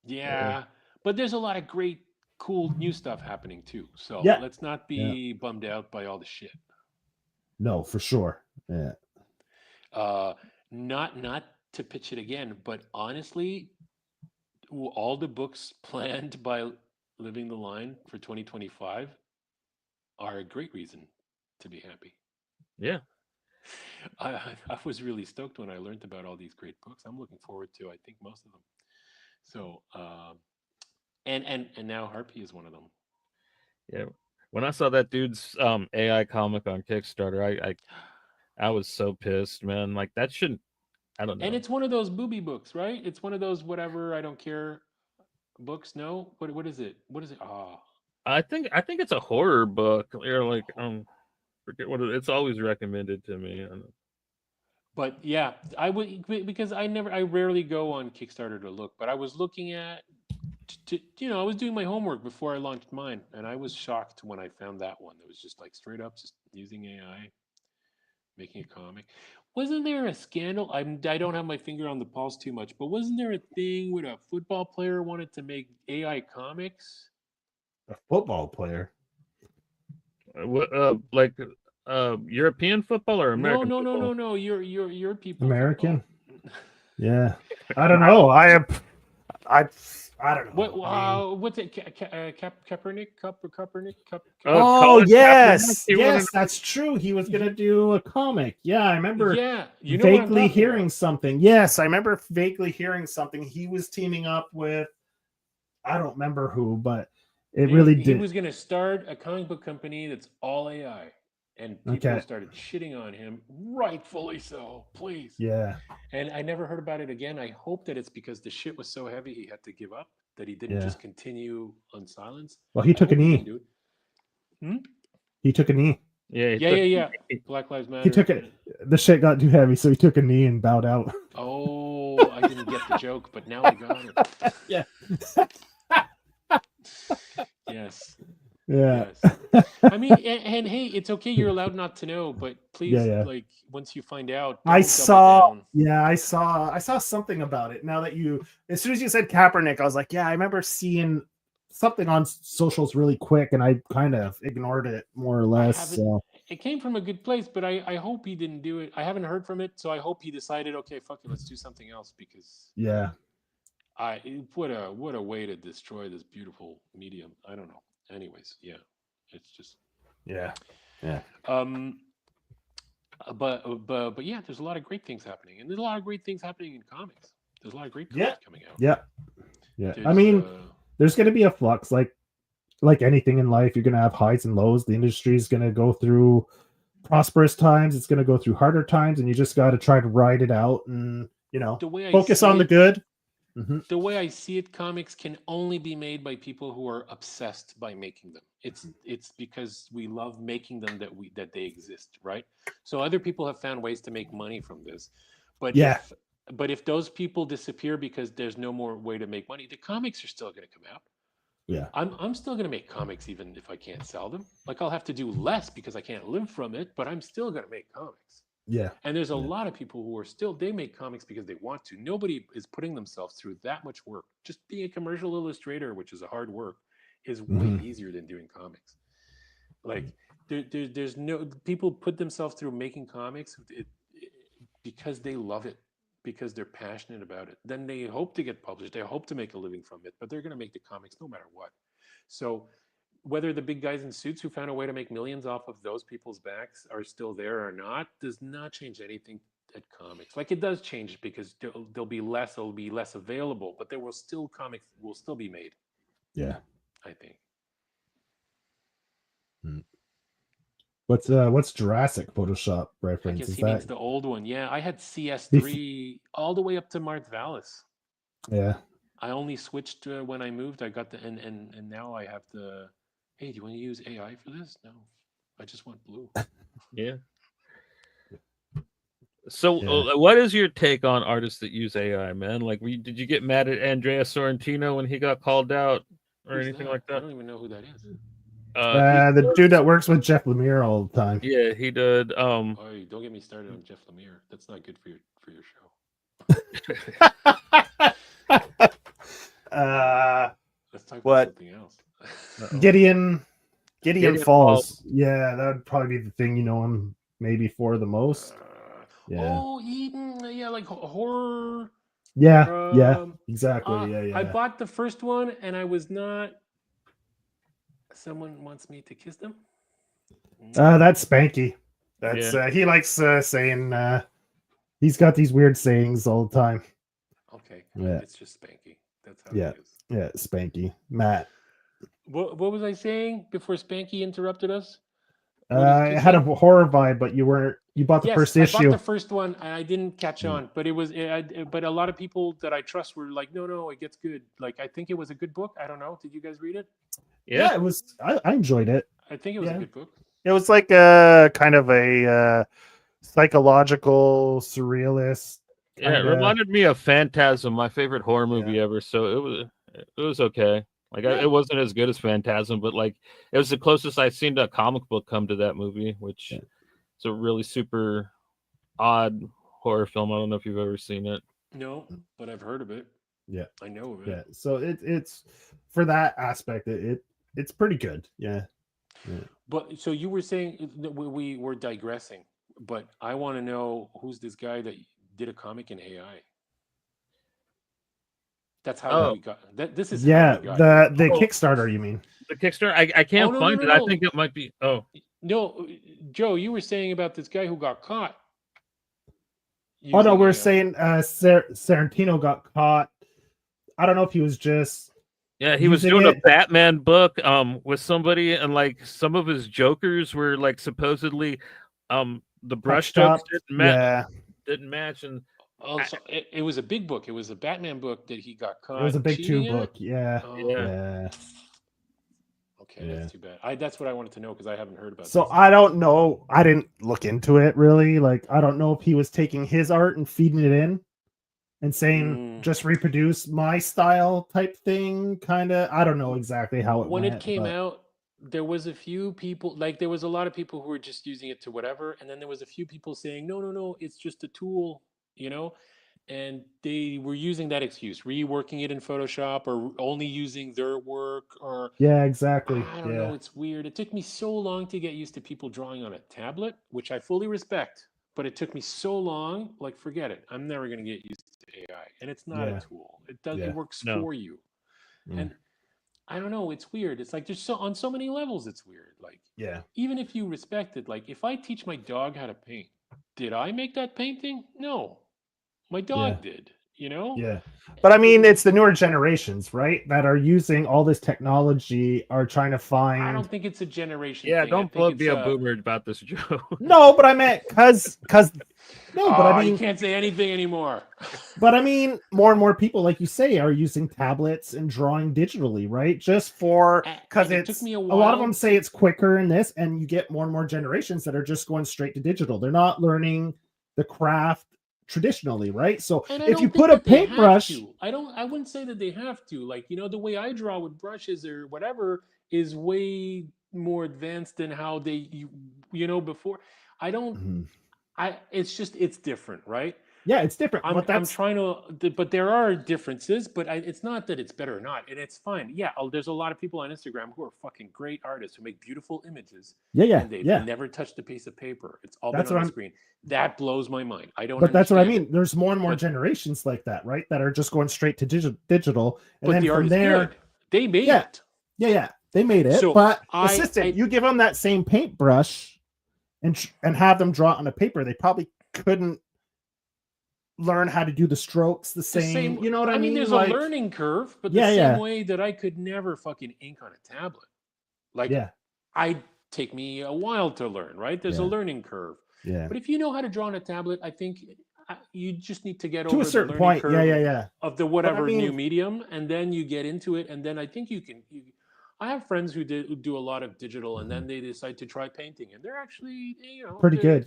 Yeah, but there's a lot of great, cool new stuff happening too. So let's not be bummed out by all the shit. No, for sure. Yeah. Not to pitch it again, but honestly, all the books planned by Living the Line for 2025 are a great reason to be happy. Yeah. I was really stoked when I learned about all these great books. I'm looking forward to, I think, most of them. So, and now Harpy is one of them. Yeah. When I saw that dude's AI comic on Kickstarter, I was so pissed, man. Like that shouldn't. I don't know. And it's one of those booby books, right? It's one of those whatever I don't care books. No, what is it? What is it? I think it's a horror book. Or like forget what it's always recommended to me. But yeah, I would, because I rarely go on Kickstarter to look, but I was looking at, I was doing my homework before I launched mine, and I was shocked when I found that one. It was just like straight up just using AI, making a comic. Wasn't there a scandal? I don't have my finger on the pulse too much, but wasn't there a thing where a football player wanted to make AI comics? A football player? Like European football or American? No. Your people. American. Yeah, I don't know. I don't know. What's it? Kaepernick? Oh yes, yes, that's true. He was gonna do a comic. Yeah, I remember. Yeah, vaguely hearing something. Yes, I remember vaguely hearing something. He was teaming up with, I don't remember who, but It really He did. was going to start a comic book company that's all AI, and people started shitting on him, rightfully so. Please. Yeah. And I never heard about it again. I hope that it's because the shit was so heavy he had to give up, that he didn't just continue on silence. Well, he took a knee. He took a knee. Yeah. Black Lives Matter. He took it. The shit got too heavy, so he took a knee and bowed out. Oh, I didn't get the joke, but now I got it. Yeah. Yes. Yeah. Yes. I mean, and hey, it's okay. You're allowed not to know, but please, like, once you find out, I saw something about it. Now that as soon as you said Kaepernick, I was like, yeah, I remember seeing something on socials really quick, and I kind of ignored it more or less. So. It came from a good place, but I hope he didn't do it. I haven't heard from it, so I hope he decided, okay, fuck it, let's do something else, because what a way to destroy this beautiful medium. I don't know. Anyways, yeah, it's just but yeah, there's a lot of great things happening, and there's a lot of great things happening in comics. There's a lot of great comics coming out. Yeah. I mean, there's going to be a flux, like anything in life. You're going to have highs and lows. The industry is going to go through prosperous times. It's going to go through harder times, and you just got to try to ride it out and focus on the good. Mm-hmm. The way I see it, comics can only be made by people who are obsessed by making them. It's because we love making them that they exist, right? So other people have found ways to make money from this, but if those people disappear because there's no more way to make money, the comics are still going to come out. Yeah, I'm still going to make comics even if I can't sell them. Like, I'll have to do less because I can't live from it, but I'm still going to make comics. Yeah. And there's a lot of people who are they make comics because they want to. Nobody is putting themselves through that much work. Just being a commercial illustrator, which is a hard work, is way easier than doing comics. Like, there's no, people put themselves through making comics because they love it, because they're passionate about it. Then they hope to get published. They hope to make a living from it, but they're going to make the comics no matter what. So whether the big guys in suits who found a way to make millions off of those people's backs are still there or not does not change anything at comics. Like, it does change because it'll be less available, but comics will still be made. Yeah, I think. What's Jurassic Photoshop reference? I guess he means the old one. Yeah, I had CS3 all the way up to Mart Vallis. Yeah. I only switched when I moved. I got the and now I have the. Hey, do you want to use AI for this? No, I just want blue. Yeah. So, what is your take on artists that use AI, man? Like, did you get mad at Andrea Sorrentino when he got called out or anything like that? I don't even know who that is. The dude that works with Jeff Lemire all the time. Yeah, he did. Oh, don't get me started on Jeff Lemire. That's not good for your show. Let's talk about something else. Gideon Falls. Yeah, that would probably be the thing you know him maybe for the most. Oh, Eden. Yeah, like horror. Yeah, exactly. Yeah. I bought the first one and I was not. Someone wants me to kiss them. That's Spanky. That's he likes saying. He's got these weird sayings all the time. Okay. Yeah. It's just Spanky. That's how it is. Yeah, Spanky. Matt. What was I saying before Spanky interrupted us? It had a horror vibe, but you bought the first issue. I bought the first one and I didn't catch on, but but a lot of people that I trust were like, no, it gets good. Like, I think it was a good book. I don't know. Did you guys read it? Yeah, it was. I enjoyed it. I think it was a good book. It was like a kind of a psychological surrealist. Yeah, it reminded me of Phantasm, my favorite horror movie ever. So it was okay. Like, it wasn't as good as Phantasm, but like, it was the closest I've seen to a comic book come to that movie, which is a really super odd horror film. I don't know if you've ever seen it. No, but I've heard of it. Yeah, I know of it. Yeah, so it's for that aspect, it's pretty good. Yeah. But so you were saying we were digressing, but I want to know who's this guy that did a comic in AI. That's how we got that. This is the Kickstarter. You mean the Kickstarter? I can't find it. I think it might be. Oh no, Joe, you were saying about this guy who got caught. Oh no, we're saying Sorrentino got caught. I don't know if he was just Yeah, he was doing a Batman book with somebody, and like some of his Jokers were like supposedly the brush strokes didn't match, and also it was a big book. It was a Batman book that he got caught. It was a big cheating 2 book. Yeah. Okay, that's too bad. That's what I wanted to know because I haven't heard about. So I don't know. I didn't look into it really. Like I don't know if he was taking his art and feeding it in, and saying just reproduce my style type thing. Kind of. I don't know exactly how it when went, it came out. There was a few people, like there was a lot of people who were just using it to whatever, and then there was a few people saying, no, it's just a tool, you know, and they were using that excuse, reworking it in Photoshop or only using their work, or exactly. I don't know. It's weird. It took me so long to get used to people drawing on a tablet, which I fully respect, but it took me so long. Like, forget it. I'm never going to get used to AI, and it's not a tool. It does. It works for you, and I don't know. It's weird. It's like there's on so many levels. It's weird. Like, even if you respect it, like if I teach my dog how to paint, did I make that painting? No, my dog did. You know? Yeah. But I mean, it's the newer generations, right, that are using all this technology, are trying to find. I don't think it's a generation. Yeah, thing. don't be a boomer about this, Joe. No, but I meant because. No, but I mean, you can't say anything anymore. But I mean, more and more people, like you say, are using tablets and drawing digitally, right? Just for because it took me a while. A lot of them say it's quicker in this, and you get more and more generations that are just going straight to digital. They're not learning the craft traditionally, right? So if you put a paintbrush, I wouldn't say that they have to. Like, you know, the way I draw with brushes or whatever is way more advanced than how they, you know, before. I don't. It's different, right? Yeah, it's different. I'm trying to, but there are differences, but it's not that it's better or not, and it's fine. Yeah, there's a lot of people on Instagram who are fucking great artists who make beautiful images. And they've never touched a piece of paper. It's all been on the screen. That blows my mind. I don't. But that's what I mean. There's more and more generations like that, right? That are just going straight to digital, and then from there, they made it. Yeah, they made it. So but assistant, you give them that same paintbrush, and have them draw it on a paper, they probably couldn't learn how to do the strokes the same. You know what I mean? There's a learning curve, but the same way that I could never fucking ink on a tablet. Like, I'd take me a while to learn, right? There's a learning curve. Yeah. But if you know how to draw on a tablet, I think you just need to get to over a certain the point. Curve of the whatever new medium, and then you get into it, and then I think you can. I have friends who do a lot of digital, and then they decide to try painting, and they're actually, you know, pretty good.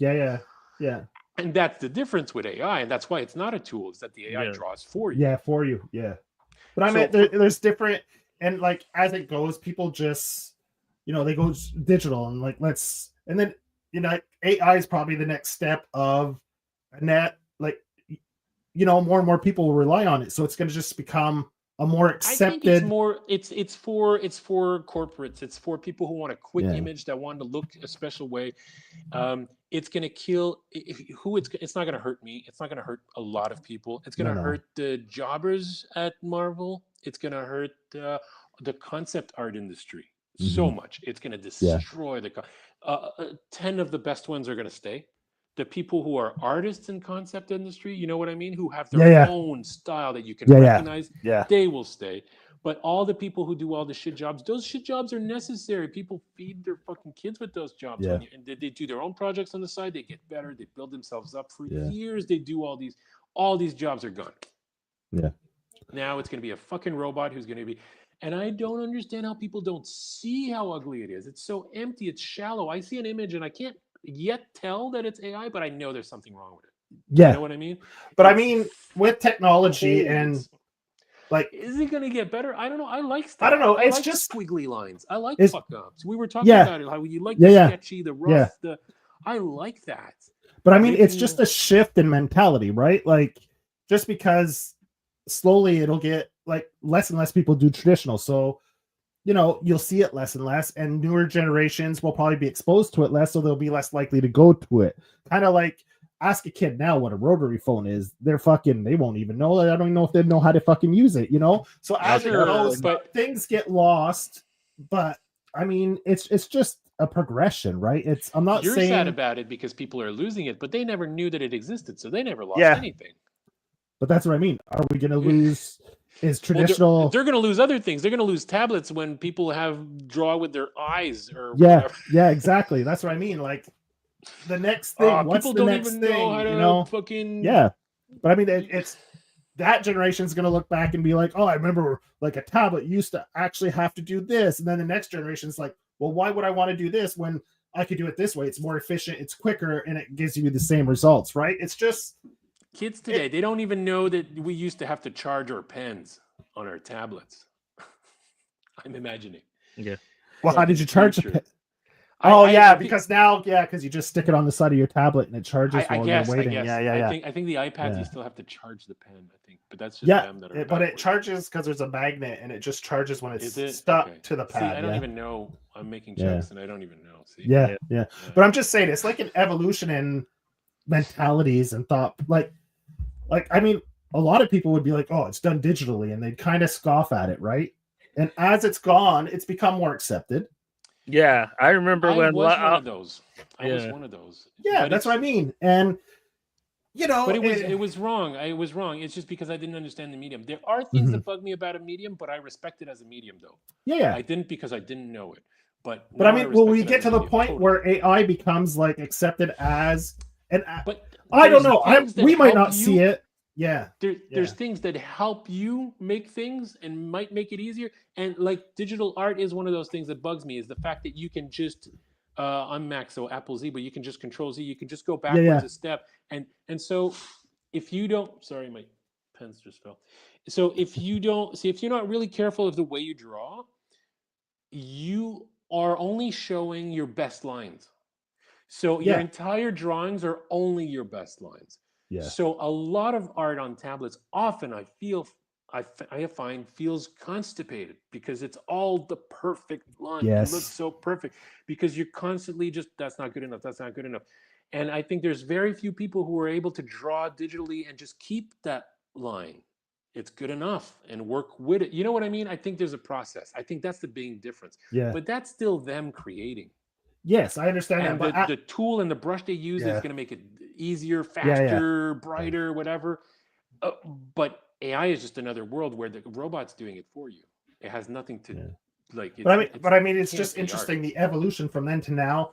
Yeah. And that's the difference with AI, and that's why it's not a tool. It's that the AI draws for you. Yeah, for you. Yeah. But I mean, there's different, and like as it goes, people just, you know, they go digital and like and then, you know, AI is probably the next step of net. Like, you know, more and more people will rely on it, so it's going to just become a more accepted. I think it's more. It's for corporates. It's for people who want a quick image that want to look a special way. It's going to kill it's not going to hurt me. It's not going to hurt a lot of people. It's going to hurt the jobbers at Marvel. It's going to hurt the concept art industry so much. It's going to destroy 10 of the best ones are going to stay. The people who are artists in concept industry, you know what I mean, who have their own style that you can recognize, they will stay. But all the people who do all the shit jobs, those shit jobs are necessary. People feed their fucking kids with those jobs. And they do their own projects on the side. They get better. They build themselves up for years. They do all these jobs are gone. Yeah. Now it's going to be a fucking robot who's going to be, and I don't understand how people don't see how ugly it is. It's so empty. It's shallow. I see an image and I can't yet tell that it's AI, but I know there's something wrong with it. Yeah. You know what I mean? But I mean, with technology and like, is it going to get better? I don't know. I like stuff. I don't know. It's like just squiggly lines. I like fuck ups. We were talking about it, how you like the sketchy, the rough, I like that. But I mean, it's just a shift in mentality, right? Like, just because slowly it'll get like less and less people do traditional. So, you know, you'll see it less and less, and newer generations will probably be exposed to it less, so they'll be less likely to go to it. Kind of like, ask a kid now what a rotary phone is. They won't even know. I don't even know if they know how to fucking use it, you know? So as it goes, but things get lost. But I mean, it's just a progression, right? I'm not saying you're sad about it because people are losing it, but they never knew that it existed, so they never lost anything. But that's what I mean. Are we going to lose is traditional. They're going to lose other things. They're going to lose tablets when people draw with their eyes or Yeah, whatever. yeah, exactly. That's what I mean. Like the next thing. What's People the don't next even thing? know how to You know? fucking. Yeah, but I mean, it's that generation's going to look back and be like, oh, I remember like a tablet used to actually have to do this, and then the next generation's like, well, why would I want to do this when I could do it this way? It's more efficient, it's quicker, and it gives you the same results, right? It's just Kids today, they don't even know that we used to have to charge our pens on our tablets. I'm imagining. Yeah. Well, Like how did in you the charge the future. pen? Oh yeah, I because now, yeah, because you just stick it on the side of your tablet and it charges I while guess, you're waiting. Yeah, yeah, yeah. I think the iPads Yeah. you still have to charge the pen. I think, but that's just Yeah, them that are. but it backwards. charges because there's a magnet and it just charges when Is it's it stuck okay. to the See, pad. I don't Yeah. even know. I'm making Yeah. jokes and I don't even know. See. Yeah, Yeah. yeah. But I'm just saying, it's like an evolution in mentalities and thought. Like I mean, a lot of people would be like, "Oh, it's done digitally," and they'd kind of scoff at it, right? And as it's gone, it's become more accepted. Yeah, I remember I when was one of those. I was yeah. one of those. Yeah, But that's what I mean. And you know, But it was wrong. It was wrong. It's just because I didn't understand the medium. There are things that bug me about a medium, but I respect it as a medium, though. yeah. I didn't because I didn't know it. But I now mean, respect we it get as to a the medium, point totally. where AI becomes like accepted as an. But I don't there's know. things that We might help not you- see it. Yeah. There's things that help you make things and might make it easier. And like digital art is one of those things that bugs me, is the fact that you can just I'm Mac, so Apple Z, but you can just Control Z. You can just go backwards a step. And so if you don't, sorry, my pens just fell. So if you don't see, if you're not really careful of the way you draw, you are only showing your best lines. So your Yeah. entire drawings are only your best lines. Yeah. So a lot of art on tablets often I find feels constipated because it's all the perfect line. Yes. It looks so perfect because you're constantly just, that's not good enough. That's not good enough. And I think there's very few people who are able to draw digitally and just keep that line. It's good enough and work with it. You know what I mean? I think there's a process. I think that's the big difference. Yeah. But that's still them creating. Yes, I understand And that. But the tool and the brush they use is going to make it easier, Yeah, yeah. faster, brighter, whatever. But AI is just another world where the robot's doing it for you. It has nothing to like. But I mean, it's can't just be interesting art. the evolution from then to now,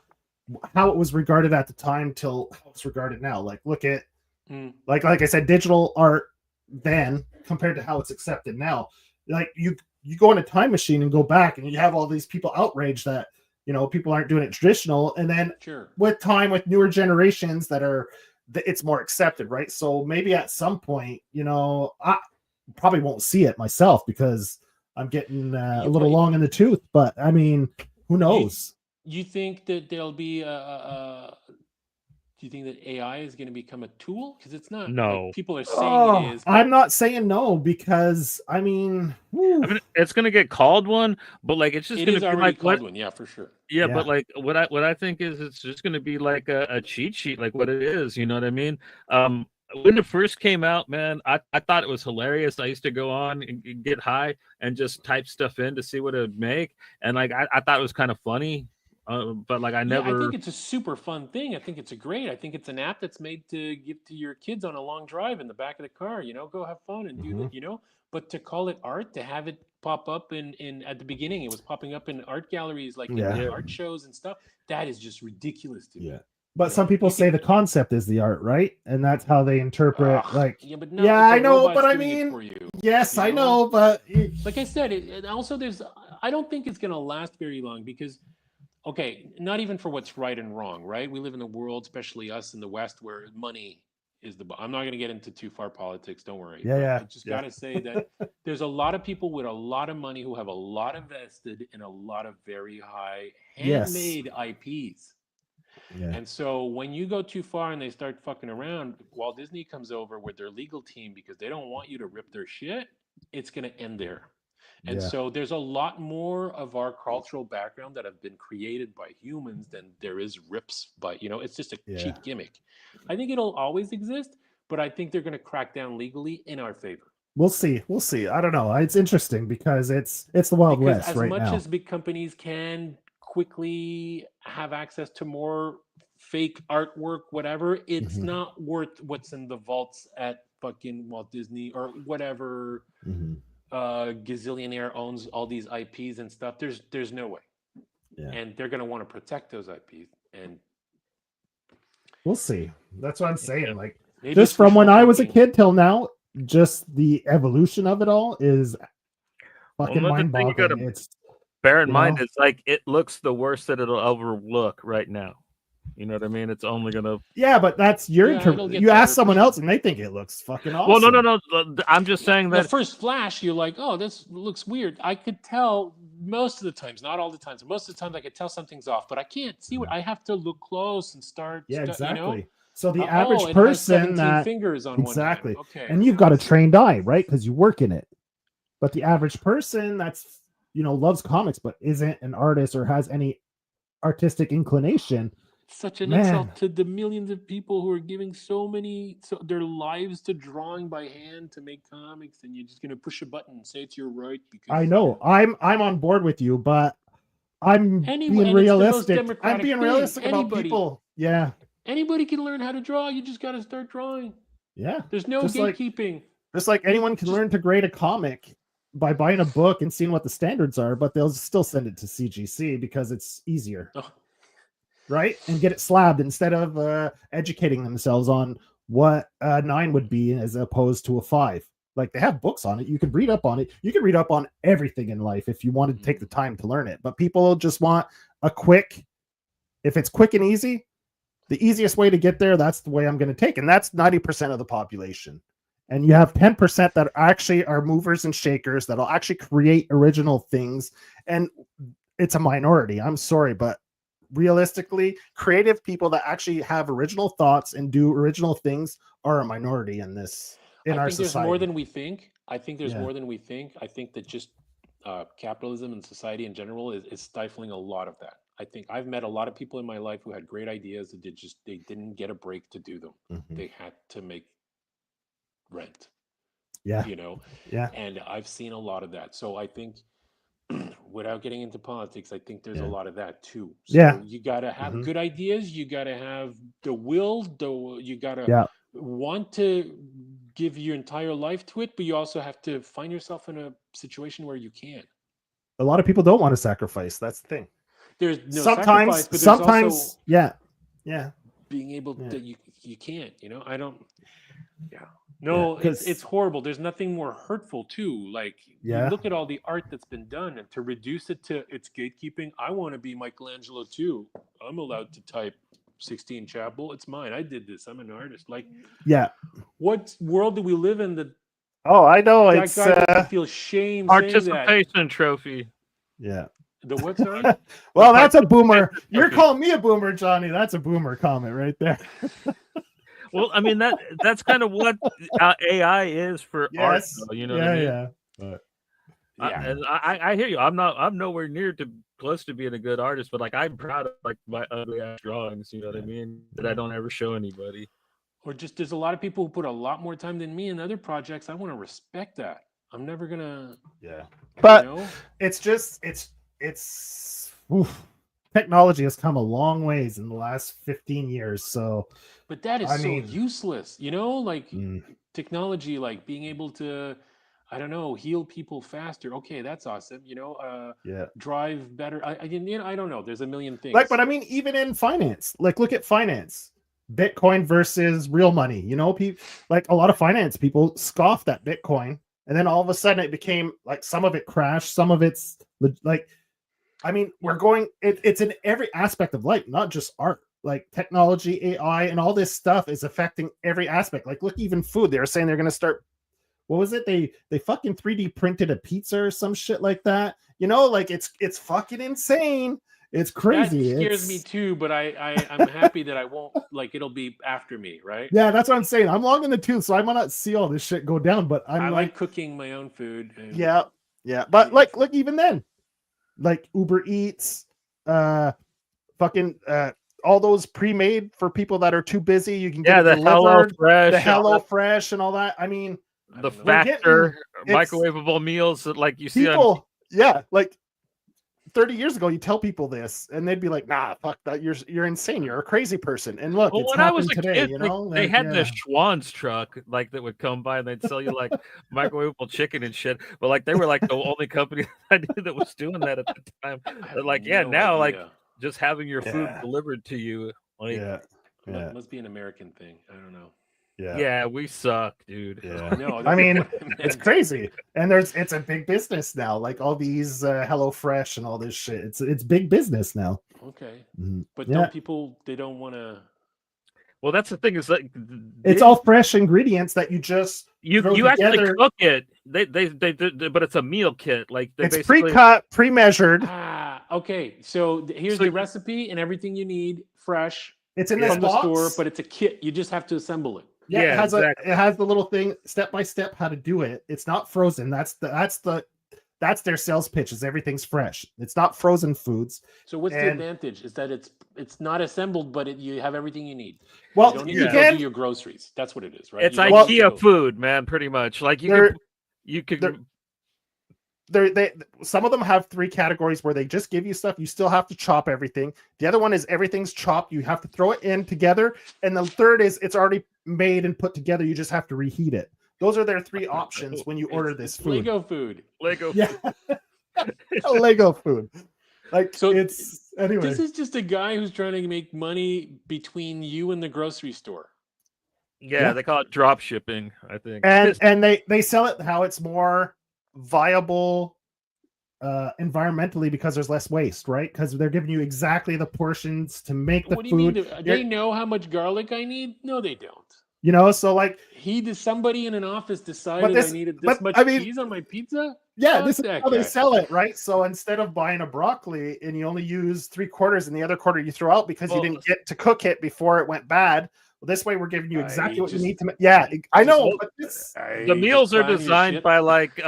how it was regarded at the time till how it's regarded now. Like, look at like I said, digital art then compared to how it's accepted now. Like you go in a time machine and go back, and you have all these people outraged that people aren't doing it traditional, and then with time, with newer generations that are, it's more accepted, right? So maybe at some point, I probably won't see it myself because I'm getting a little long in the tooth, but I mean, who knows? You think that there'll be do you think that AI is going to become a tool? Because it's not. No. Like, people are saying it is. I'm not saying no because I mean, it's gonna get called one, but like it's just it gonna is be already like called one, yeah, for sure. Yeah, but like what I think is it's just gonna be like a cheat sheet, like what it is. You know what I mean? When it first came out, man, I thought it was hilarious. I used to go on and get high and just type stuff in to see what it would make, and like I thought it was kind of funny. But like I never. I think it's a super fun thing. I think it's I think it's an app that's made to give to your kids on a long drive in the back of the car. Go have fun and do that. But to call it art, to have it pop up in at the beginning, it was popping up in art galleries, like in art shows and stuff. That is just ridiculous to me. Yeah. But some people say the concept is the art, right? And that's how they interpret. I know, but I mean, yes, I know, but like I said, it also I don't think it's going to last very long because. Okay, not even for what's right and wrong, right? We live in a world, especially us in the West, where money is I'm not going to get into too far politics, don't worry. Yeah. I just got to say that there's a lot of people with a lot of money who have a lot invested in a lot of very high handmade IPs. Yeah. And so when you go too far and they start fucking around, Walt Disney comes over with their legal team because they don't want you to rip their shit, it's going to end there. And so there's a lot more of our cultural background that have been created by humans than there is rips by, it's just a cheap gimmick. I think it'll always exist, but I think they're going to crack down legally in our favor. We'll see. I don't know. It's interesting because it's the Wild West right now. As much as big companies can quickly have access to more fake artwork, whatever, it's not worth what's in the vaults at fucking Walt Disney or whatever. gazillionaire owns all these IPs and stuff. There's no way. Yeah. And they're going to want to protect those IPs. And we'll see. That's what I'm saying. Like, maybe just it's from when wishful I was a thinking. kid till now, just the evolution of it all is fucking another thing you mind-boggling. gotta It's bear in you mind know? is like it looks the worst that it'll ever look right now. You know what I mean? It's only gonna. Yeah, but that's your Yeah, it'll get you better ask for someone sure. else and they think it looks fucking awesome. Well, no. I'm just saying The that. first flash, you're like, oh, this looks weird. I could tell most of the times, not all the times. Most of the times, I could tell something's off, but I can't see what I have to look close and start. Yeah, exactly. You know? So the Oh, average it has person 17 that fingers on exactly, one hand. Okay, and you've got a trained eye, right? Because you work in it. But the average person that's loves comics but isn't an artist or has any artistic inclination. Such an Man. insult to the millions of people who are giving their lives to drawing by hand to make comics, and you're just gonna push a button and say it's your right. Because I know I'm on board with you, but I'm being and realistic. it's the most I'm being realistic about people. Yeah. Anybody can learn how to draw. You just got to start drawing. Yeah. There's no Just gatekeeping. Just like anyone can learn to grade a comic by buying a book and seeing what the standards are, but they'll still send it to CGC because it's easier. Oh. Right? And get it slabbed instead of educating themselves on what a 9 would be as opposed to a 5. Like, they have books on it. You can read up on it. You can read up on everything in life if you wanted to take the time to learn it. But people just want if it's quick and easy, the easiest way to get there, that's the way I'm going to take. And that's 90% of the population. And you have 10% that actually are movers and shakers that'll actually create original things. And it's a minority. I'm sorry, but realistically, creative people that actually have original thoughts and do original things are a minority in our society. There's more than we think. I think there's more than we think. I think that just capitalism and society in general is stifling a lot of that. I think I've met a lot of people in my life who had great ideas that they didn't get a break to do them. Mm-hmm. They had to make rent. Yeah. Yeah. And I've seen a lot of that. So I think without getting into politics, I think there's a lot of that too. So you got to have good ideas. You got to have the will. You got to want to give your entire life to it, but you also have to find yourself in a situation where you can. A lot of people don't want to sacrifice. That's the thing. There's no sacrifice, but there's also being able to you can't. I don't. Yeah. No, it's horrible. There's nothing more hurtful too. Like you look at all the art that's been done, and to reduce it to its gatekeeping. I want to be Michelangelo too. I'm allowed to type 16 Chapel. It's mine. I did this. I'm an artist. Like, what world do we live in that? Oh, I know. That it's guy doesn't feel shame. Participation trophy. Yeah. The what, sorry? Well, that's a boomer. You're calling me a boomer, Johnny. That's a boomer comment right there. Well, I mean that's kind of what AI is for art. Though, you know what I mean? Yeah. But, and I hear you. I'm nowhere near close to being a good artist, but like I'm proud of like my ugly ass drawings. You know what I mean? That I don't ever show anybody. Or just there's a lot of people who put a lot more time than me in other projects. I want to respect that. I'm never gonna. Yeah. But it's just technology has come a long ways in the last 15 years. So, but that is useless, technology, like being able to, I don't know, heal people faster. Okay, that's awesome. Drive better. I don't know. There's a million things. But I mean, even in finance, like look at finance, Bitcoin versus real money. People like a lot of finance people scoffed at Bitcoin, and then all of a sudden it became like some of it crashed, some of it's like. I mean, it's in every aspect of life, not just art. Like technology, AI, and all this stuff is affecting every aspect. Like, look, even food. They were saying they're going to start. What was it? They fucking 3D printed a pizza or some shit like that. Like it's fucking insane. It's crazy. That scares me too, but I'm happy that I won't, like, it'll be after me, right? Yeah, that's what I'm saying. I'm long in the tooth, so I might not see all this shit go down, but I like cooking my own food. Yeah. But like, look, even then. Like Uber Eats, fucking all those pre-made for people that are too busy. You can get the Hello Fresh, and all that. I mean, the Factor microwavable meals that like you see people. Like 30 years ago, you tell people this, and they'd be like, "Nah, fuck that. You're insane. You're a crazy person." And look, it's when I was happened a today. kid, You like, know, they like, had yeah. the Schwann's truck like that would come by and they'd sell you like microwavable chicken and shit. But like they were like the only company I knew that was doing that at the time. But, like, yeah, no now like idea. just having your food Yeah. delivered to you, like, Yeah. Must be an American thing. I don't know. yeah, we suck, dude. Yeah. No, I that's mean, what I it's meant. crazy, and it's a big business now. Like all these HelloFresh and all this shit. It's big business now. Okay, Mhm. but Yeah. they don't want to. Well, that's the thing is like It's all fresh ingredients that you just throw you actually together. cook it. They but it's a meal kit. Like they It's basically pre-cut, pre-measured. Okay. So here's So the you- recipe and everything you need, fresh It's in Yeah. this from the box. store, but it's a kit. You just have to assemble it. Yeah, Yeah, it has exactly. it has the little thing step by step how to do it. It's not frozen. That's their sales pitch. Is everything's fresh. It's not frozen foods. So what's the And- advantage? Is that it's not assembled, but you have everything you need. Well, you don't need you to go can do your groceries. That's what it is, right? it's You don't need to IKEA go- food, man. Pretty much. Like They're- you could they some of them have 3 categories where they just give you stuff. You still have to chop everything. The other one is everything's chopped. You have to throw it in together. And the third is it's already made and put together. You just have to reheat it. Those are their 3 options when you order this it's food. Lego food. Lego. Yeah. Lego food. Like, So it's anyway. This is just a guy who's trying to make money between you and the grocery store. Yeah, they call it drop shipping, I think. And they sell it how it's more viable environmentally because there's less waste, right? Because they're giving you exactly the portions to make the What do food. you mean? They know how much garlic I need? No, they don't. You know, so like, Somebody in an office decided I needed this much I mean, cheese on my pizza? yeah, Fuck this is that how they guy. sell it, right? So instead of buying a broccoli and you only use 3/4 and the other quarter you throw out because you didn't get to cook it before it went bad. Well, this way we're giving you exactly what you need to make. Yeah, I know, but the meals are designed by like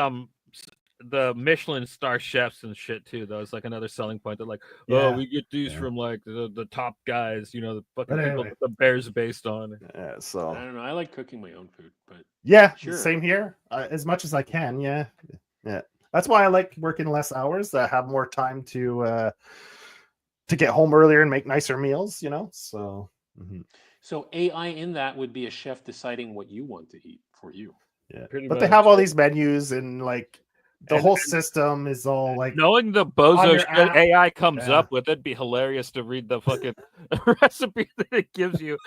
the Michelin star chefs and shit too. Though it's like another selling point. They're like, oh, we get these from like the top guys, you know, the fucking people that the Bears based on. Yeah, so I don't know. I like cooking my own food, but yeah, sure. Same here. As much as I can, yeah. That's why I like working less hours. I have more time to get home earlier and make nicer meals. You know, so. So AI in that would be a chef deciding what you want to eat for you. Yeah, Pretty but much. they have all these menus and like the whole system is all like knowing the bozo your shit app. AI comes Yeah. up with. It'd be hilarious to read the fucking recipe that it gives you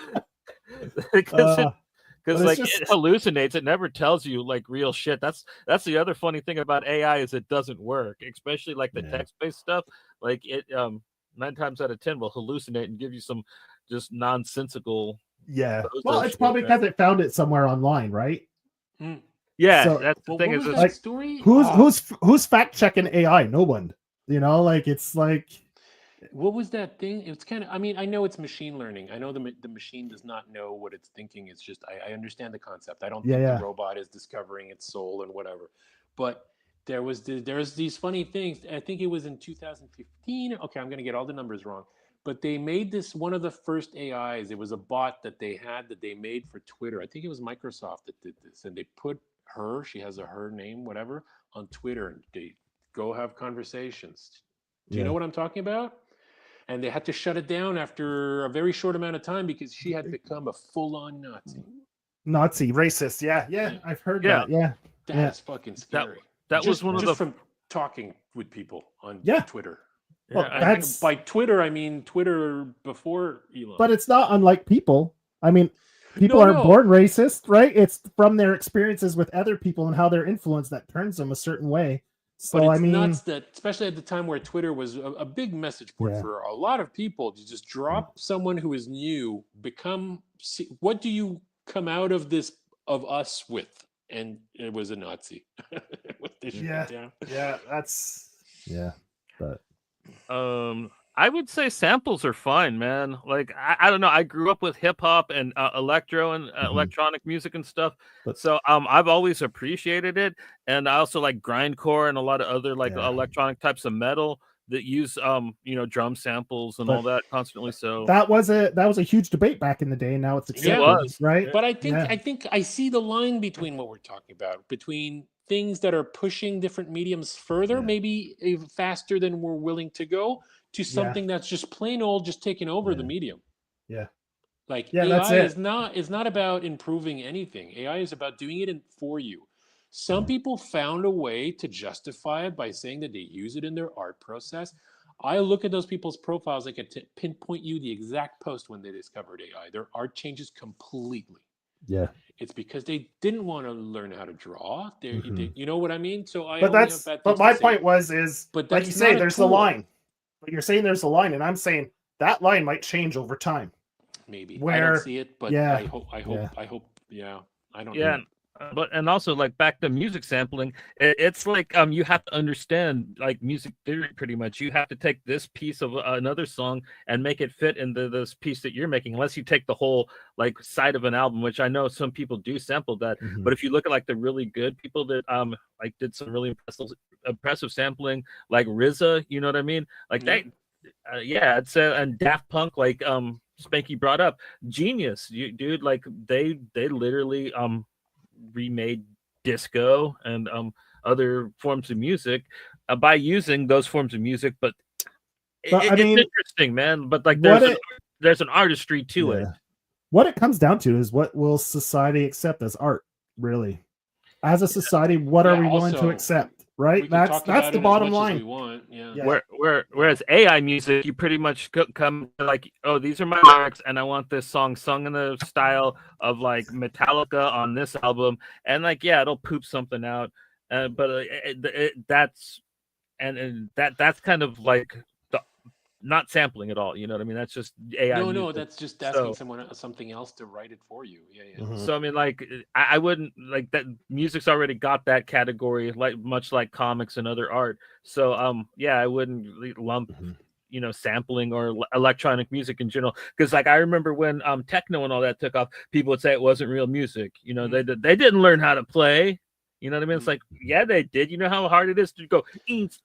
because like just... it hallucinates. It never tells you like real shit. That's the other funny thing about AI is it doesn't work, especially like the text-based stuff. Like it 9 times out of 10 will hallucinate and give you some just nonsensical. Yeah, well, it's probably because it found it somewhere online, right? Yeah, so, that's the thing. Is that like story? Who's fact checking AI? No one. You know, like it's like. What was that thing? It's kind of. I mean, I know it's machine learning. I know the machine does not know what it's thinking. It's just I understand the concept. I don't think the robot is discovering its soul and whatever. But there's these funny things. I think it was in 2015. Okay, I'm gonna get all the numbers wrong. But they made this one of the first AIs. It was a bot that they made for Twitter. I think it was Microsoft that did this, and they put her. She has her name, whatever, on Twitter, and they go have conversations. Do you know what I'm talking about? And they had to shut it down after a very short amount of time because she had become a full-on Nazi, racist. Yeah. I've heard that. Yeah, that's fucking scary. That was one of the from talking with people on Twitter. Well, by Twitter, I mean Twitter before Elon. But it's not unlike people. I mean, people aren't born racist, right? It's from their experiences with other people and how they're influenced that turns them a certain way. So but it's I mean, nuts that, especially at the time where Twitter was a big message board for a lot of people, to just drop someone who is new, what do you come out of us with? And it was a Nazi. But I would say samples are fine, man. Like I don't know. I grew up with hip hop and electro and electronic music and stuff. So I've always appreciated it, and I also like grindcore and a lot of other like electronic types of metal that use drum samples and all that constantly. So that was a huge debate back in the day, and now it's accepted, right? But I think I see the line between what we're talking about, between things that are pushing different mediums further, maybe faster than we're willing to go, to something that's just plain old, just taking over the medium. Yeah. Like that's AI it. is not about improving anything. AI is about doing it for you. Some people found a way to justify it by saying that they use it in their art process. I look at those people's profiles, I can pinpoint you the exact post when they discovered AI. Their art changes completely. Yeah. It's because they didn't want to learn how to draw. They, you know what I mean? So I But only have bad things my to say. point is, But like that's you say, not a there's the tool. line. But you're saying there's a line, and I'm saying that line might change over time. Maybe I Where don't see it, but yeah, I hope. Yeah, I don't Yeah, know. but and also like back to music sampling, it's like you have to understand like music theory pretty much. You have to take this piece of another song and make it fit into this piece that you're making, unless you take the whole like side of an album, which I know some people do sample that. But if you look at like the really good people that like did some really impressive sampling, like RZA, you know what I mean? Like that. Yeah, it's and Daft Punk, like Spanky brought up, genius, dude. Like they literally remade disco and other forms of music by using those forms of music. But I mean, it's interesting, man. But like there's an artistry to it. What it comes down to is, what will society accept as art, really? As a society, what are we willing to accept? Right, that's the bottom line. We want, Whereas AI music, you pretty much come like, oh, these are my lyrics, and I want this song sung in the style of like Metallica on this album, and like, yeah, it'll poop something out, but that's kind of like not sampling at all. You know what I mean? That's just AI. No, that's just asking someone something else to write it for you. Yeah. So I mean, like, I wouldn't like that. Music's already got that category, like much like comics and other art. So yeah, I wouldn't lump sampling or electronic music in general, because like I remember when techno and all that took off, people would say it wasn't real music. They didn't learn how to play. You know what I mean? It's like, yeah, they did. You know how hard it is to go. It's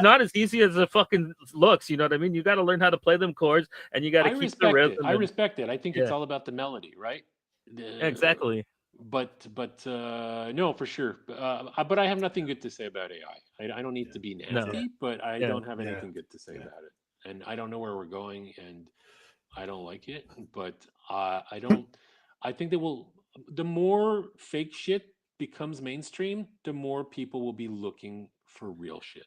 not as easy as it fucking looks. You know what I mean? You got to learn how to play them chords, and you got to keep the rhythm. I respect it. I think it's all about the melody, right? Exactly. But no, for sure. But I have nothing good to say about AI. I don't need to be nasty, but I don't have anything good to say about it. And I don't know where we're going, and I don't like it. But I don't. I think the more fake shit becomes mainstream, the more people will be looking for real shit.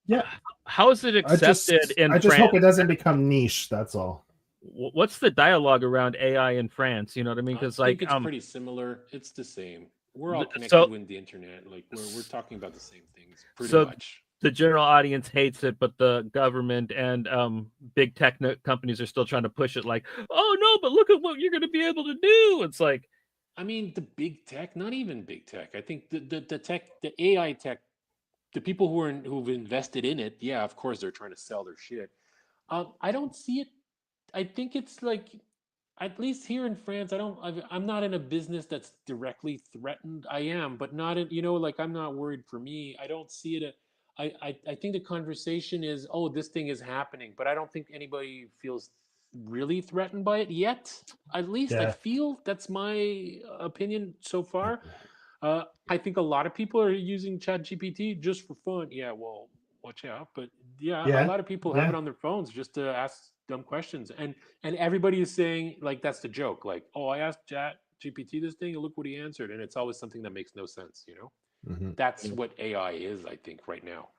Yeah. How is it accepted in France? I just hope it doesn't become niche. That's all. What's the dialogue around AI in France? You know what I mean? Because I think it's pretty similar. It's the same. We're all connected with the internet. Like we're talking about the same things pretty much. The general audience hates it, but the government and big tech companies are still trying to push it. Like, oh no, but look at what you're going to be able to do. It's like, I mean, the big tech, not even big tech. I think the tech, the AI tech, the people who've invested in it, yeah, of course they're trying to sell their shit. I don't see it. I think it's like, at least here in France, I'm not in a business that's directly threatened. I am, but not in, like I'm not worried for me. I don't see it. I think the conversation is, oh, this thing is happening, but I don't think anybody feels really threatened by it yet. At least I feel that's my opinion so far. I think a lot of people are using ChatGPT just for fun. Yeah, well, watch out. But a lot of people have it on their phones just to ask dumb questions, and everybody is saying like that's the joke. Like, oh, I asked ChatGPT this thing, and look what he answered, and it's always something that makes no sense. That's what AI is, I think, right now.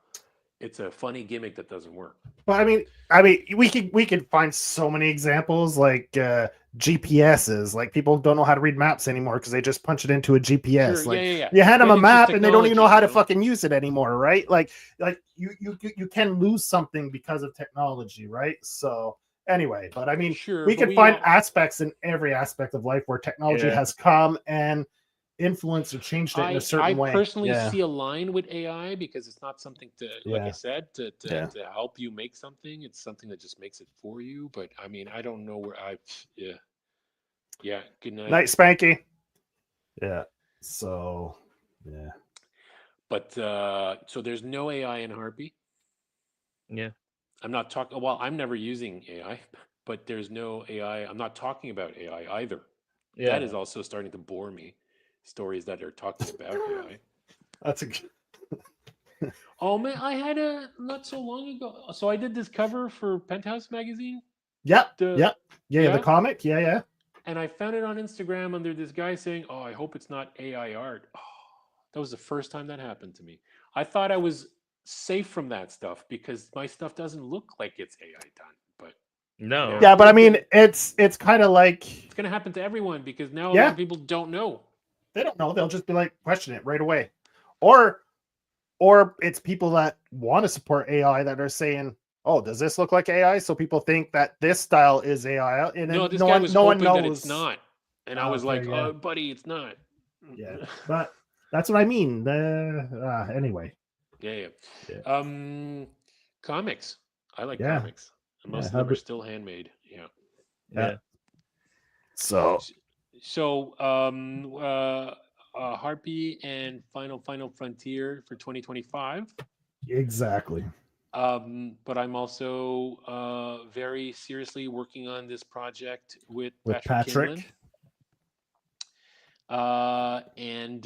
It's a funny gimmick that doesn't work. Well, I mean, we could find so many examples, like GPSs. Like people don't know how to read maps anymore because they just punch it into a GPS. Sure, like you hand them a map and they don't even know how to fucking use it anymore, right? Like you can lose something because of technology, right? So anyway, but I mean, we can find aspects in every aspect of life where technology has come and influenced or changed it in a certain way. I personally see a line with AI because it's not something to, like I said, to help you make something. It's something that just makes it for you. But I mean, I don't know where yeah. Good night. Night, Spanky. Yeah. So yeah. But so there's no AI in Harpy. Yeah. I'm not talking. Well, I'm never using AI, but there's no AI. I'm not talking about AI either. Yeah. That is also starting to bore me. stories that are talking about AI. That's a Oh man, I had a not so long ago. So I did this cover for Penthouse magazine. Yep. The Yep. Yeah, yeah, the comic. Yeah, yeah. and I found it on Instagram under this guy saying, "Oh, I hope it's not AI art." Oh, that was the first time that happened to me. I thought I was safe from that stuff because my stuff doesn't look like it's AI done. But No. Yeah, but I now mean, it's kind of like, it's gonna happen to everyone because now a lot yeah, of people don't know. they don't know. They'll just be like, question it right away, or it's people that want to support AI that are saying, "Oh, does this look like AI?" So people think that this style is AI, and No, then this no guy one, was no one hoping that it's knows. not, and I was Fair, like, yeah, "Oh, buddy, it's not." yeah. But that's what I mean. Anyway, Yeah, yeah, yeah. Comics. I like yeah, comics, and yeah. most of them are still handmade. Yeah. Yeah. Yeah. So S- So, Harpy and Final Frontier for 2025. exactly But I'm also very seriously working on this project with with Patrick Kinlan. Patrick. And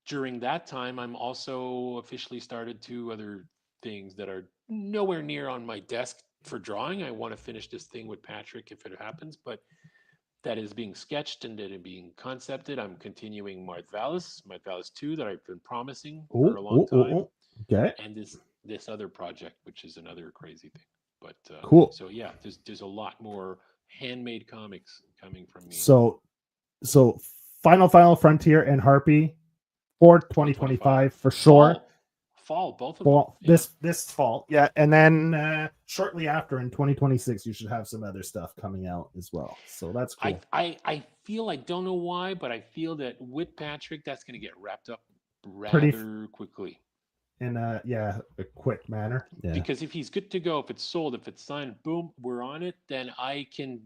during that time, I'm also officially started two other things that are nowhere near on my desk for drawing. I want to finish this thing with Patrick if it happens, but that is being sketched and that is being concepted. I'm continuing Mart Vallis 2 that I've been promising for Oh, a long oh, oh, time, oh. Okay, and this other project, which is another crazy thing. But cool. so yeah, there's a lot more handmade comics coming from me. So Final Frontier and Harpy for 2025 2025 for sure. fall, both of them. Fall, Yeah. this fall, yeah, and then shortly after in 2026, you should have some other stuff coming out as well. So that's cool. I feel, I don't know why, but I feel that with Patrick, that's going to get wrapped up Pretty rather quickly. in a quick manner. Yeah, Because if he's good to go, if it's sold, if it's signed, boom, we're on it. Then I can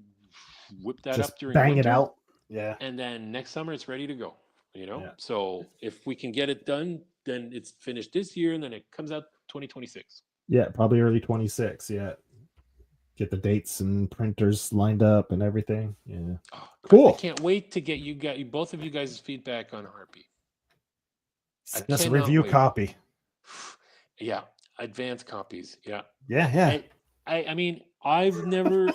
whip that just up during bang winter, it out. Yeah, and then next summer it's ready to go. You know, yeah, so if we can get it done, then it's finished this year, and then it comes out 2026. yeah, probably early 26. Yeah, get the dates and printers lined up and everything. Yeah, Oh, cool. I can't wait to get both of you guys' feedback on Harpy. Send us a review copy. Yeah, advanced copies. Yeah. Yeah. I mean, I've never.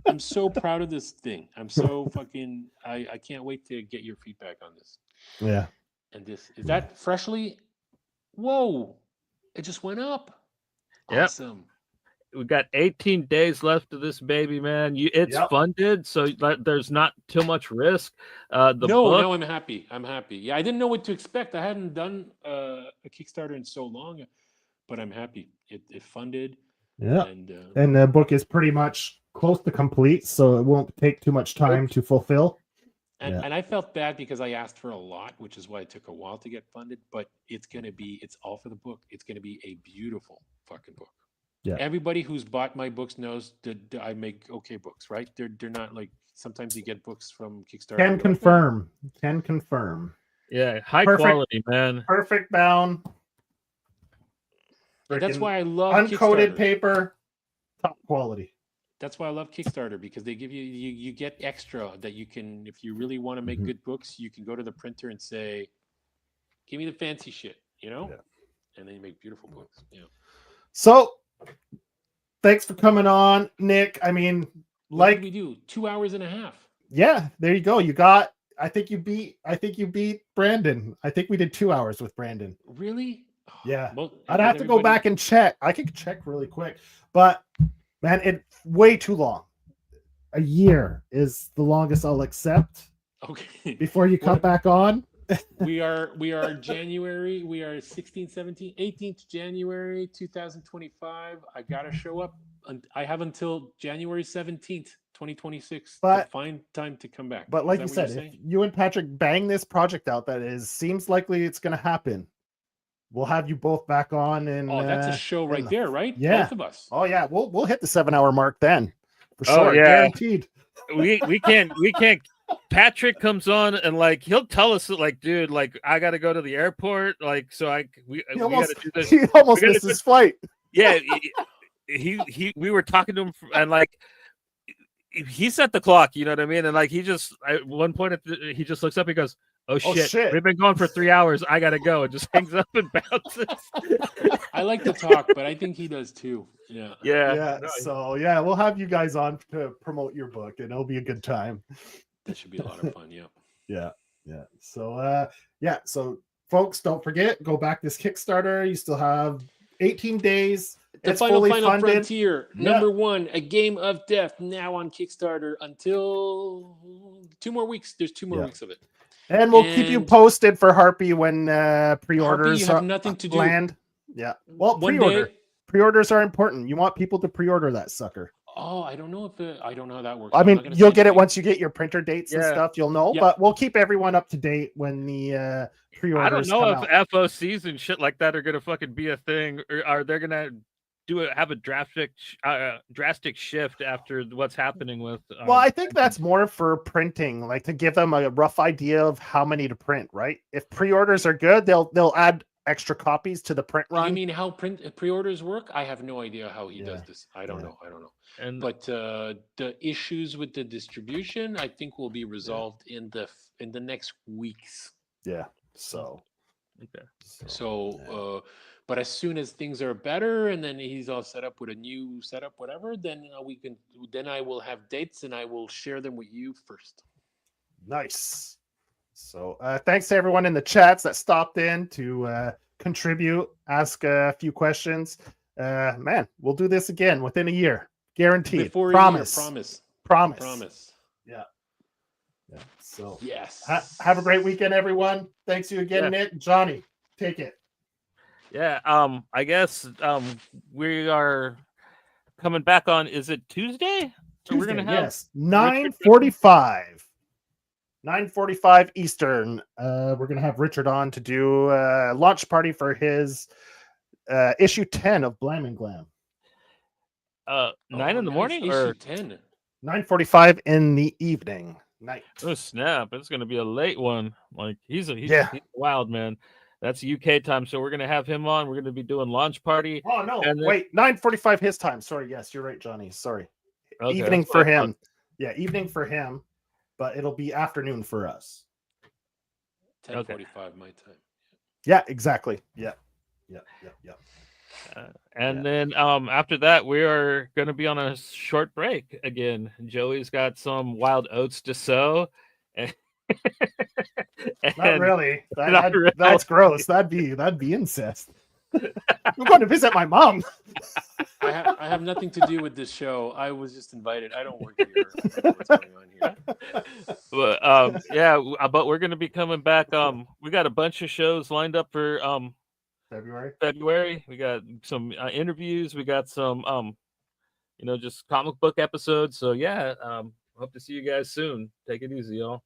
I'm so proud of this thing. I'm so fucking. I can't wait to get your feedback on this. Yeah. And this is that freshly. Whoa! It just went up. Yep. Awesome. We got 18 days left of this baby, man. It's funded, so there's not too much risk. No, I'm happy. I'm happy. Yeah, I didn't know what to expect. I hadn't done a Kickstarter in so long, but I'm happy. It funded. Yeah, and the book is pretty much close to complete, so it won't take too much time to fulfill. And I felt bad because I asked for a lot, which is why it took a while to get funded. But it's all for the book. It's gonna be a beautiful fucking book. Yeah. Everybody who's bought my books knows that I make okay books, right? They're not like sometimes you get books from Kickstarter. Can confirm. Can confirm. Yeah, high quality, man. Perfect bound. That's why I love uncoated Kickstarter. Paper, top quality. That's why I love Kickstarter, because they give you get extra that you can, if you really want to make good books, you can go to the printer and say, "Give me the fancy shit," you know, and then you make beautiful books. Yeah. So, thanks for coming on, Nick. I mean, what did we do 2 hours and a half. Yeah, there you go. You got. I think you beat Brandon. I think we did 2 hours with Brandon. Really? Yeah. Well, I'd have to go back and check. I could check really quick, but man, it's way too long. A year is the longest I'll accept. Okay. Before you come back on. we are January. We are 16, 17, 18th January 2025. I gotta show up. I have until January 17th, 2026 to find time to come back. But like you said, if you and Patrick bang this project out, seems likely it's going to happen. We'll have you both back on, and that's a show right there, right? Yeah, both of us. Oh yeah, we'll hit the 7-hour mark then for sure. Yeah, guaranteed. We can't. Patrick comes on and like he'll tell us like, dude, like I got to go to the airport, like so we got to do this. He almost missed his flight. Yeah, we were talking to him and like he set the clock, you know what I mean? And like he just at one point he just looks up, he goes, Oh shit. shit. We've been going for 3 hours. I gotta go. It just hangs up and bounces. I like to talk, but I think he does too. Yeah. Yeah. No, So yeah, we'll have you guys on to promote your book, and it'll be a good time. That should be a lot of fun. Yeah. Yeah. So yeah. So folks, don't forget, go back this Kickstarter. You still have 18 days. The It's final fully final funded. frontier, Yeah. #1, A Game of Death, now on Kickstarter until 2 more weeks. There's 2 more weeks of it. And we'll keep you And posted for Harpy when Harpy, pre-orders you have nothing to do. land. Yeah. Well, One pre-order. day. Pre-orders are important. You want people to pre-order that sucker. Oh, I don't know if I don't know how that works. I I'm mean, not gonna you'll say get it anything. once you get your printer dates and Yeah. stuff. You'll know, Yeah. but we'll keep everyone up to date when the pre-orders I don't know come if out. FOCs and shit like that are gonna fucking be a thing, or are they gonna have a drastic shift after what's happening with? Well, I think that's more for printing, like to give them a rough idea of how many to print, right? If pre-orders are good, they'll add extra copies to the print run. You mean how pre-orders work? I have no idea how he does this. I don't know. And But the issues with the distribution, I think, will be resolved in the next weeks. Yeah. So. okay. So, but as soon as things are better, and then he's all set up with a new setup, whatever, then we can. Then I will have dates, and I will share them with you first. Nice. So thanks to everyone in the chats that stopped in to contribute, ask a few questions. Man, we'll do this again within a year. Guaranteed. Before Promise. a year, Promise. promise. Yeah. So Yes. have a great weekend, everyone. Thanks you again, Nick. Johnny, take it. Yeah. I guess we are coming back on. Is it Tuesday? So we're gonna have 9:45. 9:45 Eastern. We're gonna have Richard on to do a launch party for his issue 10 of Blam and Glam. 9 in the morning issue or 10. 9:45 in the evening. Night. Oh snap! It's gonna be a late one. Like he's wild man. That's UK time, so we're gonna have him on. We're gonna be doing launch party. Oh no! And then, wait, 9:45 his time. Sorry, yes, you're right, Johnny. Sorry. okay, Evening for him. Yeah, evening for him, but it'll be afternoon for us. 10:45 my time. Yeah, exactly. Yeah. And then after that, we are going to be on a short break again. Joey's got some wild oats to sow. Not really. Not really. That's gross. That'd be incest. I'm going to visit my mom. I have nothing to do with this show. I was just invited. I don't work here. I don't know what's going on here. But but we're going to be coming back. We got a bunch of shows lined up for February. We got some interviews. We got some just comic book episodes. So yeah, hope to see you guys soon. Take it easy, y'all.